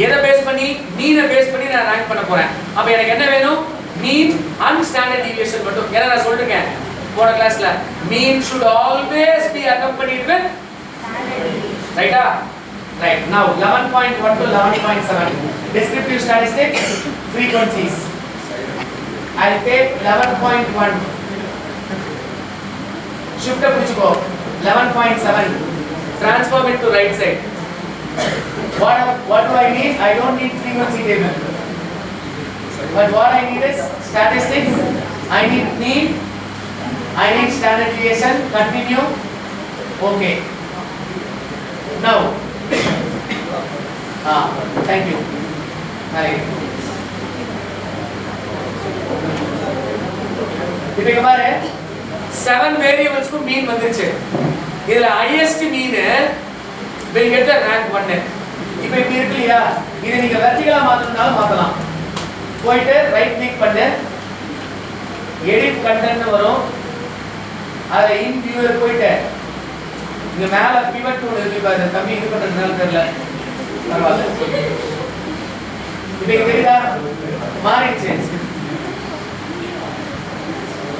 எதை பேஸ் பண்ணி? மீனை பேஸ் பண்ணி நான் ரேங்க் பண்ண போறேன். அப்ப எனக்கு என்ன வேணும்? மீன் அண்ட் ஸ்டாண்டர்ட் டீவியேஷன் மட்டும். ஏன்னா நான் சொல்லிருக்கேன் போன கிளாஸ்ல, மீன் should always be accompanied with ரைட்டா? Right. Now 11.1 to 11.7 descriptive statistics frequencies. I'll take 11.1. Shift up to 11.7. Transform it to right side. What do I need? I don't need frequency table. But what I need is statistics. I need mean. I need standard deviation. Continue. Okay. Now. Thank you. Hi. இப்போ இங்க பாரு, 7 வேரியபிள்ஸ்க்கு மீன் வந்துருச்சு. இதுல highest mean will get the rank 1. இப்போ இப்படி இருக்கு இல்லையா, இதை நீங்க வெர்டிகலா மாத்தணும்னாலும் மாத்தலாம். போயிட்டு ரைட் கிளிக் பண்ணு, எடிட் கண்டென்ட் வரும், அதுல இன் வியூவர் போயிட்டு இங்க மேல பிவட் டூல் இருக்கு பாருங்க. தம்பி இது பண்றதுனால தெரியல, பரவாயில்ல. இப்போ தெரியுதா, மாறிடுச்சு.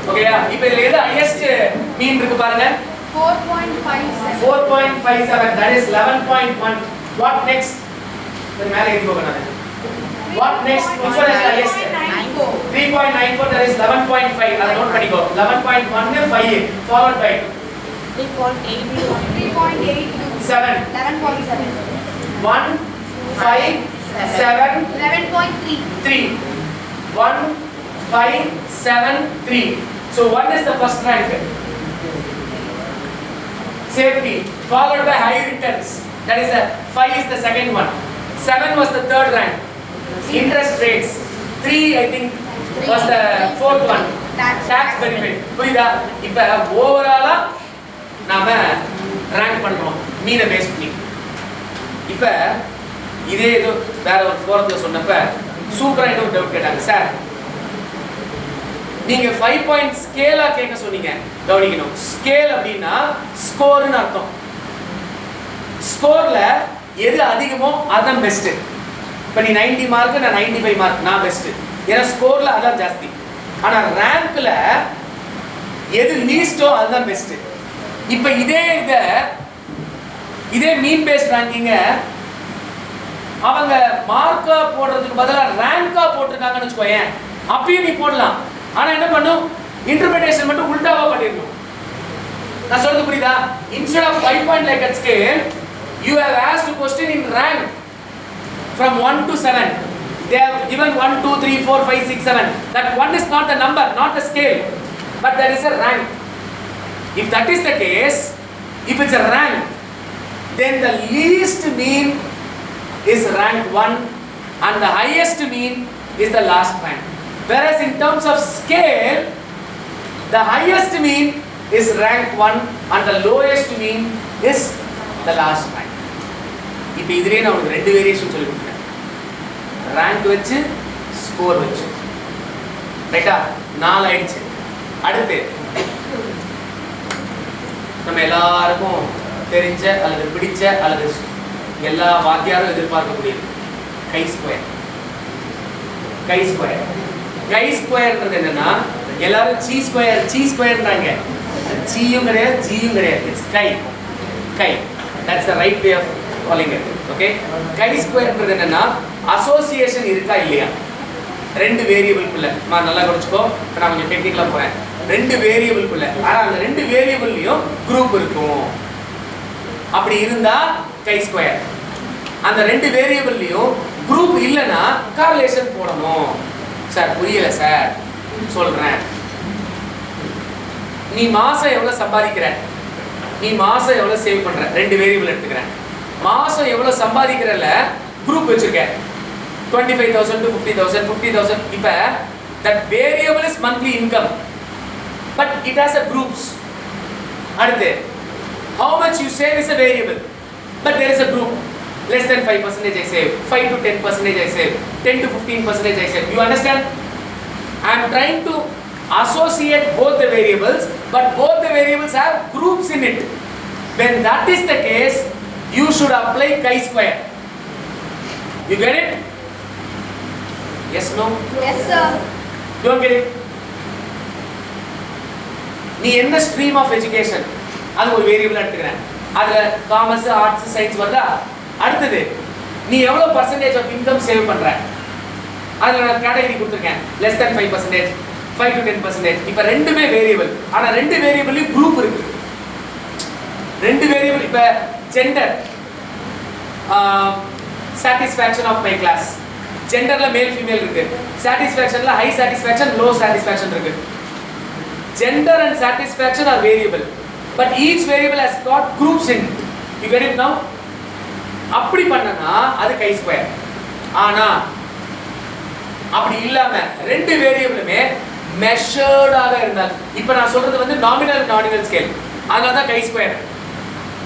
ஓகேயா? இப்போ இதுல எது ஹையஸ்ட் மீன் இருக்கு பாருங்க, 4.57. 4.57, that is 11.1. What next? then மேல ஏறி போக நான். What next? which one is the highest? 3.94, that is 11.5. அதை நோட் பண்ணிக்கோ. 11.1 5 followed by 3.82. 7 11.7. 1 5 7 11.3. 3 1 5 7 3. so what is the first rank? Safety, followed by high returns, that is 5 is the second one, 7 was the third rank, interest rates, 3 I think was the fourth one, tax benefit. புரியுதா? இப்ப ஓவராலா நாம rank பண்றோம் மீனை base பண்ணி. இப்ப இதே ஏதோ வேற ஒரு ஃபோரத்துல சொன்னப்ப சூப்பரா இன்னொரு டவுட் கேட்டாங்க, சார் நீங்க 5 பாயிண்ட் ஸ்கேலா கேட்க சொன்னீங்க. கவனிக்கணும், ஸ்கேல் அப்படின்னா ஸ்கோர்னு அர்த்தம். ஸ்கோர்ல எது அதிகமோ அதான் பெஸ்ட். இப்போ நீ 90 மார்க், நான் 95 மார்க், நான் பெஸ்ட். ஏன்னா ஸ்கோர்ல அதான் ஜாஸ்தி. ஆனா ரேங்க்ல எது லீஸ்டோ அதுதான் பெஸ்ட். இப்போ இதே மீன் பேஸ்ட் ரேங்கிங்க அவங்க மார்க்கா போடுறதுக்கு பதிலா ரேங்கா போட்டுருக்காங்கன்னு வச்சுக்கோயேன், அப்பயும் நீ போடலாம். ஆனா என்ன பண்ணும், இன்டர்பிரேஷன் மட்டும் உல்டாவா பண்ணிடணும். நான் சொல்றது புரியுதா? instead of 5 point like at scale, you have asked a question in rank from 1 to 7. They have given 1 2 3 4 5 6 7. That 1 is not the number, not the scale, but that is a rank. If that is the case, if it's a rank, then the least mean is rank 1 and the highest mean is the last rank. Whereas in terms of scale, the highest mean is rank 1 and the lowest mean is the last rank. இப்போ இதுலயே நான் உங்களுக்கு ரெண்டு variation சொல்லி கொடுத்தேன், rank வச்சு score வச்சு. ரைட்டா? 4 ஆயிடுச்சு. அடுத்து நம்ம எல்லாருக்கும் தெரிஞ்ச அல்லது பிடிச்ச அல்லது எல்லா வாத்தியாரும் எதிர்பார்க்கக்கூடியது கை ஸ்கொயர். கை ஸ்கொயர் கை ஸ்கொயர்ன்றது என்னன்னா, எல்லாரும் சீ ஸ்கொயர்ன்றாங்க. சீயும் கிடையாது, ஜியும் கிடையாது, it's chi. Chi, that's the right way of calling it. Okay, chi ஸ்கொயர்ன்றது என்னன்னா அசோசியேஷன் இருக்கா இல்லையா, ரெண்டு வேரியபிள்குள்ள. நல்லா கவனிச்சுக்கோ, இப்போ நான் கொஞ்சம் டெக்னிக்கலாக போகிறேன். ரெண்டு வேரியபிள்குள்ள, ஆனால் அந்த ரெண்டு வேரியபிள்லையும் குரூப் இருக்கும். அப்படி இருந்தா கை ஸ்கொயர். அந்த ரெண்டு வேரியபிள்லையும் குரூப் இல்லைன்னா கார்லேஷன் போடணும். சார் புரியல சார், சொல்றேன். நீ மாசம் எவ்வளவு சம்பாதிக்கிற, நீ மாசம் எவ்வளவு சேவ் பண்ற, ரெண்டு வேரியபிள் எடுத்துக்கிறேன். மாசம் எவ்வளவு சம்பாதிக்கிறல குரூப் வச்சிருக்க, 25,000 to 50,000, 50,000. இப்ப that variable is monthly income, but it has a groups. அடுத்து how much you save is a variable, but there is a group. Less than 5% I save, 5 to 10% I save, 10 to 15% I save. You understand? I am trying to associate both the variables, but both the variables have groups in it. When that is the case, you should apply chi-square. You get it? Yes, no? Yes, sir. Don't get it? நீ என்ன stream of education, அது ஒரு variable எடுத்துக்கிறேன். அதுல commerce, arts, science வருதா? அடுத்தது நீ எவ்வளவு பர்சன்டேஜ் ஆஃப் இன்கம் சேவ் பண்ற, அதுல நான் கேட்டகரி கொடுத்துருக்கேன். Less than 5%, 5 to 10%. இப்ப ரெண்டுமே வேரியபிள், ஆனா ரெண்டு வேரியபிள்லயும் குரூப் இருக்கு. ரெண்டு வேரியபிள், இப்ப gender, satisfaction of my class. ஜெண்டர்ல மேல் ஃபீமேல் இருக்கு, சாட்டிஸ்ஃபேக்ஷன்ல ஹை சாட்டிஸ்ஃபேக்ஷன், லோ சாட்டிஸ்ஃபேக்ஷன் இருக்கு. Gender and satisfaction are variable, but each variable has got groups in it. You get it now? அப்படி பண்ணனா அது கை ஸ்கொயர். ஆனா அப்படி இல்லாம ரெண்டு வேரியபிளுமே மெஷர்டாக இருந்தால், இப்போ நான் சொல்றது வந்து நாமினல் ஆர்டினல் ஸ்கேல், அதனால தான் கை ஸ்கொயர்.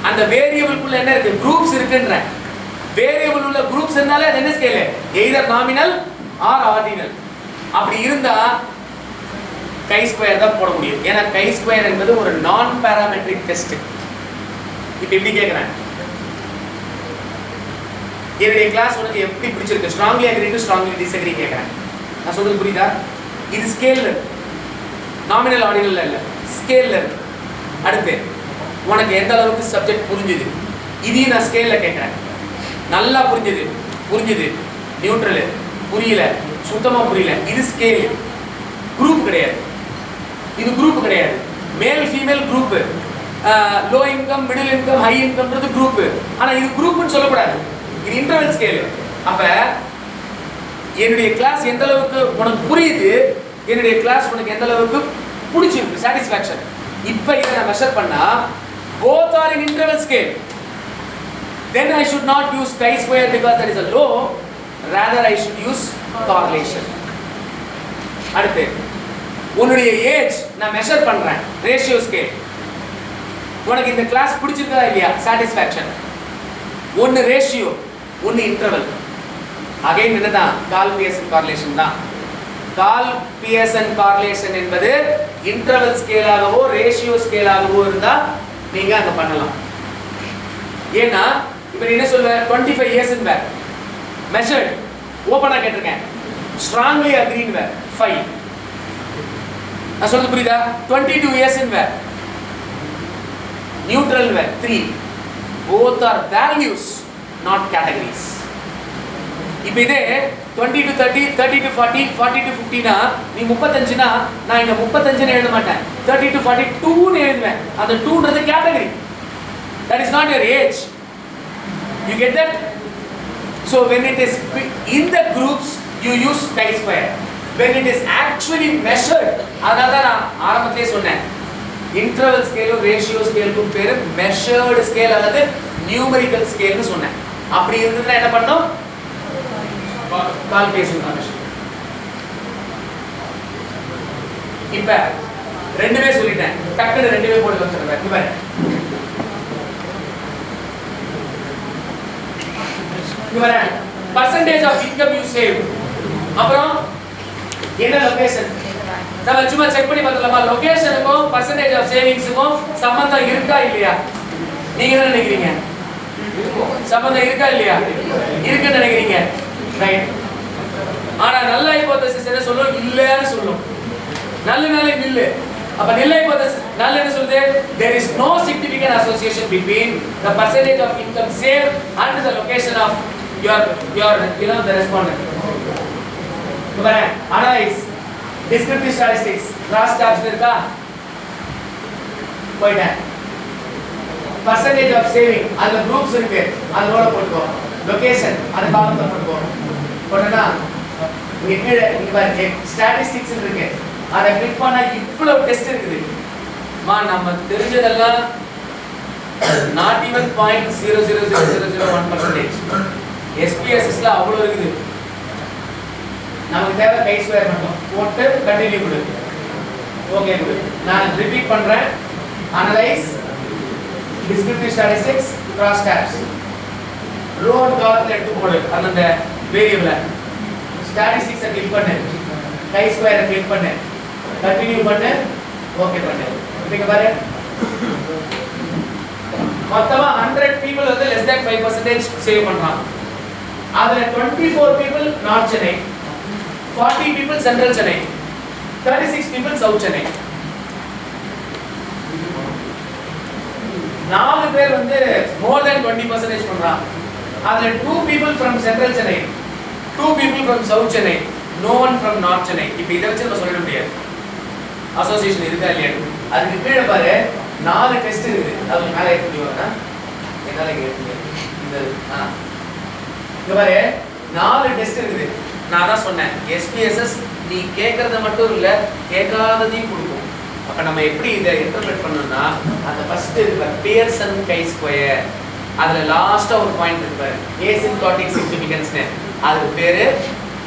அந்த வேரியபிள்குள்ள என்ன இருக்கு, குரூப்ஸ் இருக்குன்ற, வேரியபிள் உள்ள குரூப்ஸ் இருந்தாலே அது என்ன scale, either nominal or ordinal. அப்படி இருந்தா கை ஸ்கொயர் தான் போட முடியும். ஏன்னா கை ஸ்கொயர் என்பது ஒரு நான் பாராமெட்ரிக் டெஸ்ட். இப்போ எப்படி கேட்குறேன், என்னுடைய கிளாஸ் உனக்கு எப்படி பிடிச்சிருக்கு, strongly agree to strongly disagree கேட்குறேன். நான் சொல்றது புரியுதா? இது ஸ்கேல்ல, நாமினல் ஆர்டினல் இல்ல, ஸ்கேல்ல. அடுத்து உனக்கு எந்த அளவுக்கு சப்ஜெக்ட் புரிஞ்சுது, இதையும் நான் ஸ்கேல்ல கேட்குறேன். நல்லா புரிஞ்சுது, நியூட்ரல், புரியல, சுத்தமா புரியல, இது ஸ்கேல். குரூப் கிடையாது, இது குரூப் கிடையாது. Male female group, low income, middle income, high இன்கம்ன்றது குரூப். ஆனா இது குரூப்னு சொல்லக்கூடாது, இது இன்டர்வல் ஸ்கேல். அப்ப என்னுடைய கிளாஸ் எந்த அளவுக்கு உனக்கு புரியுது, என்னுடைய கிளாஸ் உனக்கு எந்த அளவுக்கு பிடிச்சிருக்கு, சாட்டிஸ்ஃபேக்ஷன். இப்போ இதை நான் மெஷர் பண்ணா both are in interval scale, then I should not use chi-square because that is a law, rather I should use correlation. அடுத்து உன்னுடைய ஏஜ் நான் மெஷர் பண்றேன், ரேஷியோ ஸ்கேல். உனக்கு இந்த கிளாஸ் பிடிச்சிருக்கா இல்லையா, சாட்டிஸ்ஃபேக்ஷன். ஒன்னு ரேஷியோ, ஒன்னு இன்டர்வல். அகைன் என்னதான், கால் பியர்சன் கார்லேஷன் தான். கால் பியர்சன் கார்லேஷன் என்பது இன்டர்வல் ஸ்கேலாகவோ ரேஷியோ ஸ்கேலாகவோ இருந்தா நீங்க அங்க பண்ணலாம். ஏன்னா இப்போ நீ என்ன சொல்ற, 25 இயர்ஸ் இன் பேக் மெஷர்ட், ஓபனா கேட்டிருக்கேன், ஸ்ட்ராங்லி அக்ரீன் வேர் 5. நான் சொல்றது புரியுதா? 22 years in where neutral where 3. both are values, not categories. இப்போ இதே 20 to 30, 30 to 40, 40 to 50 னா நீ 35 னா நான் இங்க 35 னு எழுத மாட்டேன், 30 to 42 னு எழுதுவேன். அந்த 2 ன்றது category, that is not your age. You get that? So when it is in the groups you use chi-square. When it is actually measured, அதனால தான் நான் ஆரம்பத்திலே சொன்னேன், இன்டர்வல் ஸ்கேலும் ரேஷியோ ஸ்கேலுக்கும் பேரு மெஷர்டு ஸ்கேல் அல்லது நியூமெரிக்கல் ஸ்கேல்னு சொன்னேன். அப்படி இருந்ததுன்னா என்ன பண்ணோம், கால் பேசும் கான்வெர்ஷன். இப்ப ரெண்டுமே சொல்லிட்டேன், டக்குனு ரெண்டுமே போட்டு வச்சிருக்கேன். இப்ப இவரே percentage of income you save, அப்புறம் என்ன லொகேஷன், நம்ம சும்மா செக் பண்ணி பார்த்தலாமா, லொகேஷனுக்கும் percentage of savings-க்கும் சம்பந்தம் இருக்கா இல்லையா? நீங்க என்ன நினைக்கிறீங்க, சம்பந்தம் இருக்கா இல்லையா? இருக்குன்னு நினைக்கிறீங்க, ரைட். ஆனா நல்ல ஹைபோதசிஸ் என்ன சொல்லும், இல்லன்னு சொல்லும். நல்ல நில்லு. அப்ப நல்ல ஹைபோதசிஸ் நல்ல என்ன சொல்லுது, there is no significant association between the percentage of income saved and the location of your the respondent. பாரு, analyze, descriptive statistics, cross tabs இருக்கா, போய்ட்டேன். percentage of saving, அதுல groups இருக்கு, அதோட போட்டுக்கோ. location, அது காலத்துல போட்டுக்கோ. போட்டா இங்க பாருங்க ஸ்டாட்டிஸ்டிக்ஸ் இருக்கு, அதை கிளிக் பண்ணா இவ்வளவு டெஸ்ட் இருக்குது. நம்ம தெரிஞ்சதெல்லாம் not even 0.00001%. SPSS ல அவ்வளவு இருக்குது. நமக்கு தேவை chi-square மட்டும் போட்டு கண்டினியூ கொடு, ஓகே கொடு. நான் ரிப்பீட் பண்றேன், analyse, descriptive statistics, cross tabs, row and காலம்ல எடுத்து போடு. அந்த வேரியபிள ஸ்டாட்டிஸ்டிக்ஸ் கிளிக் பண்ணு, chi-square கிளிக் பண்ணு, கண்டினியூ பண்ணு, ஓகே பண்ணு. இங்க பாரு, மொத்தமா 100 people வந்து less than 5% சேவ் பண்றாங்க. அதுல 24 people north Chennai, 40 people central Chennai, 36 people south Chennai. 4 பேர் வந்து more than 20% பண்றாங்க. அதுல 2 people from central Chennai, 2 people from south Chennai, no one from north Chennai. இப்போ இத வச்சு நம்ம சொல்ல முடியாது அசோசியேஷன் இருக்கா இல்லையா. அதுக்கு கீழே பாரு 4 டெஸ்ட் இருக்குது, அது மேலே ஏத்தி வரேனா என்னால கேட்க இந்த இங்க பாரு 4 டெஸ்ட் இருக்குது. நான் தான் சொன்னேன், SPSS நீ கேக்குறத மட்டும் இல்ல கேட்காததையும் கொடுக்கும். அப்ப நம்ம எப்படி இதை இன்டர்பிரட் பண்ணணும்னா, அந்த ஃபர்ஸ்ட் இருக்கிற பியர்சன் chi-square, அதுல லாஸ்டா ஒரு பாயிண்ட் இருக்கு பாரு, asymptotic significance, அதுக்கு பேரு p,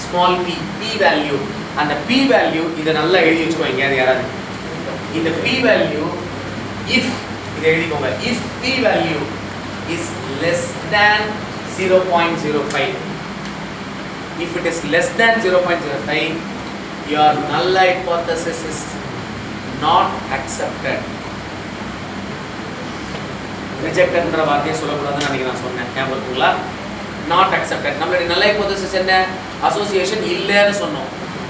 small p, p value. அந்த p வேல்யூ இத நல்லா எழுதி வச்சுக்கோங்க அது யாராவது இந்த p வேல்யூ if இத எழுதிக்கோங்க if p value is less than 0.05 if it is less than 0.05 your null hypothesis is not accepted rejected என்ற வார்த்தையை சொல்லக்கூடாதுன்னு அன்னைக்கு நான் சொன்னேன் ஞாபகம் இருக்குங்களா not accepted நம்மளுடைய null hypothesis என்ன association இல்லன்னு சொன்னோம்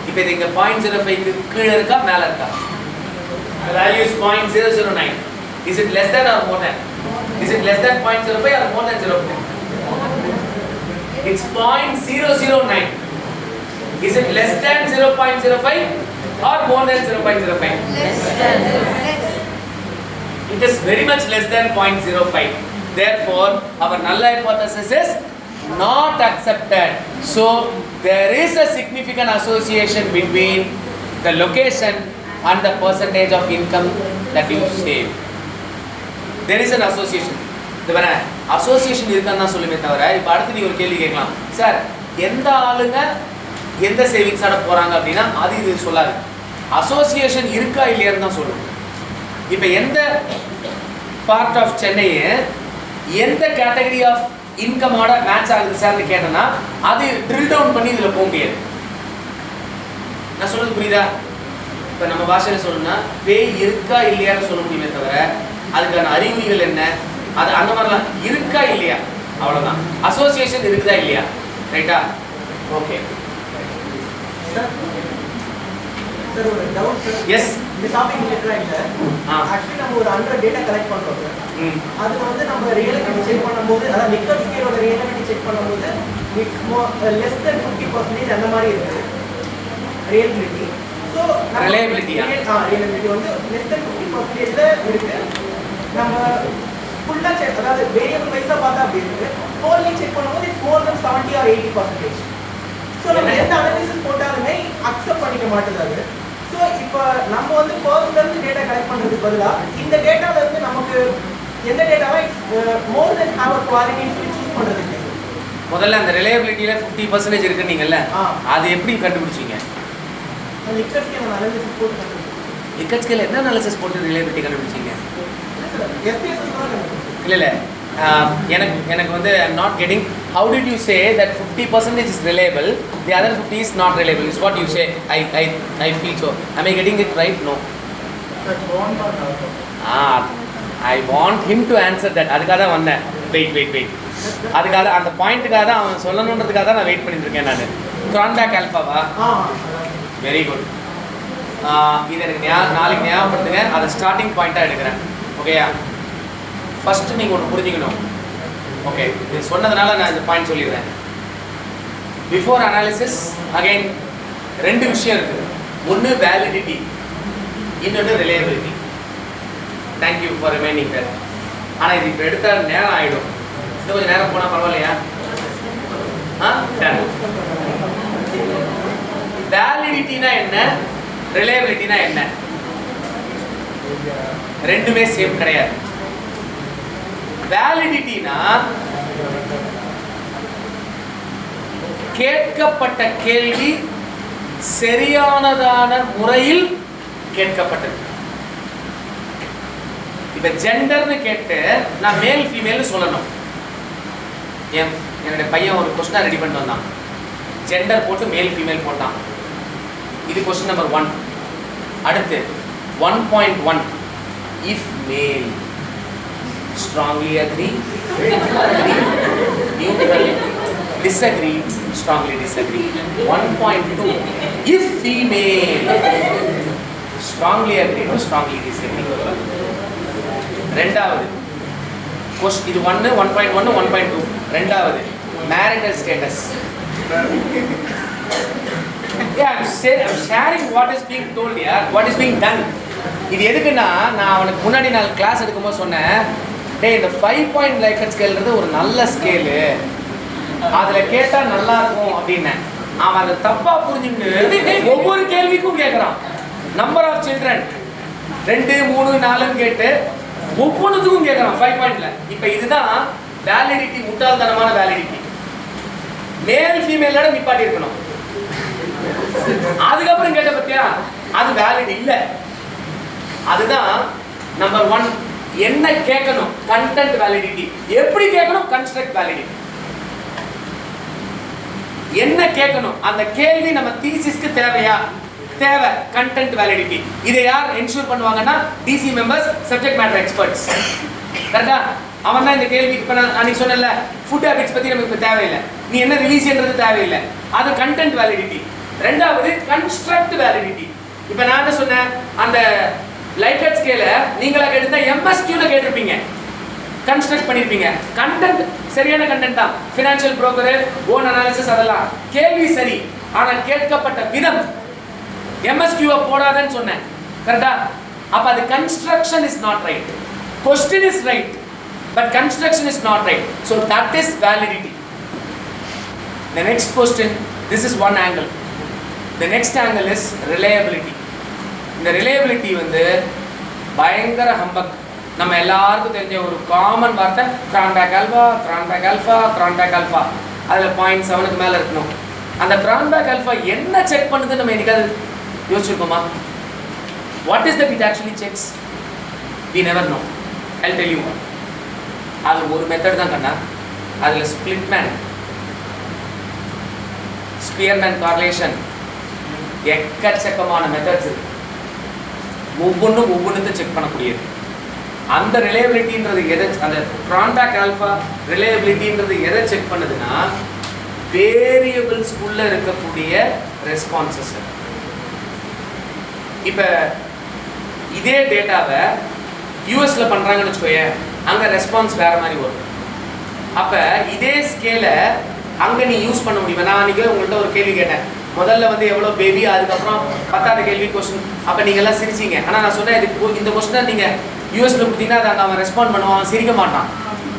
இப்போ இது இங்க 0.05 க்கு கீழ இருக்கா மேல இருக்கா the value is 0.009 is it less than or more than is it less than 0.05 or more than 0.05 it's 0.009 is it less than 0.05 or more than 0.05 Less than. it is very much less than 0.05 therefore our null hypothesis is not accepted so there is a significant association between the location and the percentage of income that you save there is an association இதுவரை association இருக்கான்னு தான் சொல்லுமே தவிர இப்போ அடுத்து நீ ஒரு கேள்வி கேட்கலாம் சார் எந்த ஆளுங்க எந்த சேவிங்ஸ் ஆட போறாங்க அப்படின்னா அது இது சொல்லாது அசோசியேஷன் இருக்கா இல்லையான்னு தான் சொல்லும் இப்போ எந்த பார்ட் ஆஃப் சென்னை எந்த கேட்டகரி ஆஃப் இன்கமோட மேட்ச் ஆகுது சார்னு கேட்டேன்னா அது ட்ரில் டவுன் பண்ணி இதுல போக முடியாது நான் சொல்றது புரியுதா இப்போ நம்ம பாஷையில சொல்லணும்னா பேய் இருக்கா இல்லையான்னு சொல்ல முடியுமே தவிர அதுக்கான அறிகுறிகள் என்ன அது அந்த மாதிரிலாம் இருக்கா இல்லையா அவ்வளவுதான் அசோசியேஷன் இருக்குதா இல்லையா ரைட்டா ஓகே சார் ஒரு டவுட் சார் எஸ் இந்த டாபிக் ரிலேட்டடா இல்ல ஆக்சுவலி நம்ம ஒரு 100 டேட்டா கலெக்ட் பண்றோம் சார் அதுல வந்து நம்ம ரியலிட்டி செக் பண்ணும்போது அதாவது லிக்கர் ஸ்கேலோட ரியலிட்டி செக் பண்ணும்போது லெஸ் தென் 50% அந்த மாதிரி இருக்கு ரியலிட்டி சோ ரிலையபிலிட்டி ரியலிட்டி வந்து லெஸ் தென் 50% ல இருக்கு நம்ம ஃபுல்லா செக் அதாவது வேரியபிள் வைஸா பார்த்தா அப்படி இருக்கு ஹோல்லி செக் பண்ணும்போது it's more then 70 or 80%. So நம்ம எந்த அனாலிசிஸ் போட்டாலுமே அக்செப்ட் பண்ணிக்க மாட்டேங்குது. சோ இப்போ நம்ம வந்து ஃபர்ஸ்ட்ல இருந்து டேட்டா கலெக்ட் பண்றதுக்கு பதிலா இந்த டேட்டால இருந்து நமக்கு எந்த டேட்டாவை மோர் தென் ஹேவ் a quality சொல்லி சூஸ் பண்றதுக்கு முதல்ல அந்த ரிலையபிலிட்டில 50% இருக்கு நீங்கல்ல அது எப்படி கண்டுபிடிச்சீங்க? லிக்கட் ஸ்கேல் அனாலிசிஸ் போட்டு கண்டுபிடிச்சோம். லிக்கட் ஸ்கேல் என்ன அனாலிசிஸ் போட்டு ரிலையபிலிட்டி கண்டுபிடிச்சீங்க? இல்ல எனக்கு வந்து I am not getting how did you say that 50% is reliable the other 50 is not reliable is what you say I feel so am I getting it right no I want him to answer that அதுக்காக தான் வந்தேன் wait அதுக்காக அந்த பாயிண்ட்காக தான் அவன் சொல்லணும்ன்றதுக்காக தான் நான் wait பண்ணிட்டு இருக்கேன் நான் கிரான்பேக் ஆல்பாவா வெரி குட் இது எனக்கு நாளைக்கு ஞாபகப்படுத்துங்க அதை ஸ்டார்டிங் பாயிண்டா எடுக்கிறேன் ஓகேயா ஃபர்ஸ்ட் நீங்க ஒன்று புரிஞ்சுக்கணும் ஓகே இது சொன்னதுனால நான் இந்த பாயிண்ட் சொல்லிடுறேன் பிஃபோர் அனாலிசிஸ் அகைன் ரெண்டு விஷயம் இருக்கு ஒன்று வேலிடிட்டி இன்னொன்று reliability thank you for reminding that ஆனால் இது இப்போ எடுத்த நேரம் ஆகிடும் இன்னும் கொஞ்சம் நேரம் போனால் பரவாயில்லையா வேலிடிட்டினா என்ன ரிலையபிலிட்டினா என்ன ரெண்டுமே சேம் கிடையாது வேலிடிட்டினா கேட்கப்பட்ட கேள்வி சரியானதான முறையில் கேட்கப்பட்டது இப்ப ஜெண்டர்னு கேட்டு நான் மேல் ஃபீமேல் சொல்லணும் என்னுடைய பையன் ஒரு கொஸ்டின் ரெடி பண்ணிட்டு வந்தான் ஜெண்டர் போட்டு மேல் ஃபீமேல் போட்டான் இது கொஸ்டின் நம்பர் 1 அடுத்து 1.1 if male strongly agree neutral disagree strongly disagree 1.2 if female strongly agree or strongly disagree ரெண்டாவது கொஸ்டின் இது 1.1 1.2 ரெண்டாவது marital status yeah I'm sharing what is being told here what is being done இது எதுக்குன்னா நான் அவனுக்கு முன்னாடி நான் கிளாஸ் எடுக்கும்போது சொன்னேன் டேய் இந்த 5 பாயிண்ட் லைக்கட் ஸ்கேல்ன்றது ஒரு நல்ல ஸ்கேலு அதில் கேட்டால் நல்லா இருக்கும் அப்படின்னேன் அவன் அதை தப்பாக புரிஞ்சுக்கிட்டு ஒவ்வொரு கேள்விக்கும் கேட்குறான் நம்பர் ஆஃப் சில்ட்ரன் 2 3 4ன்னு கேட்டு ஒவ்வொன்றுத்துக்கும் கேட்குறான் 5 பாயிண்ட்ல இப்போ இதுதான் வேலிடிட்டி முட்டாள்தனமான வேலிடிட்டி மேல் ஃபீமேலோட நிப்பாட்டி இருக்கணும் அதுக்கப்புறம் கேட்ட பத்தியா அது வேலிட் இல்ல. அதுதான் நம்பர் 1. என்ன கேட்கணும்? Content validity. எப்படி கேட்கணும்? Construct validity. என்ன கேட்கணும்? அந்த கேள்வி நம்ம தீசிஸ்க்கு தேவையா? தேவை. Content validity. இதை யார் என்ஷூர் பண்ணுவாங்கன்னா DC members, subject matter experts. கரெக்டா? அவன் தான் இந்த கேள்வி. இப்போ நான் அன்னைக்கு சொன்னேன்ல, ஃபுட் ஹேபிட்ஸ் பத்தி நமக்கு இப்போ தேவையில்லை, நீ என்ன ரிலீஜியன்றது தேவையில்லை, அது கண்டென்ட் வேலிடிட்டி. ரெண்டாவது கன்ஸ்ட்ரக்ட் வேலிடிட்டி. இப்போ நான் என்ன சொன்னேன், அந்த லைக்கட் ஸ்கேல நீங்களா கேட்டிருந்தா எம்எஸ்கியூல கேட்டிருப்பீங்க, கன்ஸ்ட்ரக்ட் பண்ணிருப்பீங்க. கண்டென்ட் சரியான கண்டென்ட் தான், ஃபினான்ஷியல் புரோக்கர், ஓன் அனாலிசிஸ், அதெல்லாம் கேள்வி சரி, ஆனால் கேட்கப்பட்ட விதம் எம்எஸ்கியூவை போடாதன்னு சொன்னேன். கரெக்டா? அப்ப அது construction is not right. Question is right, but construction is not right. So that is validity. The next question, this is one angle. The next angle is reliability. இந்த reliability வந்து பயங்கர ஹம்பக். நம்ம எல்லாருக்கும் தெரிஞ்ச ஒரு காமன் வார்த்தை கிரான்பேக் alpha, கிரான்பேக் alpha, கிரான்பேக் alpha. அதில் 0.7க்கு மேலே இருக்கணும். அந்த கிரான்பேக் ஆல்பா என்ன செக் பண்ணுது நம்ம என்னைக்காவது யோசிச்சிருக்கோமா? What is that it actually checks? We never know. I'll tell you what. அது ஒரு மெத்தட் தான் கண்ணா. அதில் ஸ்பிளிட்மேன், ஸ்பியர்மேன் கார்லேஷன், எக்கச்சக்கமான மெத்தட்ஸ் இருக்கு. ஒவ்வொன்றுத்தை செக் பண்ணக்கூடியது. அந்த ரிலையபிலிட்டின்றது எதை, அந்த கிரான்பேக் ஆல்பா ரிலையபிலிட்டின்றது எதை செக் பண்ணுதுன்னா வேரியபிள்ஸ்குள்ள இருக்கக்கூடிய ரெஸ்பான்சஸ். இப்போ இதே டேட்டாவை யூஎஸ்ல பண்றாங்கன்னு வச்சுக்கோயே, அங்க ரெஸ்பான்ஸ் வேற மாதிரி வரும். அப்ப இதே ஸ்கேலை அங்க நீ யூஸ் பண்ண முடியுமா? நான் அன்னைக்கு உங்கள்கிட்ட ஒரு கேள்வி கேட்டேன், முதல்ல வந்து எவ்வளோ பேபி, அதுக்கப்புறம் 10வது கேள்வி கொஸ்டின். அப்போ நீங்கள் எல்லாம் சிரிச்சிங்க. ஆனால் நான் சொன்னேன், இதுக்கு இந்த கொஸ்டினை நீங்கள் யூஎஸ்ல கொடுத்தீங்கன்னா அதை அவன் ரெஸ்பாண்ட் பண்ணுவான், அவன் சிரிக்க மாட்டான்.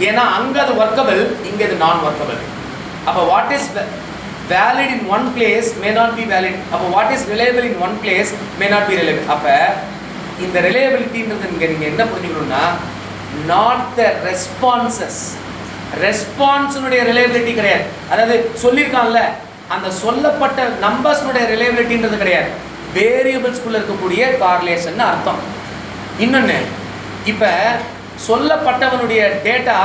ஏன்னா அங்கே அது ஒர்க்கபிள், இங்கே அது நான் ஒர்க்கபிள். அப்போ what is valid in one place may not be valid. அப்போ what is reliable in one place may not be reliable. அப்போ இந்த reliabilityன்றது நீங்கள் என்ன புரிஞ்சுக்கணும்னா, not the responses. ரெஸ்பான்ஸுடைய ரிலையபிலிட்டி கிடையாது. அதாவது சொல்லியிருக்கான்ல, அந்த சொல்லப்பட்ட நம்பர்ஸ்னுடைய ரிலையபிலிட்டின்றது கிடையாது, வேரியபிள்ஸ்குள்ள இருக்கக்கூடிய கார்லேஷன் அர்த்தம். இன்னொன்று, இப்போ சொல்லப்பட்டவனுடைய டேட்டா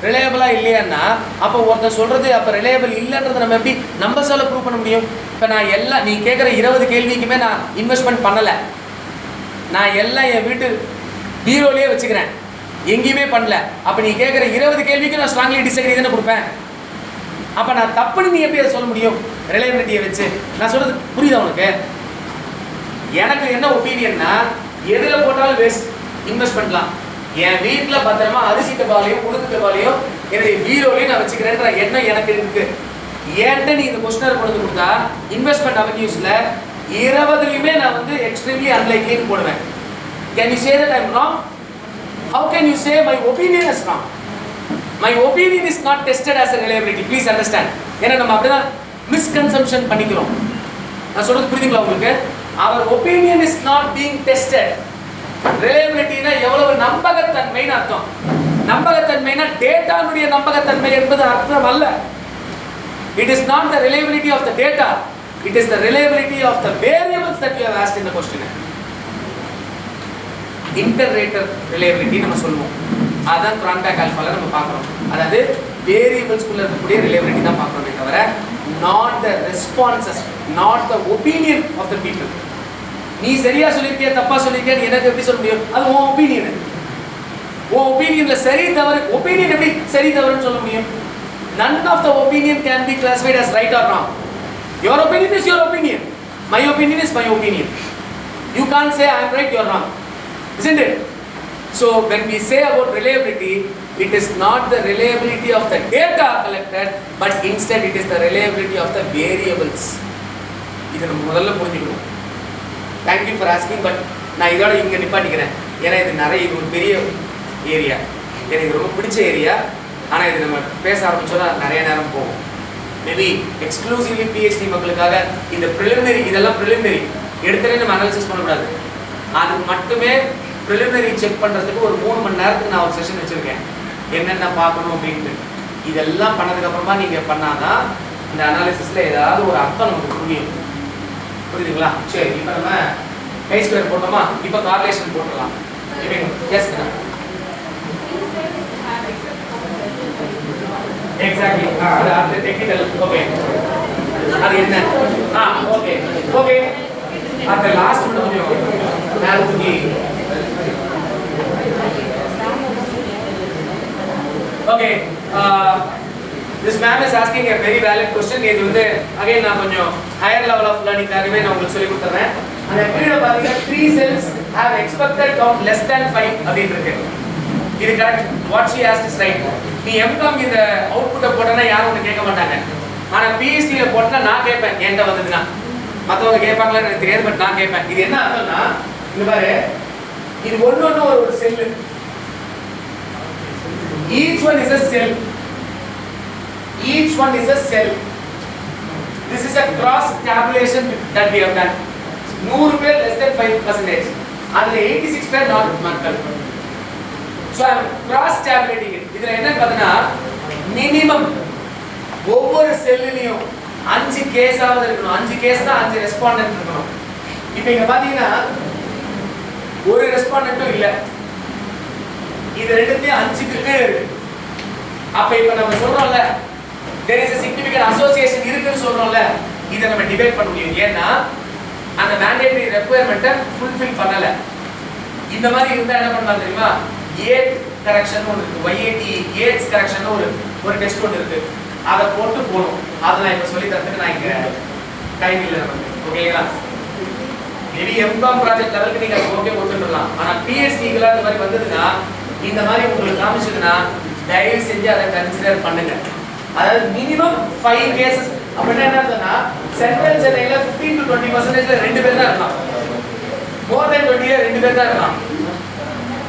ரிலையபிளா இல்லையான்னா அப்போ ஒருத்தர் சொல்றது அப்போ ரிலையபிள் இல்லைன்றதை நம்ம எப்படி நம்பர்ஸால ப்ரூவ் பண்ண முடியும்? இப்போ நான் எல்லாம் நீ கேட்குற 20 கேள்விக்குமே நான் இன்வெஸ்ட்மெண்ட் பண்ணலை, நான் எல்லாம் என் வீட்டு பீரோலேயே வச்சுக்கிறேன், எங்கேயுமே பண்ணல. அப்போ நீ கேட்குற 20 கேள்விக்கு நான் ஸ்ட்ராங்லி டிஸ்அக்ரி தானே கொடுப்பேன். அப்போ நான் தப்புன்னு நீ எப்படி அதை சொல்ல முடியும் ரிலையபிலிட்டியை வச்சு? நான் சொல்றது புரியுதா உனக்கு? எனக்கு என்ன ஒப்பீனியன்னா, எதில் போட்டாலும் வேஸ்ட், இன்வெஸ்ட் பண்ணலாம். என் வீட்டில் பத்திரமா அரிசி டப்பாலையும் உளுந்து டப்பாலையும் என்னுடைய பீரோலையும் நான் வச்சுக்கிறேன்ற எண்ணம் எனக்கு இருக்கு. ஏன்ட்டு நீ இந்த கொஸ்டினர் கொண்டு கொடுத்தா இன்வெஸ்ட்மெண்ட் அவென்யூஸ்ல 20லையுமே நான் வந்து எக்ஸ்ட்ரீம்லி அன்லைக்லின்னு போடுவேன். Can you say that I am wrong? How can you say my opinion is wrong? My opinion is not tested as a reliability. Please understand. ஏன்னா நம்ம அப்படிதான் மிஸ்கன்செப்ஷன் பண்ணிக்கிறோம். நான் சொல்றது புரியுதுங்களா உங்களுக்கு? Our opinion is not being tested. ரிலையபிலிட்டினா எவ்வளவு நம்பகத்தன்மைன்னு அர்த்தம். நம்பகத்தன்மைனா டேட்டாவுடைய நம்பகத்தன்மை என்பது அர்த்தம் அல்ல. It is not the reliability of the data. It is the reliability of the variables that you have asked in the question. Inter-rater reliability நம்ம சொல்லுவோம். அதான் கிரான்பேக் ஆல்பால நம்ம பார்க்குறோம். அதாவது வேரியபிள்ஸ்குள்ள இருக்கக்கூடிய ரிலையபிலிட்டி தான் பார்க்குறோமே தவிர not the responses, not the opinion of the people. நீ சரியா சொல்லிருக்கிய தப்பா சொல்லிருக்கிய எனக்கு எப்படி சொல்ல முடியும்? அது உன் ஒப்பீனியன். உன் ஒப்பீனியன்ல சரி தவறு, ஒப்பீனியன் எப்படி சரி தவறுன்னு சொல்ல முடியும்? None of the opinion can be classified as right or wrong. Your opinion is your opinion. My opinion is my opinion. You can't say I am right, you are wrong. Isn't it? So when we say about reliability, it is not the reliability of the data collected, but instead it is the reliability of the variables. இது நம்ம முதல்ல புரிஞ்சுக்கணும். Thank you for asking, but நான் இதோட இங்கே நிப்பாட்டிக்கிறேன். ஏன்னா இது ஒரு பெரிய ஏரியா, எனக்கு இது ரொம்ப பிடிச்ச ஏரியா. ஆனால் இது நம்ம பேச ஆரம்பிச்சோன்னா நிறைய நேரம் போகும். மேபி எக்ஸ்க்ளூசிவ்லி பிஹெச்டி மக்களுக்காக இந்த ப்ரிலிமினரி, இதெல்லாம் ப்ரிலிமினரி எடுத்துகிட்டே நம்ம அனாலிசிஸ் பண்ணக்கூடாது. அது மட்டுமே ப்ரிலிமினரி செக் பண்ணுறதுக்கு ஒரு 3 மணி நேரத்துக்கு நான் ஒரு செஷன் வச்சுருக்கேன், என்னென்ன பார்க்கணும் அப்படின்ட்டு. இதெல்லாம் பண்ணதுக்கப்புறமா நீங்கள் பண்ணாதான் இந்த அனாலிசிஸில் ஏதாவது ஒரு அர்த்தம் நமக்கு புரியும். புரியுதுங்களா? சரி, இப்போ நம்ம கை ஸ்கொயர் போட்டோமா? இப்போ கார்லேஷன் போட்டுடலாம். Yes exactly. அது டெக்னிக்கல். ஓகே, அது என்ன? ஓகே ஓகே, அந்த லாஸ்ட் மட்டும் கொஞ்சம் மேல தூக்கி. Okay, this ma'am is asking a very valid question. இது வந்து again நான் கொஞ்சம் higher level of learning காகவே நான் உங்களுக்கு சொல்லி கொடுத்துறேன். அந்த கீழ பாத்தீங்க 3 cells have expected count less than 5 அப்படி இருக்கு. இது correct. what she asked is right. நீ MCOM இந்த அவுட்புட்ட போட்டனா யாரும் உன்னை கேட்க மாட்டாங்க. ஆனா PhD ல போட்டா நான் கேட்பேன். என்கிட்ட வந்ததுனா மத்தவங்க கேட்பாங்களா எனக்கு தெரியாது, பட் நான் கேட்பேன். இது என்ன அர்த்தம்னா இங்க பாரு, இது ஒவ்வொன்றும் ஒரு செல். each one is a cell. Each one is a cell. This is a cross tabulation that we have done. 100 பேர் less than 5%. அதுல 86 பேர் not மக்கள். So I am cross tabulating it. இதுல என்ன பார்த்தனா மினிமம் ஒவ்வொரு செல்லிலையும் 5 கேஸ் ஆவது இருக்கணும். 5 கேஸ் தான் 5 ரெஸ்பாண்டன்ட் இருக்கணும். இப்போ இங்க பாத்தீங்கன்னா ஒரு ரெஸ்பாண்டன்ட்டும் இல்ல. இது ரெண்டுலயும் 5 கீழ இருக்கு. அப்ப இப்ப நம்ம சொல்றோம்ல there is a significant association இருக்குன்னு சொல்றோம்ல, இத நம்ம டிபேட் பண்ண முடியும். ஏன்னா அந்த mandatory requirement ஃபுல்ஃபில் பண்ணல. இந்த மாதிரி இருந்தா என்ன பண்ணலாம் தெரியுமா? ஏட் கரெக்ஷன் ஒன்னு இருக்கு, YAT ஏட்ஸ் கரெக்ஷன் ஒரு டெஸ்ட் ஒன்னு இருக்கு. அத போட்டு போணும். அத நான் இப்ப சொல்லி தரதுக்கு நான் இங்க டைம் இல்ல நமக்கு. ஓகேங்களா? மேபி MCOM ப்ராஜெக்ட் லெவலுக்கு நீங்க ஓகே கொடுத்துடலாம். ஆனா PhD க்குல இந்த மாதிரி வந்ததுன்னா இந்த மாதிரி உங்களுக்கு காமிச்சதுன்னா தயவு செஞ்சு அதை கன்சிடர் பண்ணுங்க. அதாவது மினிமம் 5 கேसेस. அப்படினா என்ன அர்த்தம்னா சென்ட்ரல் சென்னையில 15 to 20% ரெண்டு பேர் தான் இருக்காங்க. more than 20 ல ரெண்டு பேர் தான் இருக்காங்க.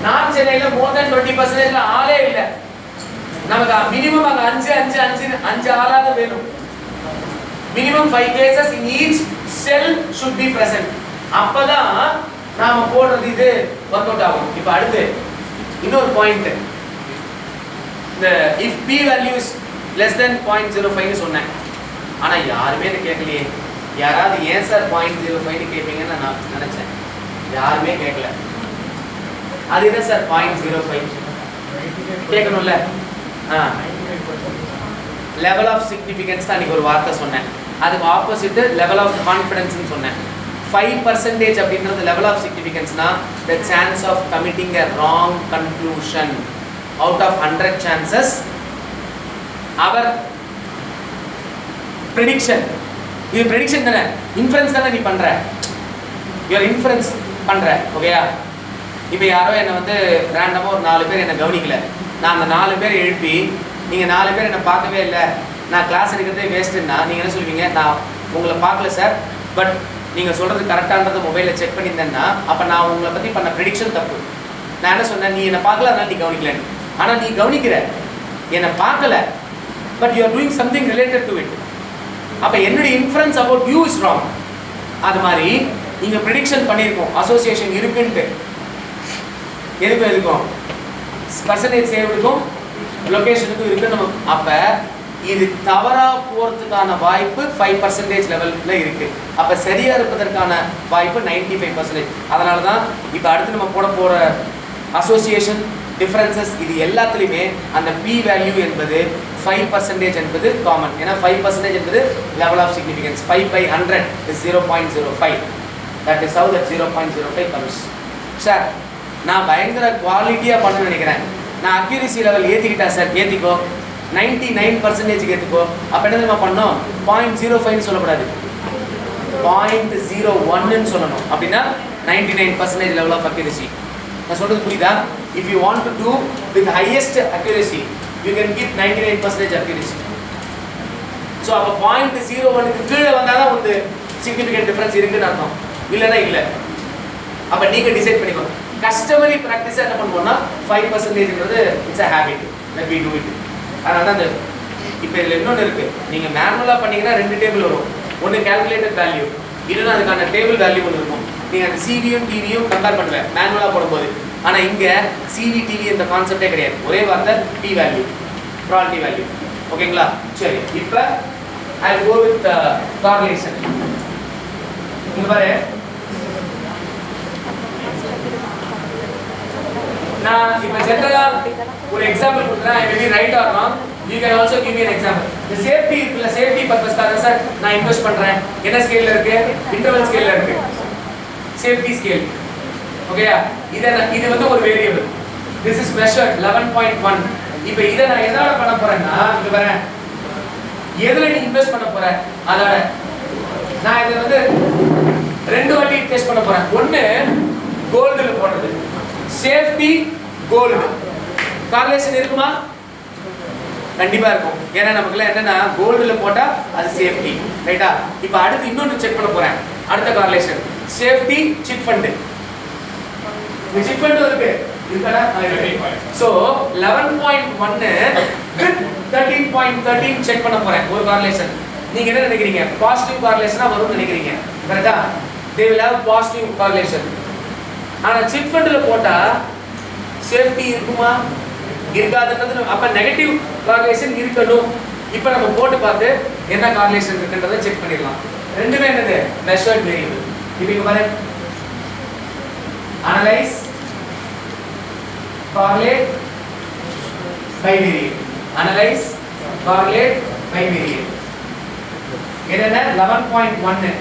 நார்த் சென்னையில more than 20% ஆளே இல்ல. நமக்கு மினிமம் அங்க 5 ஆளாக வேணும். Minimum 5 cases in each cell should be present. அப்பதான் நாம போடுறது இது வொர்க் அவுட் ஆகும். இப்போ அடுத்து இன்னொரு பாயிண்ட், இந்த if p value is less than 0.05 னு சொன்னேன். ஆனா யாருமே இத கேட்கலையே. யாராவது ஏன் சார் 0.05 னு கேட்பீங்கன்னு நான் நினைச்சேன். யாருமே கேட்கல. அது என்ன சார் 0.05 கேட்கணும்ல? லெவல் ஆஃப் சிக்னிஃபிகன்ஸ் தான் ஒரு வார்த்தை சொன்னேன். அதுக்கு ஆப்போசிட் லெவல் ஆஃப் கான்ஃபிடன்ஸ் னு சொன்னேன். 5% அப்படின்றது லெவல் ஆஃப் சிக்னிஃபிகன்ஸ்னா the chance of committing a wrong conclusion out of 100 chances our prediction. இது prediction தானே, இன்ஃபரன்ஸ் தானே நீ பண்ற, your inference பண்ற. ஓகேயா? இப்போ யாரோ என்ன வந்து ரேண்டமா ஒரு 4 பேர் என்ன கவனிக்கல. நான் அந்த 4 பேர் எழுப்பி நீங்க 4 பேர் என்ன பார்க்கவே இல்லை, நான் கிளாஸ் எடுக்கிறதே வேஸ்ட்னா நீங்க என்ன சொல்வீங்க? நான் உங்களை பார்க்கல சார், பட் நீங்க சொல்றது கரெக்டான்றத மொபைல்ல செக் பண்ணியிருந்தேன்னா அப்ப நான் உங்களை பத்தி பண்ண ப்ரெடிக்ஷன் தப்பு. நான் என்ன சொன்னேன்? நீ என்ன பார்க்கல, அதனால நீ கவனிக்கல. ஆனா நீ கவனிக்கிற, என்ன பார்க்கல, but you are doing something related to it. அப்ப என்னுடைய inference about you is wrong. அது மாதிரி நீங்க ப்ரெடிக்ஷன் பண்ணியிருக்கோம் அசோசியேஷன் இருக்குன்ட்டு. எதுக்கும் பர்சன்டேஜ் சேவ்டுக்கும் லொகேஷனுக்கும் இருக்கு நம்ம. அப்ப இது தவறா போறதுக்கான வாய்ப்பு 5% லெவல்ல இருக்கு. அப்ப சரியா இருப்பதற்கான வாய்ப்பு 95%. அதனால தான் இப்போ அடுத்து நம்ம போற அசோசியேஷன் டிஃபரன்சஸ் இது எல்லாத்துலயுமே அந்த p வேல்யூ என்பது 5% என்பது காமன். ஏன்னா 5% என்பது level of significance. 5/100 is 0.05. that is how that 0.05 comes. Sir நான் பயங்கர குவாலிட்டியா பண்ண நினைக்கிறேன், நான் அக்யூரசி லெவல் ஏத்திக்கிட்டா சார். ஏத்திக்கோ, 99% ஏத்துக்கோ. அப்ப என்ன தெரியுமா பண்ணோம்? 0.05 னு சொல்லக்கூடாது, 0.01 னு சொல்லணும். அப்படின்னா 99% லெவல் ஆஃப் அக்யூரசி. நான் சொல்றது புரியுதா? if you want to do with highest accuracy you can give 99% accuracy. so அப்ப 0.01 க்கு கீழ வந்தாதான் வந்து significant difference இருக்குன்னு அர்த்தம், இல்லனா இல்ல. அப்ப நீங்க டிசைட் பண்ணிக்கோ. கஸ்டமரி பிராக்டிஸ் என்ன பண்ணுவோம்னா 5%ன்றது it's a habit that we do it. அதனால தான் இப்போ இதுல இன்னொன்று இருக்கு. நீங்க மேனுவலா பண்ணீங்கன்னா 2 டேபிள் வரும். ஒன்னு கால்குலேட்டட் வேல்யூ, இல்லைன்னா அதுக்கான டேபிள் வேல்யூ ஒன்று இருக்கும். நீங்க அந்த சிவியும் டிவியும் கம்பேர் பண்ணுவேன் மேனுவலா போடும்போது. ஆனா இங்க சிவி டிவி இந்த கான்செப்டே கிடையாது. ஒரே வார்த்தை டி வேல்யூ, ப்ராபபிலிட்டி வேல்யூ. ஓகேங்களா? சரி, இப்போ ஐ கோ வித் கார்லேஷன். இங்க பாரு, நான் இப்ப ஜெனரலா ஒரு எக்ஸாம்பிள் கொடுக்குறேன். I may be right or wrong. You can also give me an example. The safety இல்ல சேஃப்டி பர்பஸ்க்காக சார் நான் இன்வெஸ்ட் பண்றேன். என்ன ஸ்கேல்ல இருக்கு? இன்டர்வல் ஸ்கேல்ல இருக்கு. Safety scale. ஓகேயா? இது வந்து ஒரு வேரியபிள். This is measured 11.1. இப்போ இத நான் எதால பண்ண போறேன்னா இங்க பாருங்க. எதுல நீ இன்வெஸ்ட் பண்ண போற? அதோட நான் இத வந்து ரெண்டு வாட்டி டெஸ்ட் பண்ண போறேன். ஒன்னு கோல்ட்ல போடுறது. Safety gold. கார்லேஷன் இருக்குமா? கண்டிப்பா இருக்கும். ஏன்னா நமக்குல என்னன்னா கோல்ட்ல போட்டா அது சேஃப்டி. ரைட்டா? இப்போ அடுத்து இன்னொன்னு செக் பண்ண போறேன். அடுத்த correlation. Safety chit fund. Chit fund இருக்கு. இருக்கடா? சோ 11.1 with 13.13 செக் பண்ண போறேன். ஒரு கார்லேஷன். நீங்க என்ன நினைக்கிறீங்க? பாசிட்டிவ் கார்லேஷனா வரும்னு நினைக்கிறீங்க. கரெக்ட்டா? they will have positive correlation. ஆனா சிட் ஃபண்ட்ல போட்டா சேஃப்டி இருக்குமா? இருக்காதுன்றது அப்ப நெகட்டிவ் கார்லேஷன் இருக்கணும். இப்போ நம்ம போட்டு பார்த்து என்ன கார்லேஷன் இருக்குன்றதை செக் பண்ணிடலாம். ரெண்டுமே என்னது? Measured variable. இப்போ இங்க பாருங்க. Analyse correlate bivariate. Analyze correlate bivariate. என்னன்னா 11.1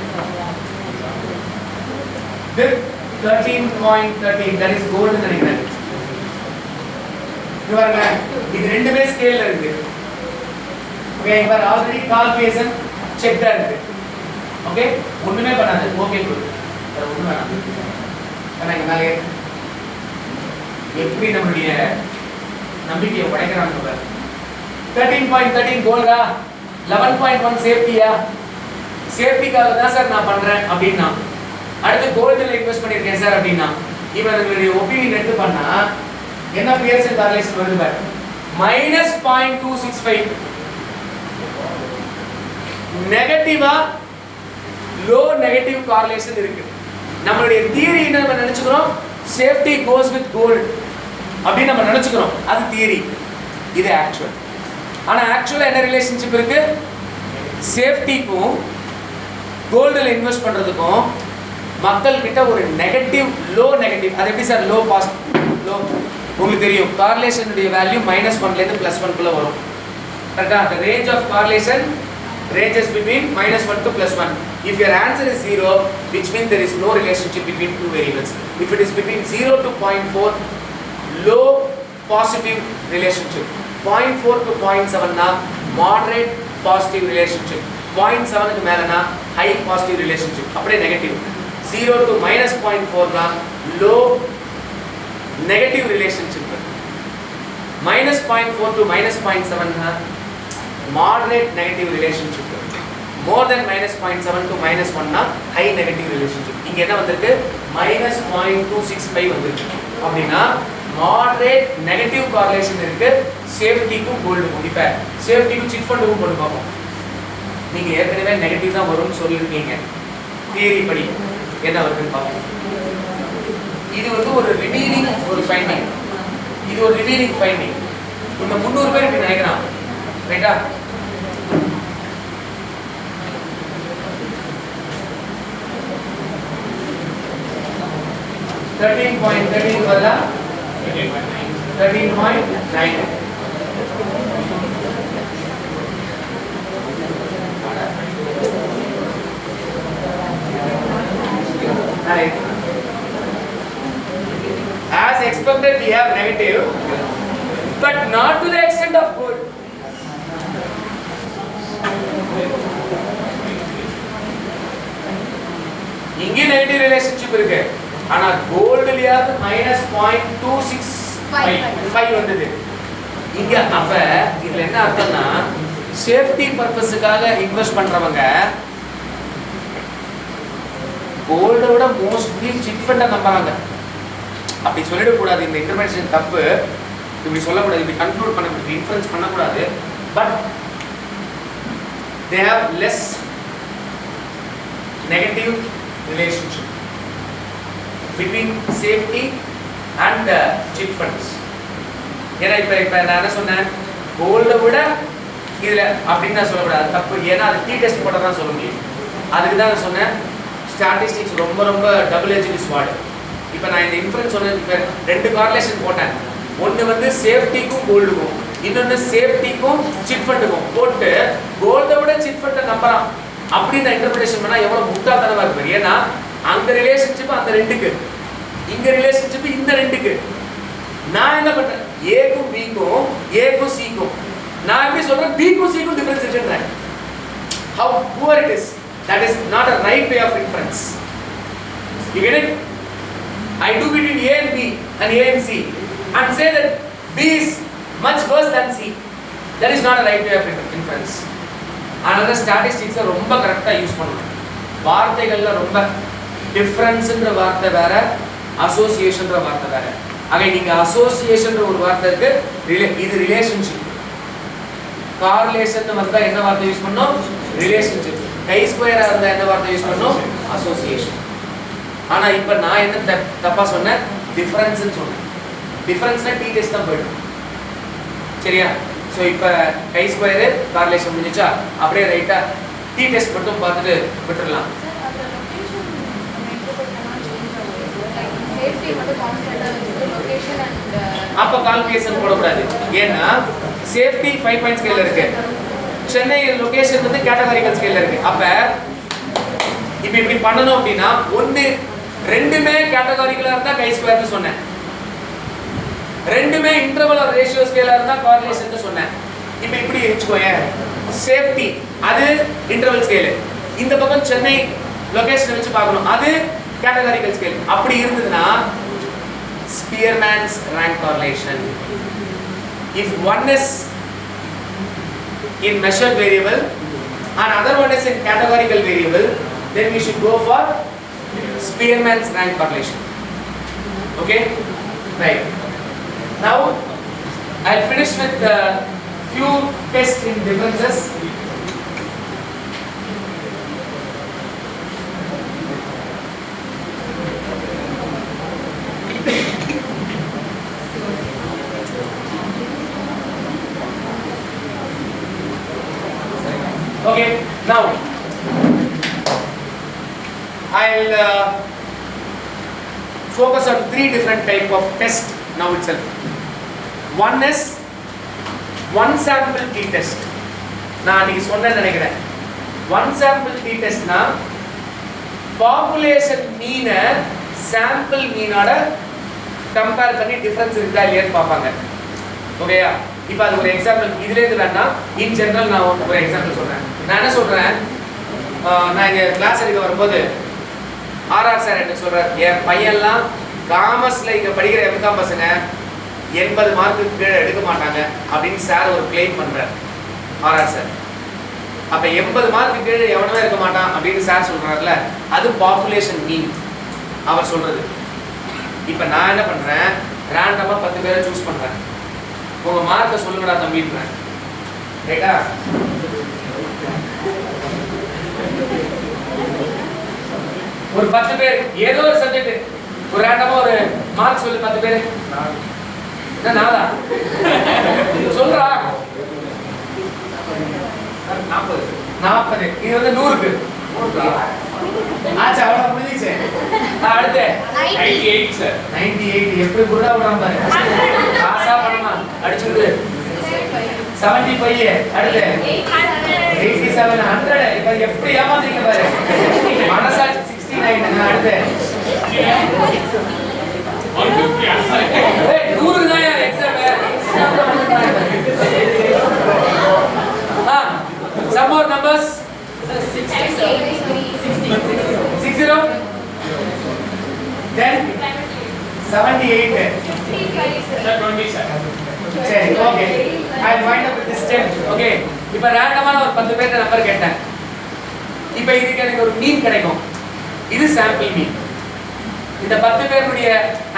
with 13.13 that is gold நினைக்கிறேன். இது பாருங்க, இது ரெண்டுமே ஸ்கேல்ல இருக்கு. ஓகே, இங்க பாரு ஆல்ரெடி கால்குலேஷன் செக்டா இருக்கு. ஓகே, ஒண்ணுமே பண்ணாது. Okay good. வேற ஒண்ணும் வேணாம். ஆனா இங்க மேலே எப்படி நம்மளுடைய நம்பிக்கையை உடைக்கிறாங்க பாரு. 13.13 கோல்டா, 11.1 சேஃப்டியா? சேஃப்டிக்காக தான் சார் நான் பண்றேன் அப்படின்னா, அடுத்து கோல்டுல இன்வெஸ்ட் பண்ணிருக்கேன் சார் அப்படின்னா, இவன் நம்மளுடைய ஒப்பீனியன் எடுத்து பண்ணா என்ன பியர்சன் கார்லேஷன் வருது பாரு, -0.265. நெகட்டிவா லோ நெகட்டிவ் கார்லேஷன் இருக்கு. நம்மளுடைய தியரி என்ன நம்ம நினைச்சுக்கிறோம்? சேஃப்டி கோஸ் வித் கோல்ட் அப்படி நம்ம நினைச்சுக்கிறோம். அது தியரி, இது ஆக்சுவல். ஆனா ஆக்சுவலா என்ன ரிலேஷன்ஷிப் இருக்கு? சேஃப்டிக்கும் கோல்டுல இன்வெஸ்ட் பண்றதுக்கும் மக்கள் கிட்ட ஒரு நெகட்டிவ் லோ நெகட்டிவ். அது எப்படி சார் லோ லோ? உங்களுக்கு தெரியும் கார்லேஷன் உடைய வேல்யூ -1 ல இருந்து +1 குள்ள வரும். கரெக்ட்டா? the range of correlation ranges between -1 to +1. if your answer is 0, which means there is no relationship between two variables. if it is between 0 to 0.4, low positive relationship. 0.4 to 0.7 na moderate positive relationship. 0.7 க்கு மேலனா high positive relationship. அப்படியே negative. 0 to -0.4 na low negative relationship. -0.4 to -0.7 na moderate negative relationship. more than -0.7 to -1 na high negative relationship. இங்க என்ன வந்திருக்கு? -0.265 வந்திருக்கு. அப்படினா moderate negative correlation இருக்கு சேஃப்டிக்கும் கோல்டுக்கும். இப்ப சேஃப்டிக்கும் chit ஃபண்டுக்கும் போட்டு பார்ப்போம். நீங்க ஏற்கனவே நெகட்டிவ் தான் வரும்னு சொல்லிருக்கீங்க. தியரி படி என்ன வருதுன்னு பார்ப்போம். இது வந்து ஒரு ரிவீலிங் ஒரு ஃபைண்டிங். இது ஒரு ரிவீலிங் ஃபைண்டிங். இந்த 300 பேர் இப்படி நினைக்கிறான். ரைட்டா? $13.13 பதிலா 13.9. Right. As expected, we have negative, but not to the extent of gold. இங்க நெகட்டிவ் ரிலேஷன்ஷிப் இருக்கு. ஆனா கோல்ட்லயாவது -0.265 வந்தது. இங்க அப்ப இதுல என்ன அர்த்தம்னா சேஃப்டி பர்பஸ்க்காக இன்வெஸ்ட் பண்றவங்க கோல்ட விட மோஸ்ட்லி சிட் ஃபண்ட நம்பறாங்க. அப்படி சொல்லிட கூடாது. இந்த இன்டர்பிரேஷன் தப்பு. இப்படி சொல்லக்கூடாது. இப்படி கன்க்ளூட் பண்ண கூடாது. இன்ஃபரன்ஸ் பண்ண கூடாது. But they have less negative relationship between safety and chit funds. ஏன்னா இப்ப நான் என்ன சொன்னேன்? கோல்ட விட இதுல அப்படின்னு நான் சொல்லக்கூடாது. தப்பு. ஏன்னா அது டி டெஸ்ட் போட்டா தான் சொல்ல முடியும். அதுக்கு தான் நான் சொன்னேன் ஸ்டாட்டிஸ்டிக்ஸ் ரொம்ப ரொம்ப டபுள் எட்ஜ் ஸ்வார்டு. இப்போ நான் இந்த இன்ஃபரன்ஸ் சொன்னது, இப்போ 2 கார்லேஷன் போட்டேன். ஒன்று வந்து சேஃப்டிக்கும் கோல்டுக்கும், இன்னொன்று சேஃப்டிக்கும் சிட் ஃபண்டுக்கும் போட்டு கோல்டை விட சிட் ஃபண்டை நம்பலாம் அப்படின்னு நான் இன்டர்பிரேஷன் பண்ணால் எவ்வளோ முட்டாள்தனமாக இருக்கு. ஏன்னா அங்கே ரிலேஷன்ஷிப் அந்த 2க்கு, இங்கே ரிலேஷன்ஷிப் இந்த 2க்கு. நான் என்ன பண்ணுறேன், ஏக்கும் பிக்கும் ஏக்கும் சிக்கும் நான் எப்படி சொல்கிறேன், பிக்கும் சிக்கும் டிஃபரன்ஸ் இருக்குன்றேன். How poor it is. That is not a right way of inference. You get it? I do between A and B and A and C and say that B is much worse than C. That is not a right way of inference. Another statistics ரொம்ப கரெக்டாக use பண்ணணும். வார்த்தைகளில் ரொம்ப டிஃப்ரென்ஸ்ன்ற வார்த்தை வேற, அசோசியேஷன்ற வார்த்தை வேற. ஆக நீங்கள் அசோசியேஷன்ற ஒரு வார்த்தை இருக்கு, இது ரிலேஷன்ஷிப். கார்லேஷன் வந்தால் என்ன வார்த்தை யூஸ் பண்ணோம், ரிலேஷன்ஷிப். கை ஸ்கொயராக இருந்தால் என்ன வார்த்தை யூஸ் பண்ணோம், அசோசியேஷன். ஆனால் இப்போ நான் என்ன தப்பாக சொன்னேன், டிஃபரன்ஸ்ன்னு சொன்னேன். டிஃபரன்ஸ்னால் டி டெஸ்ட் தான் போய்டும். சரியா? ஸோ இப்போ கை ஸ்கொயரு கார்லேஷன் முடிஞ்சிச்சா, அப்படியே ரைட்டாக டி டெஸ்ட் மட்டும் பார்த்துட்டு விட்டுடலாம். அப்போ கால்குலேஷன் போடக்கூடாது. ஏன்னா சேஃப்டி 5 பாயிண்ட் ஸ்கேலில் இருக்கு, சென்னை லொகேஷன் வந்து கேட்டகரிக்கல் ஸ்கேலில் இருக்கு. அப்போ இப்போ இப்படி பண்ணணும் அப்படின்னா 1 2மே கேட்டகரிக்கலாக இருந்தால் கை ஸ்கொயர்னு சொன்னேன், 2மே இன்டர்வல் ஆர் ரேஷியோ ஸ்கேலாக இருந்தால் கார்லேஷன் சொன்னேன். இப்போ இப்படி வச்சுக்கோங்க, சேஃப்டி அது இன்டர்வல் ஸ்கேலு, இந்த பக்கம் சென்னை லொகேஷனை வச்சு பார்க்கணும், அது கேட்டகரிக்கல் ஸ்கேல். அப்படி இருந்ததுன்னா Spearman's rank correlation. If one is in measured variable and other one is in categorical variable, then we should go for Spearman's rank correlation. Okay? Right. Now, I'll finish with a few tests in differences. Okay, now I'll focus on 3 different type of test now itself. One is one sample t test. நான் நீங்க சொன்னேன்னு நினைக்கிறேன். One sample t test னா population mean sample mean ஓட compare பண்ணி difference இருக்கா இல்லையான்னு பார்ப்பாங்க. ஓகேயா? இப்போ அது ஒரு எக்ஸாம்பிள் இதுலேருந்து வேணா இன் ஜெனரல் நான் ஒரு எக்ஸாம்பிள் சொல்கிறேன். நான் என்ன சொல்கிறேன், நான் இங்கே கிளாஸ் எடுக்க வரும்போது ஆர்ஆர் சார் என்ன சொல்கிறார், என் பையன்லாம் காமர்ஸில் இங்கே படிக்கிற எம்காம் பசங்க 80 மார்க்குக்கு கீழே எடுக்க மாட்டாங்க அப்படின்னு சார் ஒரு கிளைம் பண்ணுறார் ஆர்ஆர் சார். அப்போ 80 மார்க்கு கீழே எவனுமே இருக்க மாட்டான் அப்படின்னு சார் சொல்கிறாருல, அது பாப்புலேஷன் மீன் அவர் சொல்கிறது. இப்போ நான் என்ன பண்ணுறேன், ரேண்டமாக 10 பேரை சூஸ் பண்ணுறேன், உங்கள் மார்க்கை சொல்லுங்கடா தம்பின்றேன். ரைட்டா? ஒரு 10 பேர் ஏதோ ஒரு சப்ஜெக்ட் ஒரு ரேண்டமா ஒரு மார்க் சொல்லு. 10 பேர் என்ன நாளா சொல்றா 40 இது வந்து 100க்கு ஆச்சா அவ்வளவு முடிஞ்சிச்சு. அடுத்து 98 சார். 98 எப்படி குருடா வராம பாரு, காசா பணமா அடிச்சுடுது. 75 அடுத்து 87 100 இப்ப எப்படி ஏமாந்தீங்க பாரு. மனசாட்சி 69 அடுத்து 100 தான் யார் exam. some more numbers. 60 then 78 20 sir. சரி okay, I will wind up with this 10. Okay, இப்போ ரேண்டமான ஒரு 10 பேர் நம்பர் கேட்டேன். இப்போ இதுக்கு எனக்கு ஒரு மீன் கிடைக்கும், இது சாம்பிள் மீன். இந்த 10 பேருடைய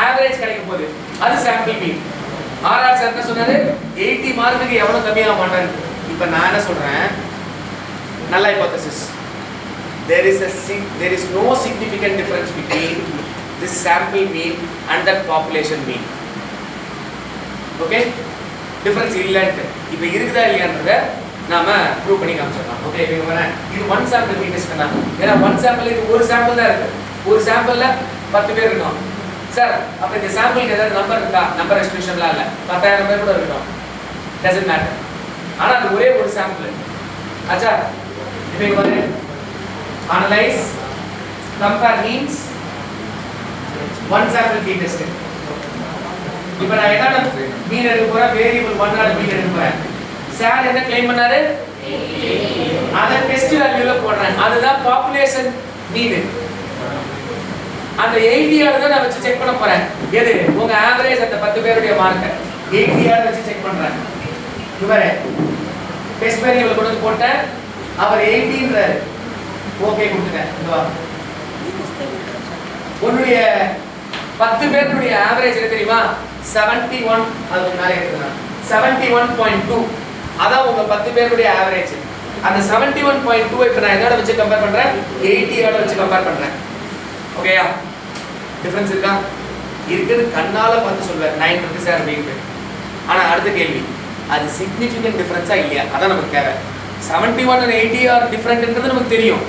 ஆவரேஜ் கிடைக்கும் போது அது சாம்பிள் மீன். ஆர்ஆர் சார் என்ன சொன்னாரு, 80 மார்க்குக்கு எவ்வளவு கம்மியாக மாட்டாங்க. இப்போ நான் என்ன சொல்றேன், நல்ல hypothesis, there is no significant difference between this sample mean and that population mean. Okay, difference இல்லைன்ட்டு இப்போ இருக்குதா இல்லையான்றத நாம ப்ரூவ் பண்ணி காமிச்சிடலாம். ஓகே இப்போ வரேன். இது ஒன் சாம்பிள் மீ டெஸ்ட் தான். ஏன்னா ஒன் சாம்பிள் இது ஒரு சாம்பிள் தான் இருக்கு. ஒரு சாம்பிள்ல 10 பேர் இருக்கணும். சார் அப்ப இந்த சாம்பிளுக்கு ஏதாவது நம்பர் இருக்கா? நம்பர் ரெஸ்ட்ரிக்ஷன்லாம் இல்ல. 10,000 பேர் கூட இருக்கணும். Doesn't matter. ஆனா அது ஒரே ஒரு சாம்பிள். அச்சா இப்போ இங்க வரேன். Analyse compare means one sample me test. இப்போ நான் என்னடா மீன் எடுக்க போறேன், வேரியபிள் 1 ஆல மீன் எடுக்க போறேன். சார் என்ன க்ளைம் பண்ணாரு? அத டெஸ்ட் வேல்யூல போடுறேன். அதுதான் பாப்புலேஷன் நீட். அந்த 80 ஆல தான் நான் வச்சு செக் பண்ண போறேன். எது உங்க ஆவரேஜ் அந்த 10 பேருடைய மார்க் 80 ஆல வச்சு செக் பண்றேன். இவரே டெஸ்ட் வேரியபிள் கொண்டு போட்டேன். அவர் 80ன்றாரு. ஓகே கொடுத்துட்டேன். இதுவா உன்னுடைய 10 பேருடைய ஆவரேஜ் என்ன தெரியுமா? 71. அதுக்கு மேல இருக்குனா 71.2. அதான் உங்க 10 பேருடைய ஆவரேஜ். அந்த 71.2 இப்ப நான் எதோட வச்சு கம்பேர் பண்றேன்? 80 ஓட வச்சு கம்பேர் பண்றேன். ஓகேயா? டிஃபரன்ஸ் இருக்கா? இருக்குது. கண்ணால பார்த்து சொல்வேன் 9 இருக்கு சார் அப்படினு. ஆனா அடுத்த கேள்வி, அது சிக்னிஃபிகன்ட் டிஃபரன்ஸா இல்லையா? அதான் நமக்கு தேவை. 71 and 80 are differentன்றது நமக்கு தெரியும்.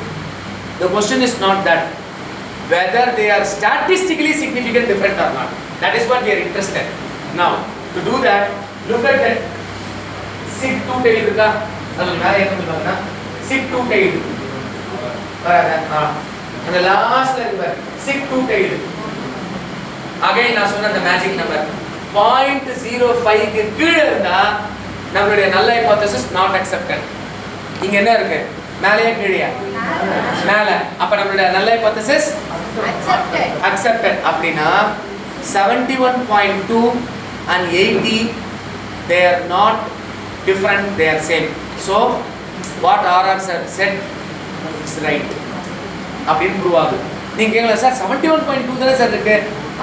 The question is not that whether they are statistically significant different or not. That is what we are interested. Now to do that, look at that SIG 2 tail இருக்கா? அது மேல என்ன பண்ணுவாங்கன்னா SIG 2 tail வரதா? அந்த லாஸ்ட்ல இருக்கு SIG 2 tail. again நான் சொன்ன அந்த மேஜிக் நம்பர் 0.05 க்கு கீழ இருந்தா நம்மளுடைய null hypothesis not accepted. இங்க என்ன இருக்கு? மேலயா கீழயா? மேல. அப்ப நம்மளுடைய null hypothesis accepted. அப்படினா 71.2 and 80 they are not different, they are same. So what RR said is right. அப்படினு ப்ரூவ் ஆகுது. நீங்க கேட்கலாம் சார் 71.2 தானே சார் இருக்கு,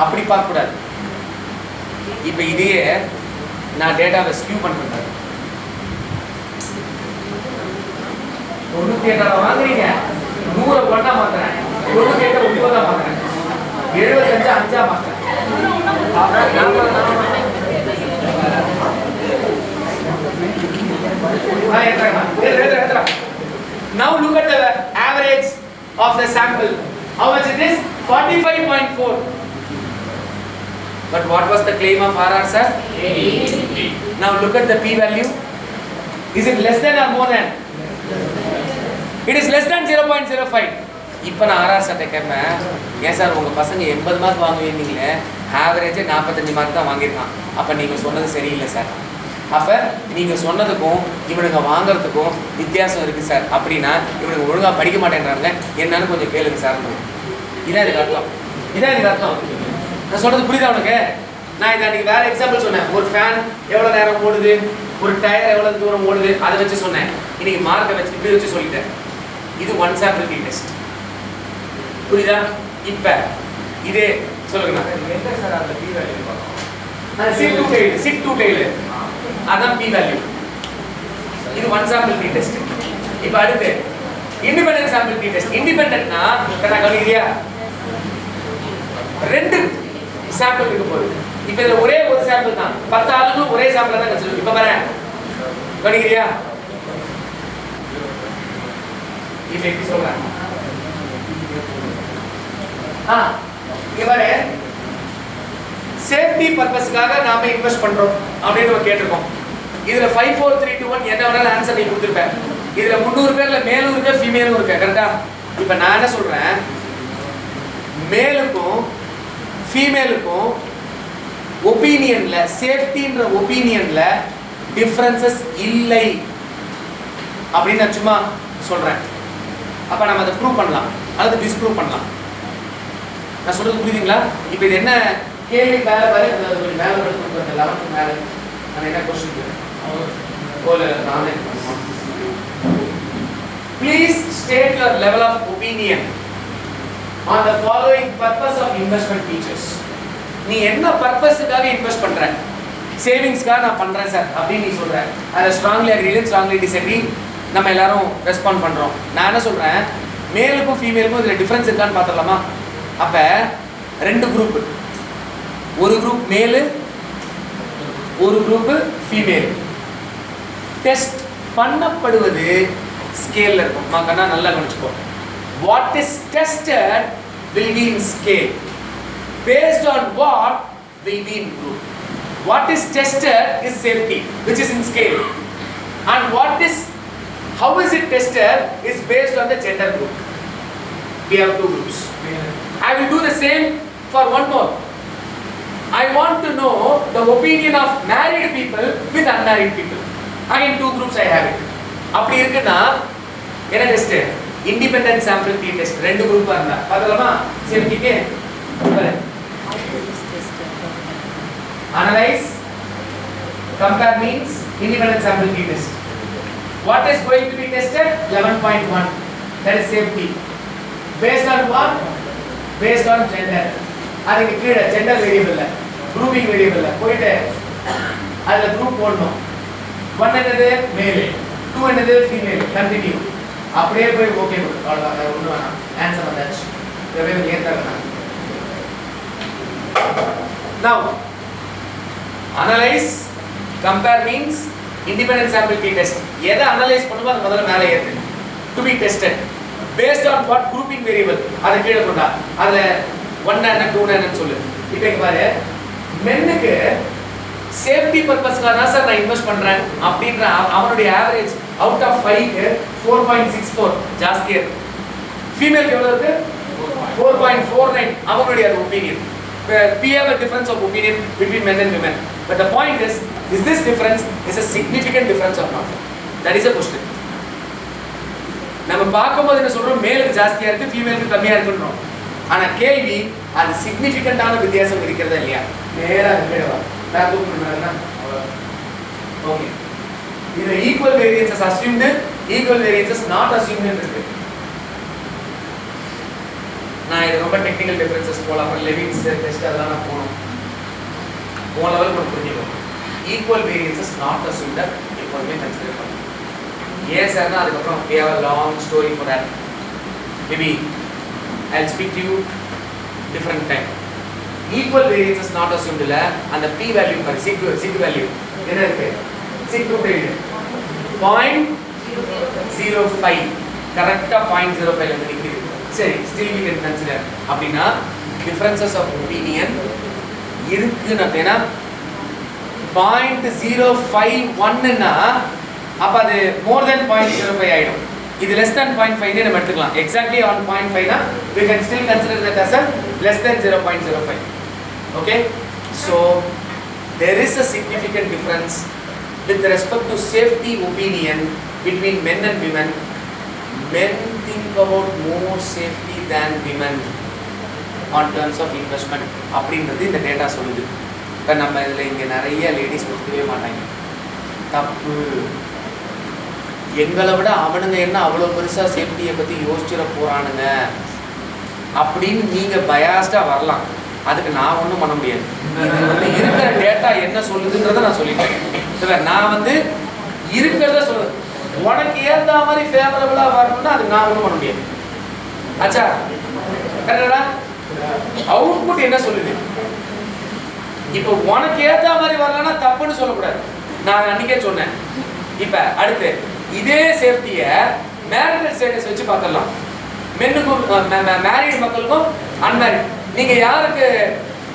அப்படி பார்க்க கூடாது. இப்போ இதையே நான் டேட்டாவை ஸ்கியூ பண்றேன். 98 வாங்குறீங்க, 100 1 மாத்துறேன், 98 9 மாத்துறேன், 75 5 மாத்துறேன். Now look at the average of the sample. How much it is? 45.4. But what was the claim of RR, sir? 80. Now look at the p value. Is it less than or more than? It is less than 0.05. இப்போ நான் RR சட்டை கேட்பேன், ஏன் sir உங்கள் பசங்க 80 mark வாங்குவீங்களே, average 45 mark தான் வாங்கியிருக்கான், அப்போ நீங்கள் சொன்னது சரியில்லை சார். அப்போ நீங்கள் சொன்னதுக்கும் இவனுங்க வாங்குறதுக்கும் வித்தியாசம் இருக்குது சார். அப்படின்னா இவனுக்கு ஒழுங்காக படிக்க மாட்டேன்றாங்க, என்னன்னு கொஞ்சம் கேளுங்க சார். இதான் இதுக்கு அர்த்தம். இதான் இதுக்கு அர்த்தம். நான் சொல்கிறது புரியுதா உனக்கு? நான் இதை அன்றைக்கி வேறு எக்ஸாம்பிள் சொன்னேன். ஒரு ஃபேன் எவ்வளோ நேரம் ஓடுது, ஒரு டயர் எவ்வளோ தூரம் ஓடுது, அதை வச்சு சொன்னேன். இன்றைக்கி மார்க்கை வச்சு இப்படி வச்சு சொல்லிட்டேன். இது ஒன் சாம்பிள் டி டெஸ்ட். புரியுதா? இப்போ இதே சொல்லுங்க. எந்த சார் அந்த பி வேல்யூ பார்க்கணும்? அந்த சிக் டூ டெய்ல் அதான் பி வேல்யூ. இது ஒன் சாம்பிள் டி டெஸ்ட். இப்போ அடுத்து இண்டிபெண்டன்ட் சாம்பிள் டி டெஸ்ட். இண்டிபெண்டன்ட்னா நான் கவனிக்கிறியா, 2 சாம்பிள் இருக்க போகுது. இப்போ இதில் ஒரே ஒரு சாம்பிள் தான், 10 ஆளுக்கும் ஒரே சாம்பிள் தான் வச்சிருக்கு. இப்போ வரேன், கவனிக்கிறியா? இப்போ எப்படி சொல்றேன்? இங்க பாரு, சேஃப்டி பர்பஸ்க்காக நாம இன்வெஸ்ட் பண்றோம் அப்படின்னு நம்ம கேட்டிருக்கோம். இதுல 5 4 3 2 1 என்ன வேணாலும் ஆன்சர் நீ கொடுத்துருப்பேன். இதுல 300 பேர்ல மேலும் இருக்கு, ஃபீமேலும் இருக்கு. கரெக்டா? இப்போ நான் என்ன சொல்றேன், மேலுக்கும் ஃபீமேலுக்கும் ஒப்பீனியன்ல, சேஃப்டின்ற ஒப்பீனியன்ல டிஃபரன்சஸ் இல்லை அப்படின்னு நான் சும்மா சொல்றேன். அப்ப நம்ம அதை ப்ரூவ் பண்ணலாம் அல்லது டிஸ்ப்ரூவ் பண்ணலாம். நான் சொல்றது புரியுதுங்களா? இப்போ இது என்ன கேள்வி? மேலே பாரு, மேலே கொடுத்துருக்கேன் 11th மேலே. நான் என்ன question please state your level of opinion on the following purpose of investment features. நீ என்ன பர்பஸுக்காக இன்வெஸ்ட் பண்ற? சேவிங்ஸ்க்காக நான் பண்றேன் சார் அப்படின்னு நீ சொல்ற. அதை ஸ்ட்ராங்லி அக்ரி, ஸ்ட்ராங்லி டிஸ்அக்ரி நம்ம எல்லாரும் ரெஸ்பாண்ட் பண்றோம். நான் என்ன சொல்றேன், மேலுக்கும் ஃபீமேலுக்கும் இதுல டிஃபரன்ஸ் இருக்கான்னு பார்த்துடலாமா? அப்ப 2 குரூப், ஒரு குரூப் மேலு, ஒரு குரூப் ஃபீமேல். டெஸ்ட் பண்ணப்படுவது ஸ்கேல்ல இருக்கும். மக்கனா நல்லா கவனிச்சுக்கோ. What is tested will be in scale. Based on what will be in group. What is tested is safety, which is in scale. And how is it tested is based on the gender group. We have 2 groups. I will do the same for one more. I want to know the opinion of married people with unmarried people. Again 2 groups I have it. அப்படி இருக்குன்னா என்ன test? Independent sample t test. 2 குரூப்பா இருந்தா பார்க்கலாமா? சேஃப்டிக்கு analyze, compare means independent sample t test. What is going to be tested? 11.1. That is safety. Based on what? Based on gender. அதுக்கு கீழ gender variable இல்ல, grouping variable இல்ல. போயிட்டு அதுல group போடணும். 1 என்னது male, 2 என்னது female, continue. அப்படியே போய் ஓகே போடு. அவ்வளவுதான், ஒண்ணு வேணாம். ஆன்சர் வந்தாச்சு. வெவ்வேறு ஏத்தாங்க. Now analyze, compare means independent sample t test. எதை அனலைஸ் பண்ணுமோ அது முதல்ல மேலே ஏத்து. To be tested. Based on what grouping variable? அதை கீழே கொண்டா. அதுல 1 என்ன 2 என்னன்னு சொல்லு. இப்போ இங்க பாரு, மென்னுக்கு சேஃப்டி பர்பஸ்க்காக தான் சார் நான் இன்வெஸ்ட் பண்றேன் அப்படின்ற அவனுடைய ஆவரேஜ் அவுட் ஆஃப் 5க்கு 4.64 ஜாஸ்தியா இருக்கு. ஃபீமேலுக்கு எவ்வளவு இருக்கு? 4.49 அவங்களுடைய opinion. We have a difference of opinion between men and women. But the point is this difference is a significant difference or not? That is a question. நம்ம பார்க்கும்போது என்ன சொல்றோம்? மேலுக்கு ஜாஸ்தியா இருக்கு, ஃபீமேலுக்கு கம்மியா இருக்குன்றோம். ஆனா கேள்வி அது சிக்னிஃபிகண்டான வித்தியாசம் இருக்கிறதா இல்லையா? நேரா கேளுவா. நான் தூக்குறேன்னா ஓகே. இது ஈக்குவல் வேரியன்சஸ் அஸ்யூம்டு, ஈக்குவல் வேரியன்சஸ் நாட் அஸ்யூம்டு இருக்கு. நான் இது ரொம்ப டெக்னிக்கல் டிஃபரன்சஸ் போலாம். அப்புறம் லெவின்ஸ் டெஸ்ட் அதெல்லாம் நான் போகணும். போன லெவல் நம்ம புரிஞ்சுக்கணும். ஈக்குவல் வேரியன்சஸ் நாட் அஸ்யூம்டு எப்போதுமே கன்சிடர் பண்ணணும். ஏன் சார்னா அதுக்கப்புறம் we have a long story for that. Maybe I'll speak to you different time. Equal variances not assumed இல்ல, அந்த p value பாரு, sig value என்ன இருக்கு? sig to 0.05 கரெக்டா 0.05 ல நிக்குது. சரி, still we can consider. அப்படினா differences of opinion இருக்குன்னு அப்படினா 0.051 னா அப்ப அது more than 0.05 ஆயிடும். இது less than 0.5 னே நம்ம எடுத்துக்கலாம். Exactly on 0.5 னா we can still consider that as a less than 0.05. Okay, so there is a significant difference with respect to safety opinion between men and women. Men think about more safety than women on terms of investment அப்படின்றது இந்த data சொல்லுது. இப்போ நம்ம இதில் இங்கே நிறைய ladies ஒத்துக்கவே மாட்டாங்க. தப்பு, எங்களை விட அவனுங்க என்ன அவ்வளோ பெருசாக சேஃப்டியை பற்றி யோசிச்சிட போகிறானுங்க அப்படின்னு நீங்கள் பயாஸ்டாக வரலாம். அதுக்கு நான் ஒன்றும் பண்ண முடியாது. இருக்கிற டேட்டா என்ன சொல்லுதுன்றதை நான் சொல்லிட்டேன். நான் இருக்கிறத சொல்லுது. உனக்கு ஏற்ற மாதிரி ஃபேவரபிளாக வரணும்னா அதுக்கு நான் ஒன்றும் பண்ண முடியாது. ஆச்சா கரெக்டா? அவுட்புட் என்ன சொல்லுது? இப்போ உனக்கு ஏற்ற மாதிரி வரலன்னா தப்புன்னு சொல்லக்கூடாது. நான் அன்னைக்கே சொன்னேன். இப்போ அடுத்து இதே சேஃப்டியை மேரிட்டல் ஸ்டேட்டஸ் வச்சு பார்த்துடலாம். மென்னுக்கும் மேரிட் மக்களுக்கும் அன்மேரிட். நீங்க யாருக்கு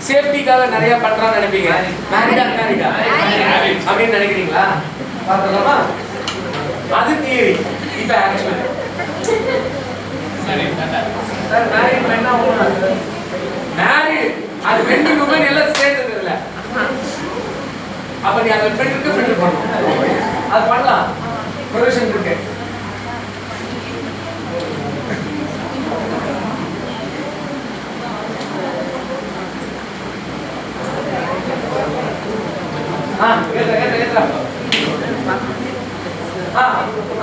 சேஃப்டிக்காக நிறைய பண்றான்னு நினைப்பீங்க? மேரிடா அன்மேரிடா அப்படின்னு நினைக்கிறீங்களா? பார்த்துடலாமா? அது தியரி. இப்போ ஆக்சுவல் மேரிட் மென்னா மேரிட் அது மென் உமன் எல்லாம் சேர்ந்தது இல்ல. அப்ப நீ அதை ஃபில்டர் பண்ணணும். அது பண்ணலாம், ப்ரொவிஷன் இருக்கு.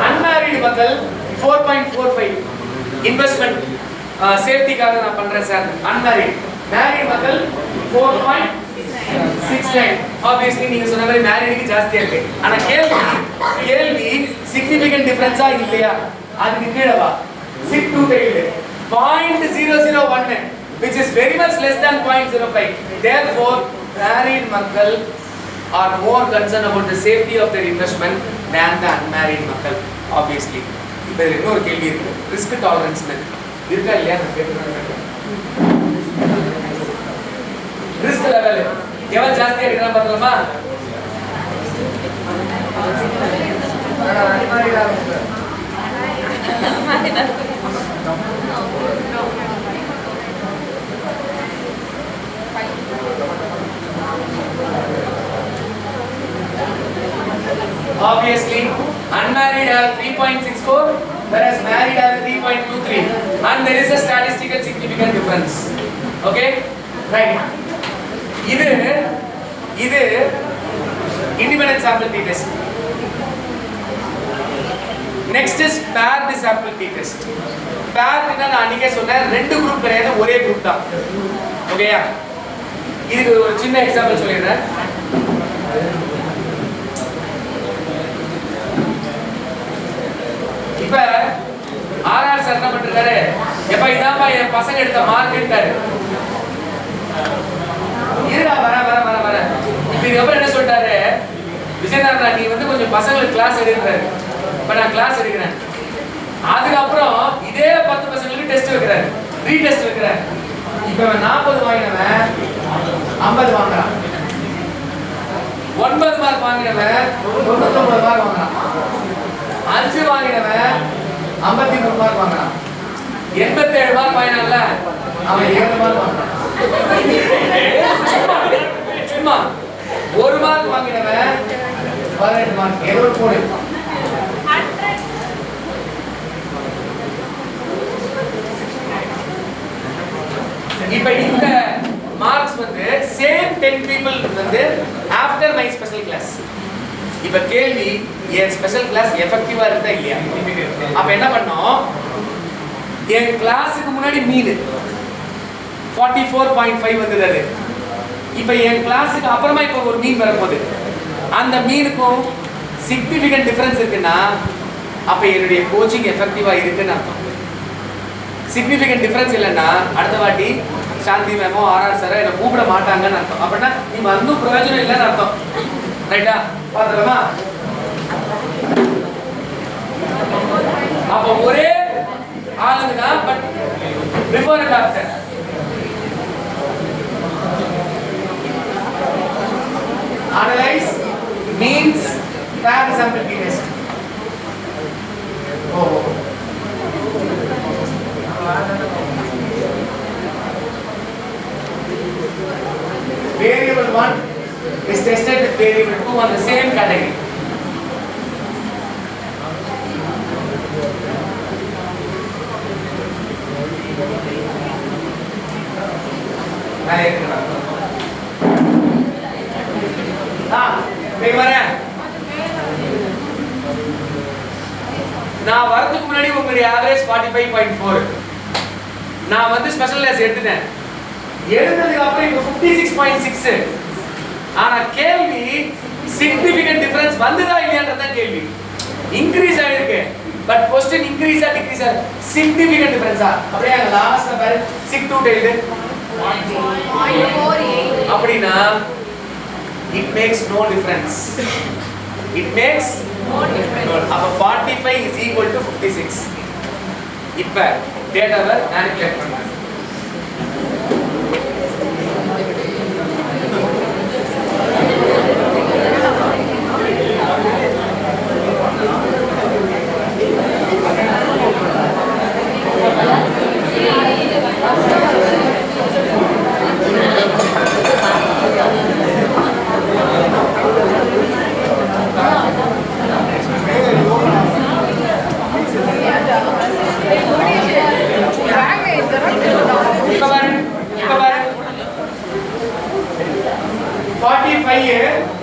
அன்மேரிட் மக்கள் 4.45 இன்வெஸ்ட்மெண்ட் சேஃப்டிக்காக நான் பண்றேன் சார். அன்மேரிட். மேரிட் மக்கள் 4.69. ஆப்வியஸ்லி நீங்க சொன்ன மாதிரி மேரிடுக்கு ஜாஸ்தியா இருக்கு. ஆனா கேள்வி சிக்னிஃபிகன்ட் டிஃபரன்ஸா இல்லையா? அதுக்கு கீழ வா. 6 to 0.001 which is very much less than 0.05. Therefore married மக்கள் are more concerned about the safety of their investment than the unmarried மக்கள் obviously. இப்போ இன்னொரு கேள்வி இருக்கு, ரிஸ்க் டாலரன்ஸ் இருக்கா இல்லையா? ரிஸ்க் லெவல் எவ்வளவு ஜாஸ்தியா இருக்கிறான் பாத்தலாமா? Obviously, unmarried have 3.64, whereas married have 3.23, and there is a statistical significant difference. Okay, right? இது independent sample t test. Next is paired sample t test. Paired னா நான் அன்னைக்கே சொன்னேன், ரெண்டு குரூப் கிடையாது, ஒரே குரூப் தான். ஓகேயா? இதுக்கு ஒரு சின்ன எக்ஸாம்பிள் சொல்லிடுறேன். இப்ப ஆர்ஆர் சார் என்ன பண்றாரு, எப்ப இதாப்பா என் பசங்க எடுத்த மார்க்ட்டாரு, இருடா வர இப்ப இதுக்கப்புறம் என்ன சொல்லிட்டாரு, விஜயநாராயணன் நீ வந்து கொஞ்சம் பசங்களுக்கு கிளாஸ் எடுக்கிறாரு. இப்ப நான் கிளாஸ் எடுக்கிறேன், அதுக்கப்புறம் இதே 10 பசங்களுக்கு டெஸ்ட் வைக்கிறாரு, ரீடெஸ்ட் வைக்கிறாரு. இப்ப 40 வாங்கினவன் 50 வாங்குறான், 9 மார்க் வாங்கினவன் 99 மார்க் வாங்குறான், 5 வாங்கினவன் 53 மார்க் வாங்குறான், 87 மார்க் வாங்கினான்ல அவன் 7 மார்க் வாங்குறான். சும்மா 1 மார்க் வாங்கினவன் 18 மார்க், ஏதோ ஒரு போடு. இப்ப இந்த மார்க்ஸ் வந்து சேம் 10 people வந்து ஆஃப்டர் மை ஸ்பெஷல் கிளாஸ். இப்ப கேள்வி, என் ஸ்பெஷல் கிளாஸ் எஃபெக்டிவா இருந்தா இல்லையா? அப்ப என்ன பண்ணோம், என் கிளாஸுக்கு முன்னாடி மீன் 44.5 வந்தது. இப்ப என் கிளாஸுக்கு அப்புறமா இப்ப ஒரு மீன் வரும்போது அந்த மீனுக்கும் சிக்னிஃபிகன்ட் டிஃபரன்ஸ் இருக்குன்னா அப்ப என்னுடைய கோச்சிங் எஃபெக்டிவா இருக்குன்னு அர்த்தம். சிக்னிஃபிகன்ட் டிஃபரன்ஸ் இல்லைன்னா அடுத்த வாட்டி சாந்தி மேமோ ஆர்ஆர் சாரோ என்னை கூப்பிட மாட்டாங்கன்னு அர்த்தம். அப்படின்னா நீ வந்து பிரயோஜனம் இல்லைன்னு அர்த்தம். ரைட்டா? பாத்துறமா? அப்ப ஒரே ஆளுங்கனா but before and after. Analyze means paired sample t test. Variable 1 is tested with variable 2 on the same category. நான் வரதுக்கு முன்னாடி உங்களுடைய ஆவரேஜ் 45.4. நான் வந்து ஸ்பெஷல் கிளாஸ் எடுத்துட்டேன், எடுத்ததுக்கு அப்புறம் இப்போ 56.6. ஆனா கேள்வி சிக்னிஃபிகன்ட் டிஃபரன்ஸ் வந்ததா இல்லையான்றத கேள்வி. இன்கிரீஸ் ஆயிருக்கு, பட் क्वेश्चन இன்கிரீஸா டிக்ரீஸா, சிக்னிஃபிகன்ட் டிஃபரன்ஸா? அப்படியே லாஸ்ட்ல பாரு 6 2 டெய்ல் 0.48 அப்படினா it makes no difference. It makes no difference. அப்ப 45 is equal to 56. இப்ப டேட்டாவை மேனிபுலேட் பண்ணலாம்.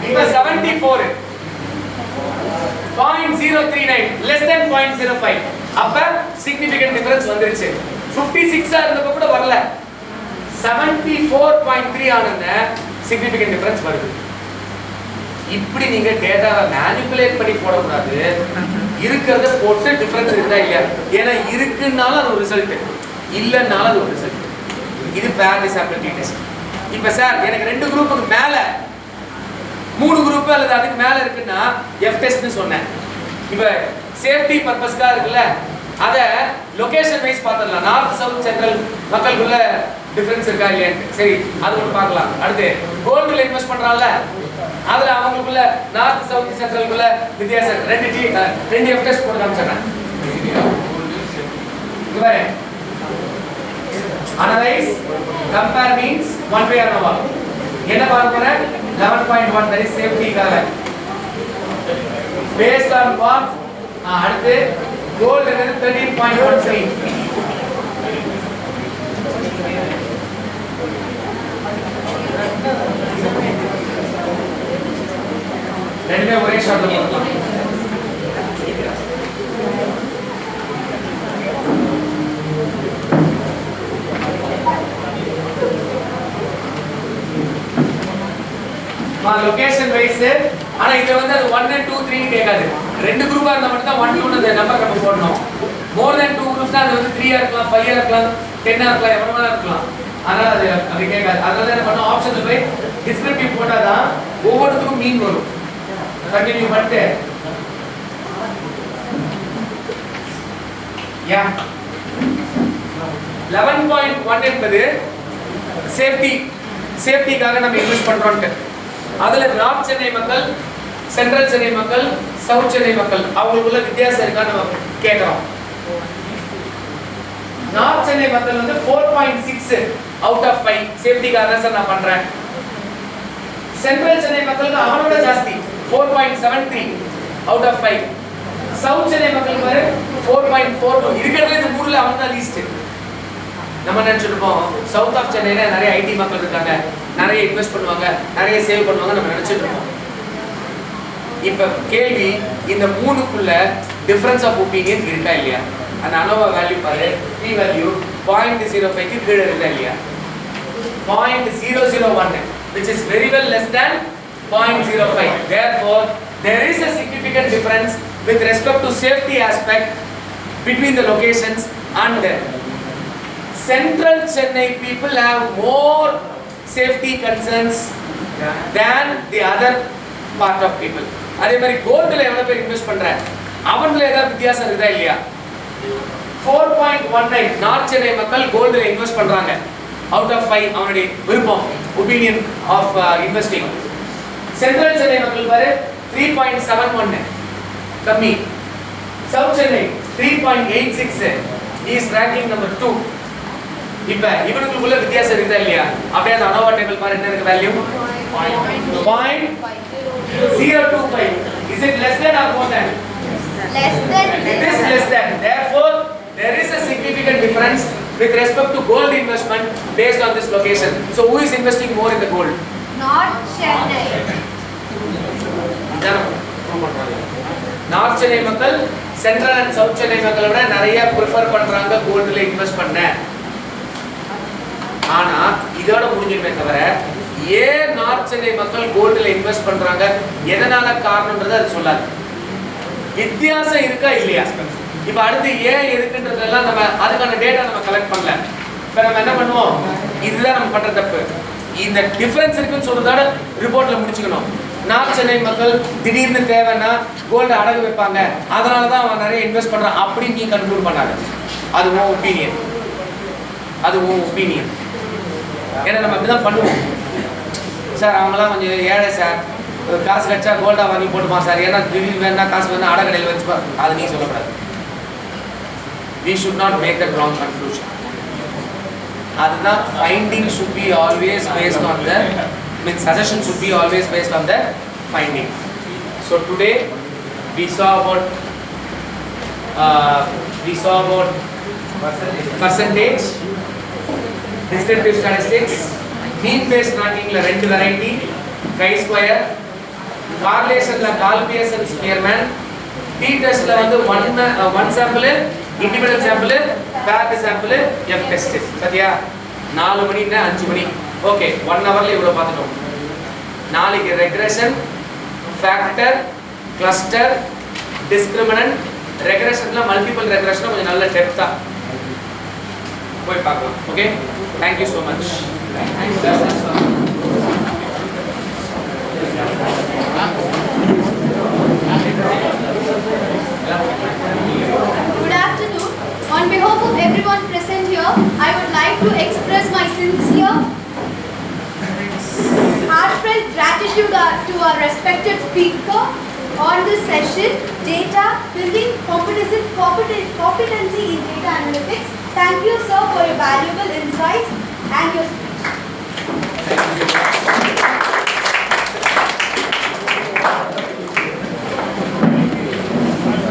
இப்போ 74 0.039 less than 0.05. அப்ப significant difference வந்துருச்சு. 56 இருந்தப்ப கூட வரல, 74.3 ஆனந்த significant difference வருது. இப்படி நீங்க டேட்டாவை மேனிபுலேட் பண்ணி போட கூடாது, இருக்குறத போட்டு டிஃபரன்ஸ் இருக்குதா இல்லையா, ஏனா இருக்குனால அது ஒரு ரிசல்ட், இல்லனால அது ஒரு ரிசல்ட். இது பேர் சாம்பிள் டி டெஸ்ட். இப்போ சார் எனக்கு ரெண்டு குரூப்புக்கு மேல 3 குரூப் அல்லது அதுக்கு மேல இருக்குன்னா எஃப் டெஸ்ட்னு சொன்னேன். இப்போ சேஃப்டி பர்பஸ்க்காக இருக்குல்ல, அதை லொகேஷன் வைஸ் பார்த்துடலாம். நார்த் சவுத் சென்ட்ரல் மக்களுக்குள்ள டிஃபரன்ஸ் இருக்கா இல்லையான்னு. சரி, அது ஒன்று பார்க்கலாம். அடுத்து கோல்டில் இன்வெஸ்ட் பண்ணுறாங்கல்ல, அதில் அவங்களுக்குள்ள நார்த் சவுத் சென்ட்ரலுக்குள்ள வித்தியாசம். ரெண்டு எஃப்டெஸ்ட் போட்டு காமிச்சிடுறேன். Analyze, compare means one way or another. என்ன பார்க்க போறேன்? 11.1 that is safety காக. Based on what? அடுத்து gold என்னது 13.13. ரெண்டுமே ஒரே ஷாட்ல போடலாம். Location wise. ஆனா இது வந்து அது 1 and 2 3 னு கேட்காது. ரெண்டு குரூப்பா இருந்தா மட்டும் தான் 1 2 னு அந்த நம்பர் நம்ம போடணும். மோர் தென் 2 குரூப்ஸ்னா அது வந்து 3 ஆ இருக்கலாம், 5 ஆ இருக்கலாம், 10 ஆ இருக்கலாம், எவ்வளவு இருக்கலாம். ஆனா அது அப்படி கேட்காது. அதனால என்ன பண்ணோம், ஆப்ஷன்ல போய் டிஸ்கிரிப்டிவ் போட்டாதான் ஒவ்வொருத்துக்கும் மீன் வரும். கண்டினியூ பண்ணிட்டு யா 11.1 என்பது சேஃப்டிக்காக நம்ம இன்வெஸ்ட் பண்றோம்ட்டு. அதுல நார்த் சென்னை மக்கள், சென்ட்ரல் சென்னை மக்கள், சவுத் சென்னை மக்கள் அவங்களுக்குள்ள வித்தியாசம் இருக்கா நம்ம கேட்கிறோம். நார்த் சென்னை மக்கள் வந்து 4.6 அவுட் ஆஃப் 5 சேஃப்டிக்காக தான் சார் நான் பண்றேன். சென்ட்ரல் சென்னை மக்களுக்கு அவனோட ஜாஸ்தி 4.73 அவுட் ஆஃப் 5. சவுத் சென்னை மக்களுக்கு வர 4.42. இருக்கிறதுல இந்த மூணுல அவங்க தான் லீஸ்ட். நம்ம நினைச்சிருப்போம் சவுத் ஆஃப் சென்னையில நிறைய ஐடி மக்கள் இருக்காங்க, நிறைய இன்வெஸ்ட் பண்ணுவாங்க, நிறைய சேவ் பண்ணுவாங்க நம்ம நினைச்சிட்டு இருக்கோம். இப்ப கேள்வி, இந்த மூணுக்குள்ள டிஃபரன்ஸ் ஆஃப் ஒப்பீனியன் இருக்கா இல்லையா? அந்த அனோவா வேல்யூ பாரு, பி வேல்யூ 0.05 க்கு கீழே இருக்கா இல்லையா? 0.001 which is very well less than 0.05. Therefore there is a significant difference with respect to safety aspect between the locations and Central Chennai people have more safety concerns than the other part of people. அதே மாதிரி கோல்ட்ல எவ்வளவு பேர் invest பண்றாங்க, அவங்கள ஏதாவது வித்தியாசம் இருக்குதா இல்லையா? 4.19 நார்த் சென்னை மக்கள் கோல்ட்ல இன்வெஸ்ட் பண்றாங்க அவுட் ஆஃப் 5 அவனுடைய விருப்பம், opinion of investing. Central Chennai மக்கள் பாரு 3.71 கம்மி. South Chennai 3.86 is ranking number 2. இப்ப இவனுக்குள்ள வித்தியாசம் இருக்குதா இல்லையா? அப்படியே அந்த அனோவா டேபிள் பாரு, என்ன இருக்கு value 0.025. is it less than or more than? Less than. It is less than. Therefore there is a significant difference with respect to gold investment based on this location. So who is investing more in the gold? Not Chennai. North Chennai மக்கள் central and south Chennai மக்களை விட நிறைய prefer பண்றாங்க கோல்ட்ல invest பண்ண. ஆனா இதோட முடிஞ்சிருமே தவிர ஏன் நார்த் சென்னை மக்கள் கோல்ட்ல இன்வெஸ்ட் பண்றாங்க, எதனால காரணம்ன்றது அது சொல்லாது. வித்தியாசம் இருக்கா இல்லையா? இப்ப அடுத்து ஏன் எதுக்குன்றதெல்லாம் நம்ம அதுக்கான டேட்டா நம்ம கலெக்ட் பண்ணல. இப்ப நம்ம என்ன பண்ணுவோம், இதுதான் நம்ம பண்ற தப்பு. இந்த டிஃபரன்ஸ் இருக்குன்னு சொல்றதோட ரிப்போர்ட்ல முடிச்சுக்கணும். நார்த் சென்னை மக்கள் திடீர்னு தேவைன்னா கோல்டு அடகு வைப்பாங்க, அதனால தான் அவன் நிறைய இன்வெஸ்ட் பண்றான் அப்படின்னு நீ கன்க்ளூட் பண்ணாத. அது உன் ஒப்பீனியன், அது உன் ஒப்பீனியன். ஏன்னா நம்ம அப்படிதான் பண்ணுவோம். சார் அவங்களாம் கொஞ்சம் ஏழை சார், காசு கட்சா கோல்டா வாங்கி போட்டுமா சார், ஏன்னா திடீர்னு வேணா காசு வேணா அடகடையில் வச்சுப்பா, அது நீ சொல்லக்கூடாது. We should not make that wrong conclusion. அதுதான் finding should be always based on the suggestion should be always based on the finding. So today we saw about percentage, descriptive statistics, mean based ranking la rendu variety, chi-square, correlation la Gall-Pearson and Spearman, t-test la vandu one sample, independent sample, paired sample, f-test. Satya 4 மணி na 5 மணி. Okay, 1 ஹவர்ல இவ்வளவு பார்த்துட்டோம். நாளைக்கு regression, factor, cluster, discriminant, ரெக்ரெஷன்ல multiple regression கொஞ்சம் நல்ல டெப்தா போய் பார்க்கலாம். Okay, thank you so much. heartfelt gratitude to our respected speaker on this session, Data Building Competency in Data Analytics. Thank you, sir, for your valuable insights and your